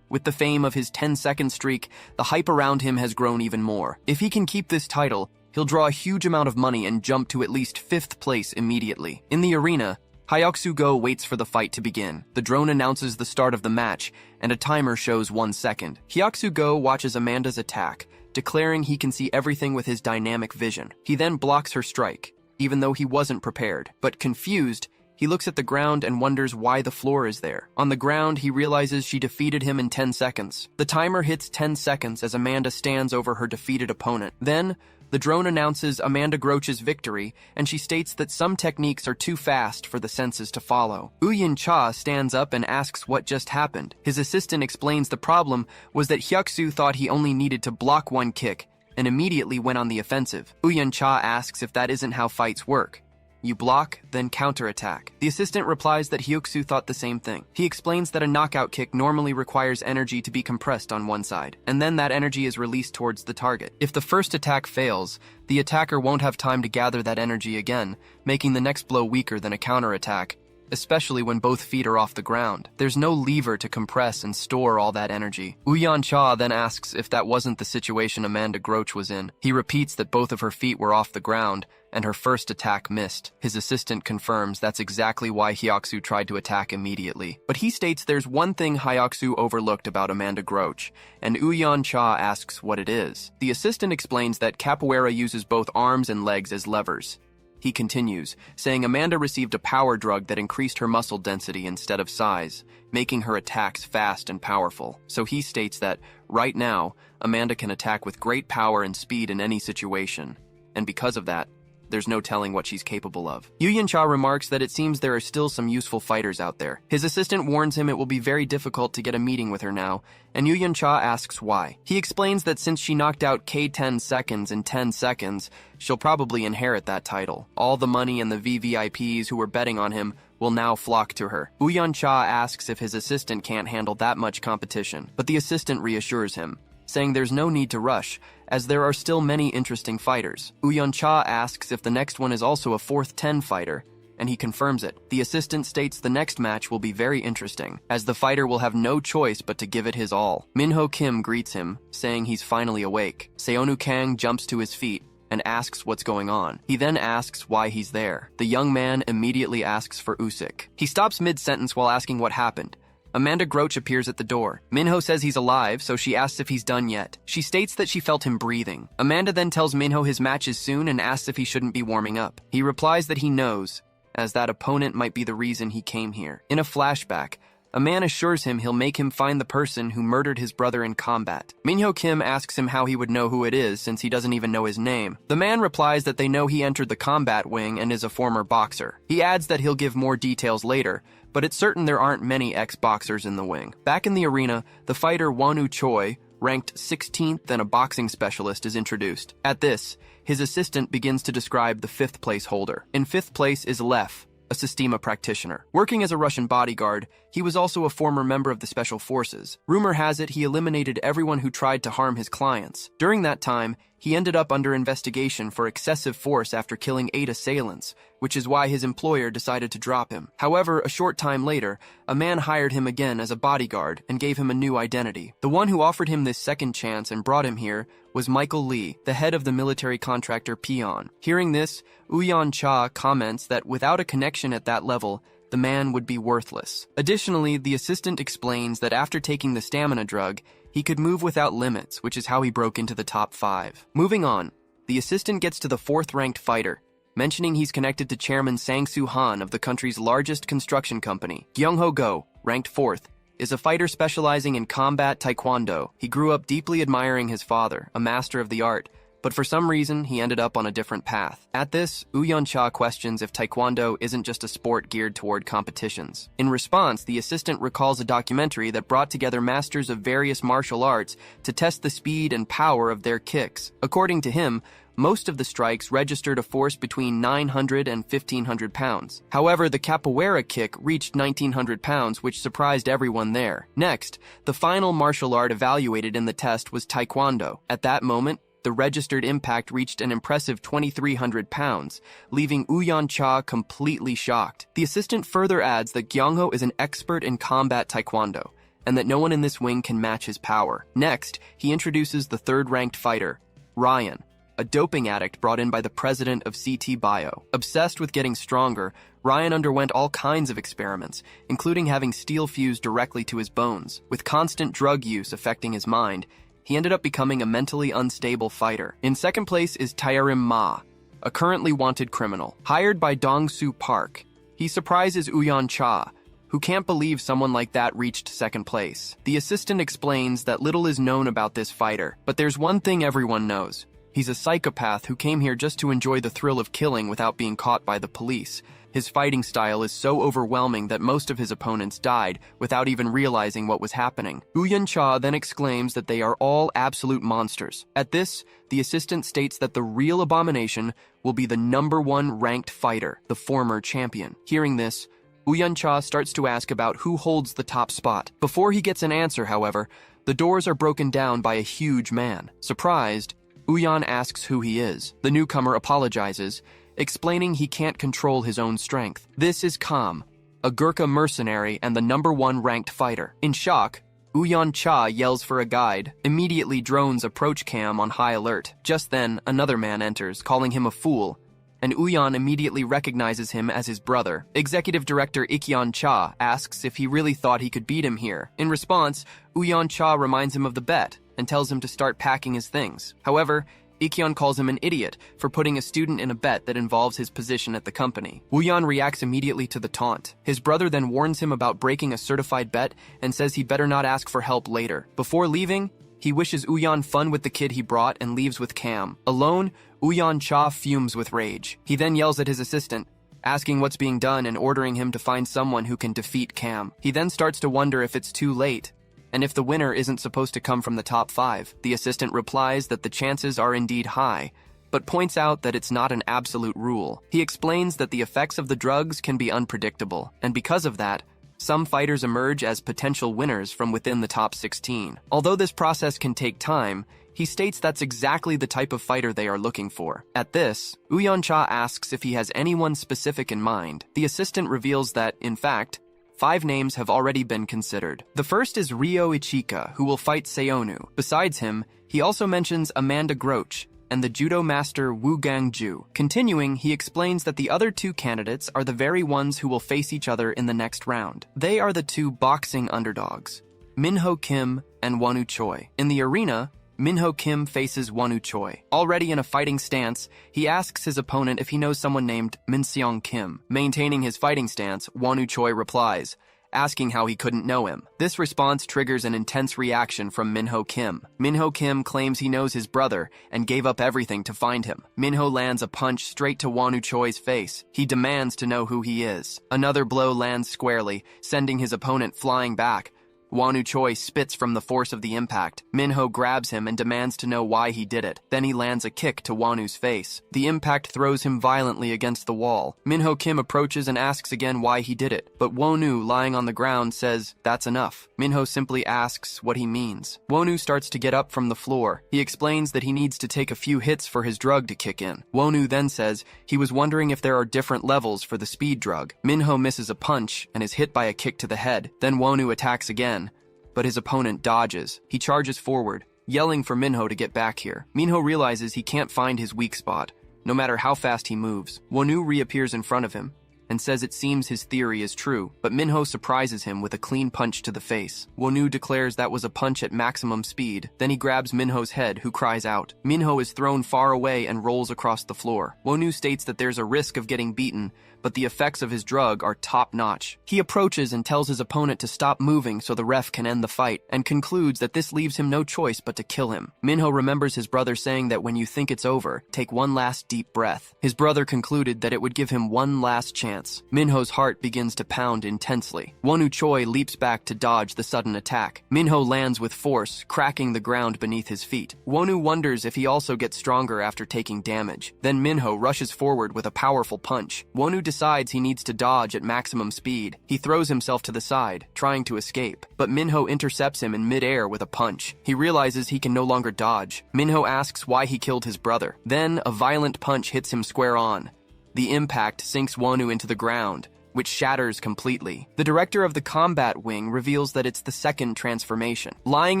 With the fame of his 10-second streak, the hype around him has grown even more. If he can keep this title, he'll draw a huge amount of money and jump to at least 5th place immediately. In the arena, Hyuk-soo-go waits for the fight to begin. The drone announces the start of the match, and a timer shows 1 second. Hyuk-soo-go watches Amanda's attack, declaring he can see everything with his dynamic vision. He then blocks her strike, even though he wasn't prepared. But confused, he looks at the ground and wonders why the floor is there. On the ground, he realizes she defeated him in 10 seconds. The timer hits 10 seconds as Amanda stands over her defeated opponent. Then, the drone announces Amanda Groch's victory, and she states that some techniques are too fast for the senses to follow. Uyeon-cha stands up and asks what just happened. His assistant explains the problem was that Hyuk-soo thought he only needed to block 1 kick, and immediately went on the offensive. Uyeon-cha asks if that isn't how fights work. You block, then counterattack. The assistant replies that Hyuk-soo thought the same thing. He explains that a knockout kick normally requires energy to be compressed on one side, and then that energy is released towards the target. If the first attack fails, the attacker won't have time to gather that energy again, making the next blow weaker than a counterattack, especially when both feet are off the ground. There's no lever to compress and store all that energy. Uyeon-cha then asks if that wasn't the situation Amanda Groch was in. He repeats that both of her feet were off the ground, and her first attack missed. His assistant confirms that's exactly why Hyuk-soo tried to attack immediately. But he states there's one thing Hyuk-soo overlooked about Amanda Groch, and Uyeon-cha asks what it is. The assistant explains that capoeira uses both arms and legs as levers. He continues, saying Amanda received a power drug that increased her muscle density instead of size, making her attacks fast and powerful. So he states that, right now, Amanda can attack with great power and speed in any situation. And because of that, there's no telling what she's capable of. Uyeon-cha remarks that it seems there are still some useful fighters out there. His assistant warns him it will be very difficult to get a meeting with her now, and Uyeon-cha asks why. He explains that since she knocked out K10 Seconds in 10 seconds, she'll probably inherit that title. All the money and the VVIPs who were betting on him will now flock to her. Uyeon-cha asks if his assistant can't handle that much competition, but the assistant reassures him, saying there's no need to rush, as there are still many interesting fighters. Uyeon-cha asks if the next one is also a 4th 10 fighter, and he confirms it. The assistant states the next match will be very interesting, as the fighter will have no choice but to give it his all. Minho Kim greets him, saying he's finally awake. Seonu Kang jumps to his feet and asks what's going on. He then asks why he's there. The young man immediately asks for Usyk. He stops mid-sentence while asking what happened. Amanda Groch appears at the door. Minho says he's alive, so she asks if he's done yet. She states that she felt him breathing. Amanda then tells Minho his match is soon and asks if he shouldn't be warming up. He replies that he knows, as that opponent might be the reason he came here. In a flashback, a man assures him he'll make him find the person who murdered his brother in combat. Minho Kim asks him how he would know who it is since he doesn't even know his name. The man replies that they know he entered the combat wing and is a former boxer. He adds that he'll give more details later, but it's certain there aren't many ex-boxers in the wing. Back in the arena, the fighter Wanu Choi, ranked 16th and a boxing specialist, is introduced. At this, his assistant begins to describe the 5th place holder. In 5th place is Lev, a Systema practitioner. Working as a Russian bodyguard, he was also a former member of the Special Forces. Rumor has it he eliminated everyone who tried to harm his clients. During that time, he ended up under investigation for excessive force after killing 8 assailants, which is why his employer decided to drop him. However, a short time later, a man hired him again as a bodyguard and gave him a new identity. The one who offered him this second chance and brought him here was Michael Lee, the head of the military contractor Peon. Hearing this, Uyeon-cha comments that without a connection at that level, the man would be worthless. Additionally, the assistant explains that after taking the stamina drug, he could move without limits, which is how he broke into the top 5. Moving on, the assistant gets to the 4th ranked fighter, mentioning he's connected to Chairman Sang-soo Han of the country's largest construction company. Kyung-ho Go, ranked 4th, is a fighter specializing in combat taekwondo. He grew up deeply admiring his father, a master of the art, but for some reason, he ended up on a different path. At this, Uyan-cha questions if taekwondo isn't just a sport geared toward competitions. In response, the assistant recalls a documentary that brought together masters of various martial arts to test the speed and power of their kicks. According to him, most of the strikes registered a force between 900 and 1,500 pounds. However, the capoeira kick reached 1,900 pounds, which surprised everyone there. Next, the final martial art evaluated in the test was taekwondo. At that moment, the registered impact reached an impressive 2,300 pounds, leaving Uyan-cha completely shocked. The assistant further adds that Gyongho is an expert in combat taekwondo, and that no one in this wing can match his power. Next, he introduces the third-ranked fighter, Ryan, a doping addict brought in by the president of CT Bio. Obsessed with getting stronger, Ryan underwent all kinds of experiments, including having steel fused directly to his bones. With constant drug use affecting his mind, he ended up becoming a mentally unstable fighter. In second place is Taerim Ma, a currently wanted criminal. Hired by Dong-soo Park, he surprises Uyan-cha, who can't believe someone like that reached second place. The assistant explains that little is known about this fighter, but there's one thing everyone knows. He's a psychopath who came here just to enjoy the thrill of killing without being caught by the police. His fighting style is so overwhelming that most of his opponents died without even realizing what was happening. Uyan-cha then exclaims that they are all absolute monsters. At this, the assistant states that the real abomination will be the #1 ranked fighter, the former champion. Hearing this, Uyan-cha starts to ask about who holds the top spot. Before he gets an answer, however, the doors are broken down by a huge man. Surprised, Uyan asks who he is. The newcomer apologizes, explaining he can't control his own strength. This is Kam, a Gurkha mercenary and the #1 ranked fighter. In shock, Uyan-cha yells for a guide. Immediately, drones approach Kam on high alert. Just then, another man enters, calling him a fool, and Uyan immediately recognizes him as his brother. Executive Director Ikyon-cha asks if he really thought he could beat him here. In response, Uyan-cha reminds him of the bet and tells him to start packing his things. However, Ikyon calls him an idiot for putting a student in a bet that involves his position at the company. Uyan reacts immediately to the taunt. His brother then warns him about breaking a certified bet and says he better not ask for help later. Before leaving, he wishes Uyan fun with the kid he brought and leaves with Kam. Alone, Uyan-cha fumes with rage. He then yells at his assistant, asking what's being done and ordering him to find someone who can defeat Kam. He then starts to wonder if it's too late, and if the winner isn't supposed to come from the top 5. The assistant replies that the chances are indeed high, but points out that it's not an absolute rule. He explains that the effects of the drugs can be unpredictable, and because of that, some fighters emerge as potential winners from within the top 16. Although this process can take time, he states that's exactly the type of fighter they are looking for. At this, Uyan-cha asks if he has anyone specific in mind. The assistant reveals that, in fact, 5 names have already been considered. The first is Ryo Ichika, who will fight Seonu. Besides him, he also mentions Amanda Groach and the judo master Wu Gangju. Continuing, he explains that the other 2 candidates are the very ones who will face each other in the next round. They are the 2 boxing underdogs, Minho Kim and Wanu Choi. In the arena, Minho Kim faces Wanu Choi. Already in a fighting stance, he asks his opponent if he knows someone named Minseong Kim. Maintaining his fighting stance, Wanu Choi replies, asking how he couldn't know him. This response triggers an intense reaction from Minho Kim. Minho Kim claims he knows his brother and gave up everything to find him. Minho lands a punch straight to Wanu Choi's face. He demands to know who he is. Another blow lands squarely, sending his opponent flying back. Wanu Choi spits from the force of the impact. Minho grabs him and demands to know why he did it. Then he lands a kick to Wanu's face. The impact throws him violently against the wall. Minho Kim approaches and asks again why he did it, but Wonu, lying on the ground, says, "That's enough." Minho simply asks what he means. Wonu starts to get up from the floor. He explains that he needs to take a few hits for his drug to kick in. Wonu then says he was wondering if there are different levels for the speed drug. Minho misses a punch and is hit by a kick to the head. Then Wonu attacks again, but his opponent dodges. He charges forward, yelling for Minho to get back here. Minho realizes he can't find his weak spot, no matter how fast he moves. Wonu reappears in front of him and says it seems his theory is true, but Minho surprises him with a clean punch to the face. Wonu declares that was a punch at maximum speed. Then he grabs Minho's head, who cries out. Minho is thrown far away and rolls across the floor. Wonu states that there's a risk of getting beaten, but the effects of his drug are top-notch. He approaches and tells his opponent to stop moving so the ref can end the fight, and concludes that this leaves him no choice but to kill him. Minho remembers his brother saying that when you think it's over, take one last deep breath. His brother concluded that it would give him one last chance. Minho's heart begins to pound intensely. Wanu Choi leaps back to dodge the sudden attack. Minho lands with force, cracking the ground beneath his feet. Wanu wonders if he also gets stronger after taking damage. Then Minho rushes forward with a powerful punch. Wanu decides he needs to dodge at maximum speed. He throws himself to the side, trying to escape, but Minho intercepts him in mid-air with a punch. He realizes he can no longer dodge. Minho asks why he killed his brother. Then a violent punch hits him square on. The impact sinks Wanu into the ground, which shatters completely. The director of the combat wing reveals that it's the second transformation. Lying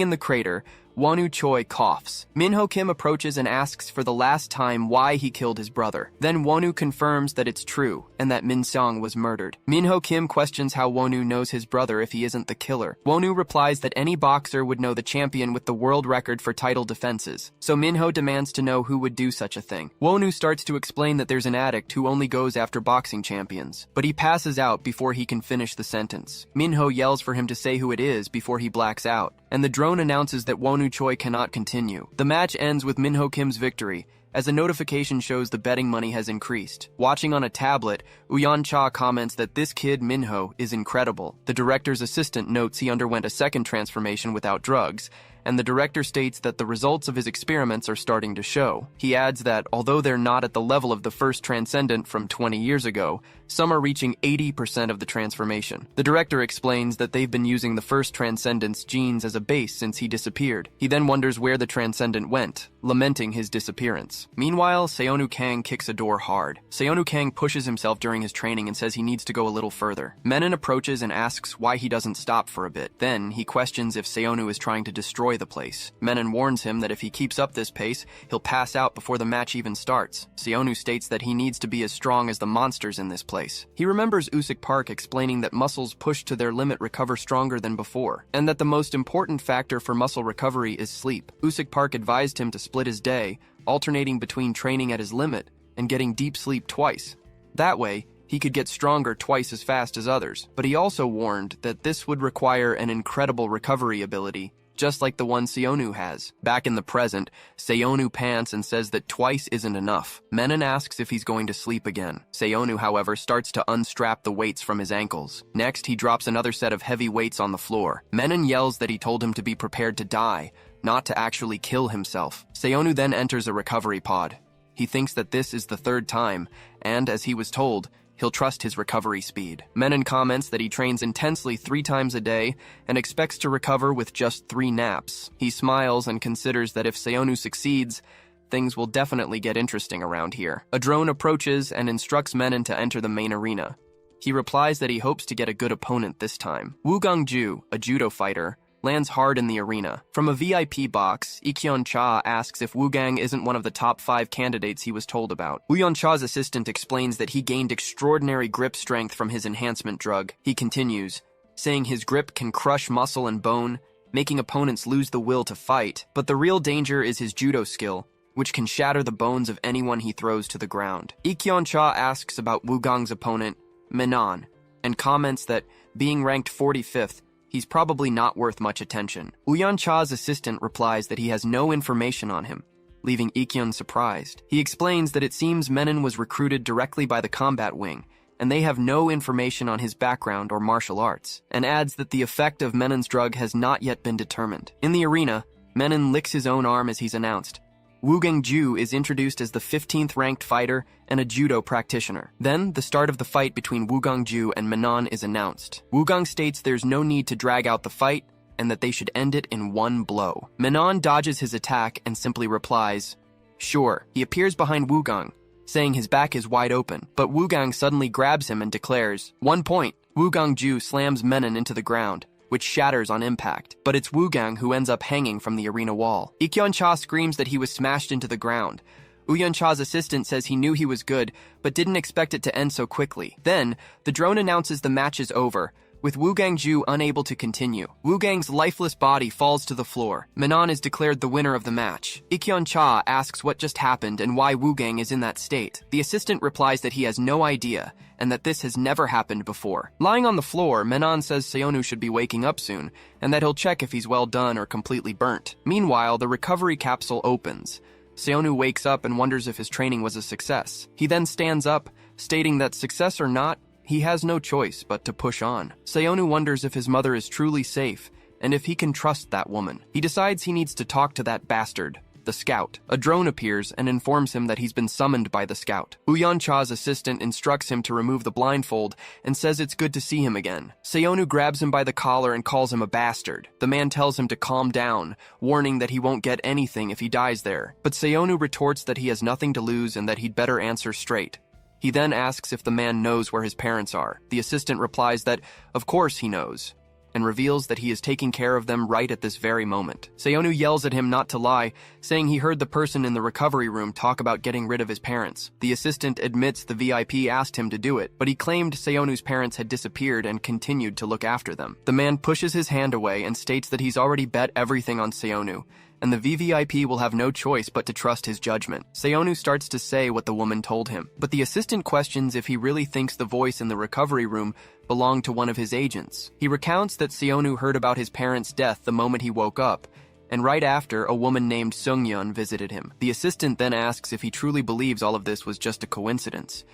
in the crater, Wanu Choi coughs. Minho Kim approaches and asks for the last time why he killed his brother. Then Wanu confirms that it's true, and that Min Seong was murdered. Minho Kim questions how Wanu knows his brother if he isn't the killer. Wanu replies that any boxer would know the champion with the world record for title defenses, so Minho demands to know who would do such a thing. Wanu starts to explain that there's an addict who only goes after boxing champions, but he passes out before he can finish the sentence. Minho yells for him to say who it is before he blacks out, and the drone announces that Wanu Choi cannot continue. The match ends with Minho Kim's victory, as a notification shows the betting money has increased. Watching on a tablet, Uyan Cha comments that this kid, Minho, is incredible. The director's assistant notes he underwent a second transformation without drugs, and the director states that the results of his experiments are starting to show. He adds that, although they're not at the level of the first Transcendent from 20 years ago, some are reaching 80% of the transformation. The director explains that they've been using the first Transcendent's genes as a base since he disappeared. He then wonders where the Transcendent went, lamenting his disappearance. Meanwhile, Seonu Kang kicks a door hard. Seonu Kang pushes himself during his training and says he needs to go a little further. Menon approaches and asks why he doesn't stop for a bit. Then, he questions if Seonu is trying to destroy the place. Menon warns him that if he keeps up this pace, he'll pass out before the match even starts. Seonu states that he needs to be as strong as the monsters in this place. He remembers Usyk Park explaining that muscles pushed to their limit recover stronger than before, and that the most important factor for muscle recovery is sleep. Usyk Park advised him to split his day, alternating between training at his limit and getting deep sleep twice. That way, he could get stronger twice as fast as others. But he also warned that this would require an incredible recovery ability, just like the one Seonu has. Back in the present, Seonu pants and says that twice isn't enough. Menon asks if he's going to sleep again. Seonu, however, starts to unstrap the weights from his ankles. Next, he drops another set of heavy weights on the floor. Menon yells that he told him to be prepared to die, not to actually kill himself. Seonu then enters a recovery pod. He thinks that this is the third time, and as he was told, he'll trust his recovery speed. Menon comments that he trains intensely 3 times a day and expects to recover with just 3 naps. He smiles and considers that if Seonu succeeds, things will definitely get interesting around here. A drone approaches and instructs Menon to enter the main arena. He replies that he hopes to get a good opponent this time. Woo Gong-ju, a judo fighter, lands hard in the arena. From a VIP box, Ikyon Cha asks if Wu Gang isn't one of the top 5 candidates he was told about. Wooyeon Cha's assistant explains that he gained extraordinary grip strength from his enhancement drug. He continues, saying his grip can crush muscle and bone, making opponents lose the will to fight. But the real danger is his judo skill, which can shatter the bones of anyone he throws to the ground. Ikyon Cha asks about Wu Gang's opponent, Menon, and comments that, being ranked 45th, he's probably not worth much attention. Uyan Cha's assistant replies that he has no information on him, leaving Ikyon surprised. He explains that it seems Menon was recruited directly by the combat wing, and they have no information on his background or martial arts, and adds that the effect of Menon's drug has not yet been determined. In the arena, Menon licks his own arm as he's announced. Woo Gang-ju is introduced as the 15th ranked fighter and a judo practitioner. Then, the start of the fight between Woo Gang-ju and Menon is announced. Woo Gang states there's no need to drag out the fight, and that they should end it in one blow. Menon dodges his attack and simply replies, "Sure." He appears behind Woo Gang, saying his back is wide open, but Woo Gang suddenly grabs him and declares, "1 point." Woo Gang-ju slams Menon into the ground, which shatters on impact, but it's Woo Gang who ends up hanging from the arena wall. Ikyon Cha screams that he was smashed into the ground. Uyan Cha's assistant says he knew he was good, but didn't expect it to end so quickly. Then, the drone announces the match is over, with Wu Gangju unable to continue. Wu Gang's lifeless body falls to the floor. Manon is declared the winner of the match. Ikyeon Cha asks what just happened and why Wu Gang is in that state. The assistant replies that he has no idea, and that this has never happened before. Lying on the floor, Manon says Seonu should be waking up soon, and that he'll check if he's well done or completely burnt. Meanwhile, the recovery capsule opens. Seonu wakes up and wonders if his training was a success. He then stands up, stating that success or not, he has no choice but to push on. Seonu wonders if his mother is truly safe, and if he can trust that woman. He decides he needs to talk to that bastard, the scout. A drone appears and informs him that he's been summoned by the scout. Uyeon Cha's assistant instructs him to remove the blindfold and says it's good to see him again. Seonu grabs him by the collar and calls him a bastard. The man tells him to calm down, warning that he won't get anything if he dies there. But Seonu retorts that he has nothing to lose and that he'd better answer straight. He then asks if the man knows where his parents are. The assistant replies that, of course he knows, and reveals that he is taking care of them right at this very moment. Seonu yells at him not to lie, saying he heard the person in the recovery room talk about getting rid of his parents. The assistant admits the VIP asked him to do it, but he claimed Seonu's parents had disappeared and continued to look after them. The man pushes his hand away and states that he's already bet everything on Seonu, and the VVIP will have no choice but to trust his judgment. Seonu starts to say what the woman told him, but the assistant questions if he really thinks the voice in the recovery room belonged to one of his agents. He recounts that Seonu heard about his parents' death the moment he woke up, and right after, a woman named Sungyeon visited him. The assistant then asks if he truly believes all of this was just a coincidence.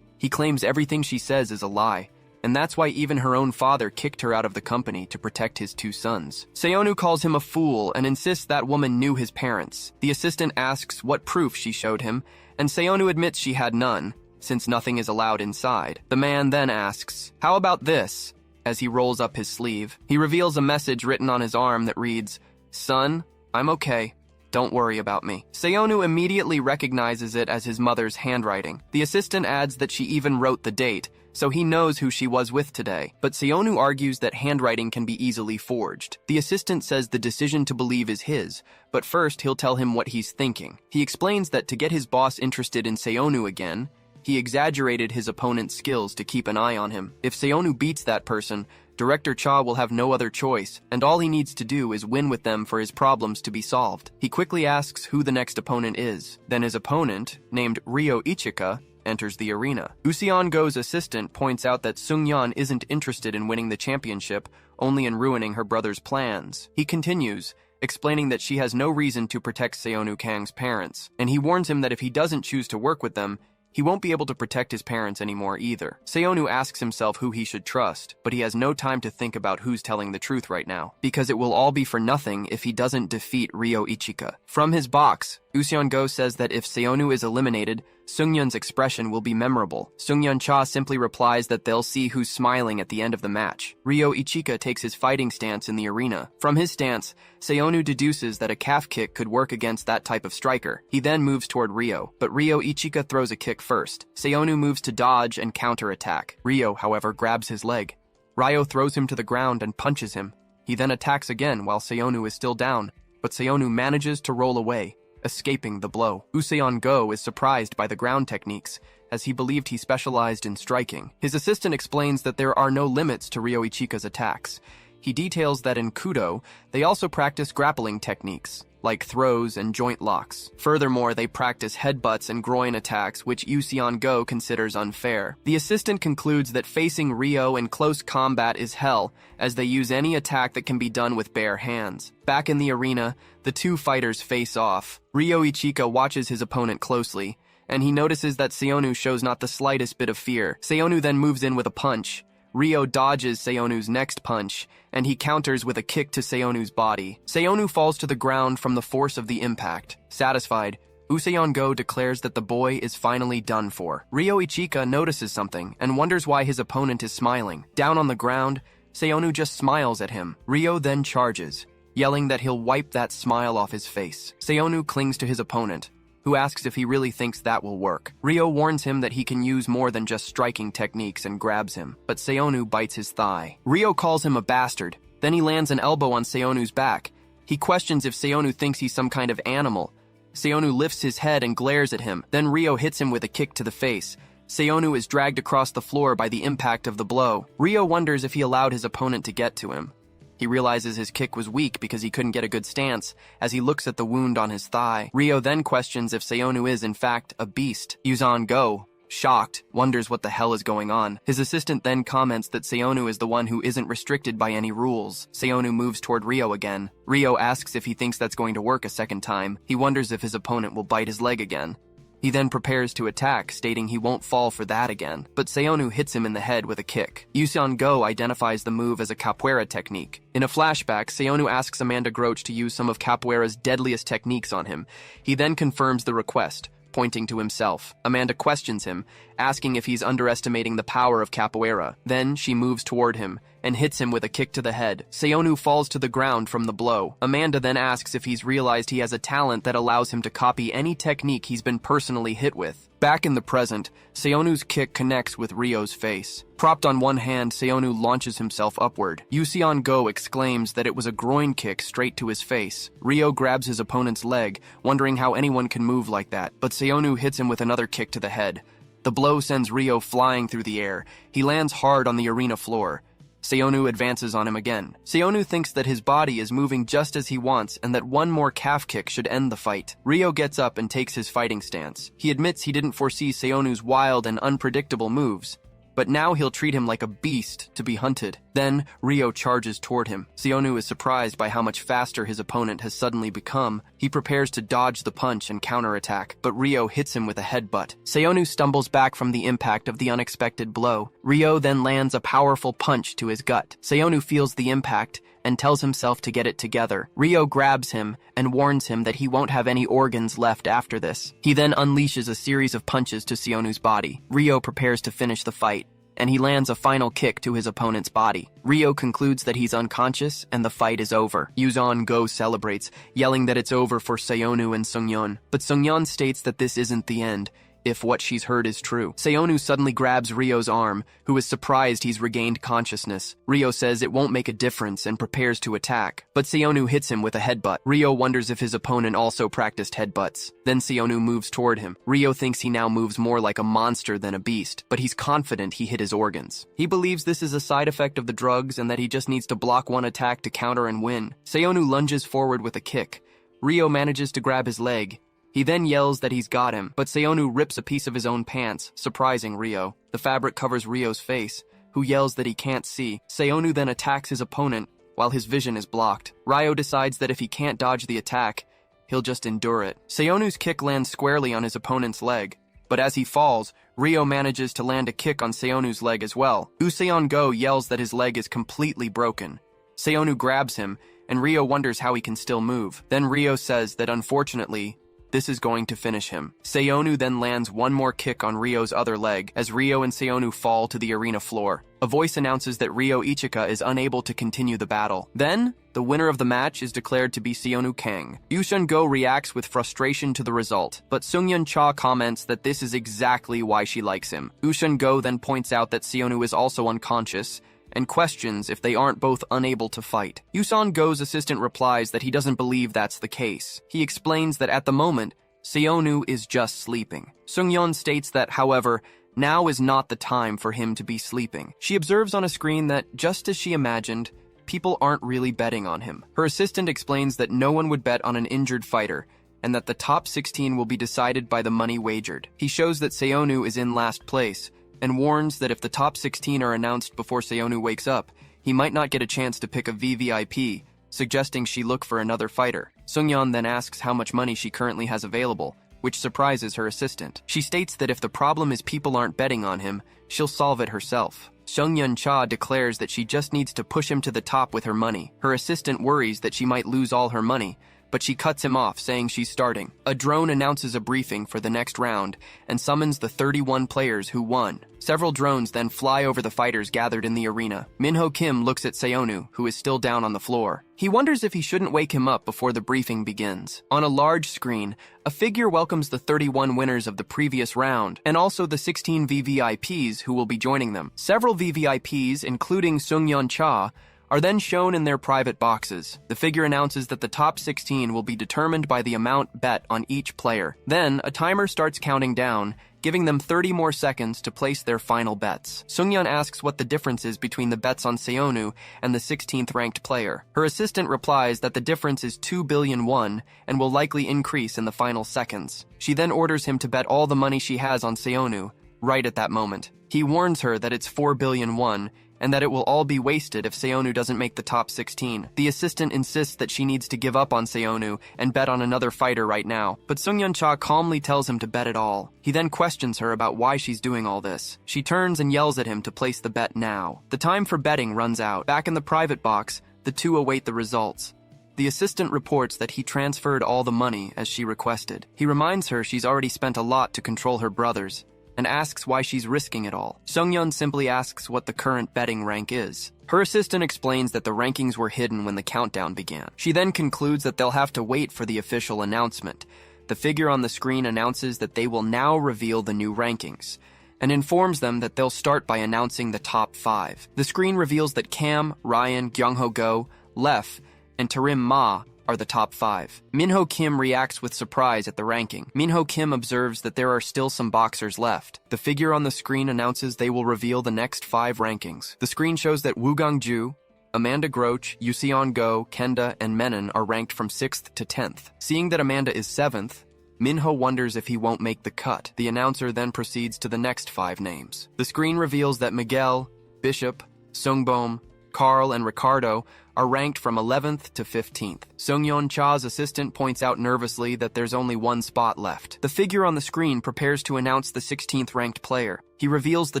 He claims everything she says is a lie, and that's why even her own father kicked her out of the company to protect his two sons. Seonu calls him a fool and insists that woman knew his parents. The assistant asks what proof she showed him, and Seonu admits she had none, since nothing is allowed inside. The man then asks, "How about this?" As he rolls up his sleeve. He reveals a message written on his arm that reads, "Son, I'm okay. Don't worry about me." Seonu immediately recognizes it as his mother's handwriting. The assistant adds that she even wrote the date, so he knows who she was with today. But Seonu argues that handwriting can be easily forged. The assistant says the decision to believe is his, but first he'll tell him what he's thinking. He explains that to get his boss interested in Seonu again, he exaggerated his opponent's skills to keep an eye on him. If Seonu beats that person, Director Cha will have no other choice, and all he needs to do is win with them for his problems to be solved. He quickly asks who the next opponent is. Then his opponent, named Ryo Ichika, enters the arena. Usyk-go's assistant points out that Sungyeon isn't interested in winning the championship, only in ruining her brother's plans. He continues, explaining that she has no reason to protect Seonu Kang's parents, and he warns him that if he doesn't choose to work with them, he won't be able to protect his parents anymore either. Seonu asks himself who he should trust, but he has no time to think about who's telling the truth right now, because it will all be for nothing if he doesn't defeat Ryo Ichika. From his box, Usyk-go says that if Seonu is eliminated, Sungyeon's expression will be memorable. Sungyeon Cha simply replies that they'll see who's smiling at the end of the match. Ryo Ichika takes his fighting stance in the arena. From his stance, Seonu deduces that a calf kick could work against that type of striker. He then moves toward Ryo, but Ryo Ichika throws a kick first. Seonu moves to dodge and counter-attack. Ryo, however, grabs his leg. Ryo throws him to the ground and punches him. He then attacks again while Seonu is still down, but Seonu manages to roll away, escaping the blow. Usyk-go is surprised by the ground techniques, as he believed he specialized in striking. His assistant explains that there are no limits to Ryo Ichika's attacks. He details that in Kudo, they also practice grappling techniques, like throws and joint locks. Furthermore, they practice headbutts and groin attacks, which Usyk-go considers unfair. The assistant concludes that facing Ryo in close combat is hell, as they use any attack that can be done with bare hands. Back in the arena, the two fighters face off. Ryo Ichika watches his opponent closely, and he notices that Seonu shows not the slightest bit of fear. Seonu then moves in with a punch. Ryo dodges Seonu's next punch, and he counters with a kick to Seonu's body. Seonu falls to the ground from the force of the impact. Satisfied, Usyk-go declares that the boy is finally done for. Ryo Ichika notices something and wonders why his opponent is smiling. Down on the ground, Seonu just smiles at him. Ryo then charges, yelling that he'll wipe that smile off his face. Seonu clings to his opponent, who asks if he really thinks that will work. Ryo warns him that he can use more than just striking techniques and grabs him, but Seonu bites his thigh. Ryo calls him a bastard, then he lands an elbow on Seonu's back. He questions if Seonu thinks he's some kind of animal. Seonu lifts his head and glares at him, then Ryo hits him with a kick to the face. Seonu is dragged across the floor by the impact of the blow. Ryo wonders if he allowed his opponent to get to him. He realizes his kick was weak because he couldn't get a good stance as he looks at the wound on his thigh. Ryo then questions if Seonu is, in fact, a beast. Uzan-go, shocked, wonders what the hell is going on. His assistant then comments that Seonu is the one who isn't restricted by any rules. Seonu moves toward Ryo again. Ryo asks if he thinks that's going to work a second time. He wonders if his opponent will bite his leg again. He then prepares to attack, stating he won't fall for that again, but Seonu hits him in the head with a kick. Usyk identifies the move as a capoeira technique. In a flashback, Seonu asks Amanda Groach to use some of capoeira's deadliest techniques on him. He then confirms the request, pointing to himself. Amanda questions him, asking if he's underestimating the power of capoeira. Then she moves toward him and hits him with a kick to the head. Seonu falls to the ground from the blow. Amanda then asks if he's realized he has a talent that allows him to copy any technique he's been personally hit with. Back in the present, Seonu's kick connects with Ryo's face. Propped on one hand, Seonu launches himself upward. Usyk exclaims that it was a groin kick straight to his face. Ryo grabs his opponent's leg, wondering how anyone can move like that, but Seonu hits him with another kick to the head. The blow sends Ryo flying through the air. He lands hard on the arena floor. Seonu advances on him again. Seonu thinks that his body is moving just as he wants and that one more calf kick should end the fight. Ryo gets up and takes his fighting stance. He admits he didn't foresee Seonu's wild and unpredictable moves, but now he'll treat him like a beast to be hunted. Then, Ryo charges toward him. Seonu is surprised by how much faster his opponent has suddenly become. He prepares to dodge the punch and counterattack, but Ryo hits him with a headbutt. Seonu stumbles back from the impact of the unexpected blow. Ryo then lands a powerful punch to his gut. Seonu feels the impact and tells himself to get it together. Ryo grabs him and warns him that he won't have any organs left after this. He then unleashes a series of punches to Seonu's body. Ryo prepares to finish the fight, and he lands a final kick to his opponent's body. Ryo concludes that he's unconscious and the fight is over. Uzan-go celebrates, yelling that it's over for Seonu and Seongyeon. But Seongyeon states that this isn't the end, if what she's heard is true. Seonu suddenly grabs Ryo's arm, who is surprised he's regained consciousness. Ryo says it won't make a difference and prepares to attack, but Seonu hits him with a headbutt. Ryo wonders if his opponent also practiced headbutts. Then Seonu moves toward him. Ryo thinks he now moves more like a monster than a beast, but he's confident he hit his organs. He believes this is a side effect of the drugs and that he just needs to block one attack to counter and win. Seonu lunges forward with a kick. Ryo manages to grab his leg. He then yells that he's got him, but Seonu rips a piece of his own pants, surprising Ryo. The fabric covers Ryo's face, who yells that he can't see. Seonu then attacks his opponent, while his vision is blocked. Ryo decides that if he can't dodge the attack, he'll just endure it. Seonu's kick lands squarely on his opponent's leg, but as he falls, Ryo manages to land a kick on Seonu's leg as well. Usyk-go yells that his leg is completely broken. Seonu grabs him, and Ryo wonders how he can still move. Then Ryo says that unfortunately, this is going to finish him. Seonu then lands one more kick on Ryo's other leg as Ryo and Seonu fall to the arena floor. A voice announces that Ryo Ichika is unable to continue the battle. Then, the winner of the match is declared to be Seonu Kang. Usyk-go reacts with frustration to the result, but Seongyeon-cha comments that this is exactly why she likes him. Usyk-go then points out that Seonu is also unconscious, and questions if they aren't both unable to fight. Usyk-go's assistant replies that he doesn't believe that's the case. He explains that at the moment, Seonu is just sleeping. Seongyeon states that, however, now is not the time for him to be sleeping. She observes on a screen that, just as she imagined, people aren't really betting on him. Her assistant explains that no one would bet on an injured fighter, and that the top 16 will be decided by the money wagered. He shows that Seonu is in last place, and warns that if the top 16 are announced before Seonu wakes up, he might not get a chance to pick a VVIP, suggesting she look for another fighter. Seongyeon then asks how much money she currently has available, which surprises her assistant. She states that if the problem is people aren't betting on him, she'll solve it herself. Seongyeon-cha declares that she just needs to push him to the top with her money. Her assistant worries that she might lose all her money, but she cuts him off, saying she's starting. A drone announces a briefing for the next round and summons the 31 players who won. Several drones then fly over the fighters gathered in the arena. Minho Kim looks at Seonu, who is still down on the floor. He wonders if he shouldn't wake him up before the briefing begins. On a large screen, a figure welcomes the 31 winners of the previous round, and also the 16 VVIPs who will be joining them. Several VVIPs, including Seongyeon-cha, are then shown in their private boxes. The figure announces that the top 16 will be determined by the amount bet on each player. Then, a timer starts counting down, giving them 30 more seconds to place their final bets. Seungyeon asks what the difference is between the bets on Seonu and the 16th ranked player. Her assistant replies that the difference is 2 billion won and will likely increase in the final seconds. She then orders him to bet all the money she has on Seonu, right at that moment. He warns her that it's 4 billion won, and that it will all be wasted if Seonu doesn't make the top 16. The assistant insists that she needs to give up on Seonu and bet on another fighter right now, but Seungyeon-cha calmly tells him to bet it all. He then questions her about why she's doing all this. She turns and yells at him to place the bet now. The time for betting runs out. Back in the private box, the two await the results. The assistant reports that he transferred all the money as she requested. He reminds her she's already spent a lot to control her brothers, and asks why she's risking it all. Seungyeon simply asks what the current betting rank is. Her assistant explains that the rankings were hidden when the countdown began. She then concludes that they'll have to wait for the official announcement. The figure on the screen announces that they will now reveal the new rankings, and informs them that they'll start by announcing the top 5. The screen reveals that Cam, Ryan, Kyungho Go, Lef, and Tarim Ma are the top 5. Minho Kim reacts with surprise at the ranking. Minho Kim observes that there are still some boxers left. The figure on the screen announces they will reveal the next 5 rankings. The screen shows that Woo Gang-ju, Amanda Groach, Yuseon Go, Kenda, and Menon are ranked from 6th to 10th. Seeing that Amanda is 7th, Minho wonders if he won't make the cut. The announcer then proceeds to the next 5 names. The screen reveals that Miguel, Bishop, Sungbom, Carl, and Ricardo are ranked from 11th to 15th. Seungyeon Cha's assistant points out nervously that there's only 1 spot left. The figure on the screen prepares to announce the 16th ranked player. He reveals the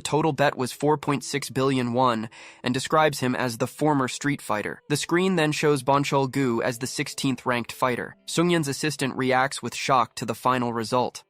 total bet was 4.6 billion won and describes him as the former Street Fighter. The screen then shows Bonchol Gu as the 16th ranked fighter. Seungyeon's assistant reacts with shock to the final result.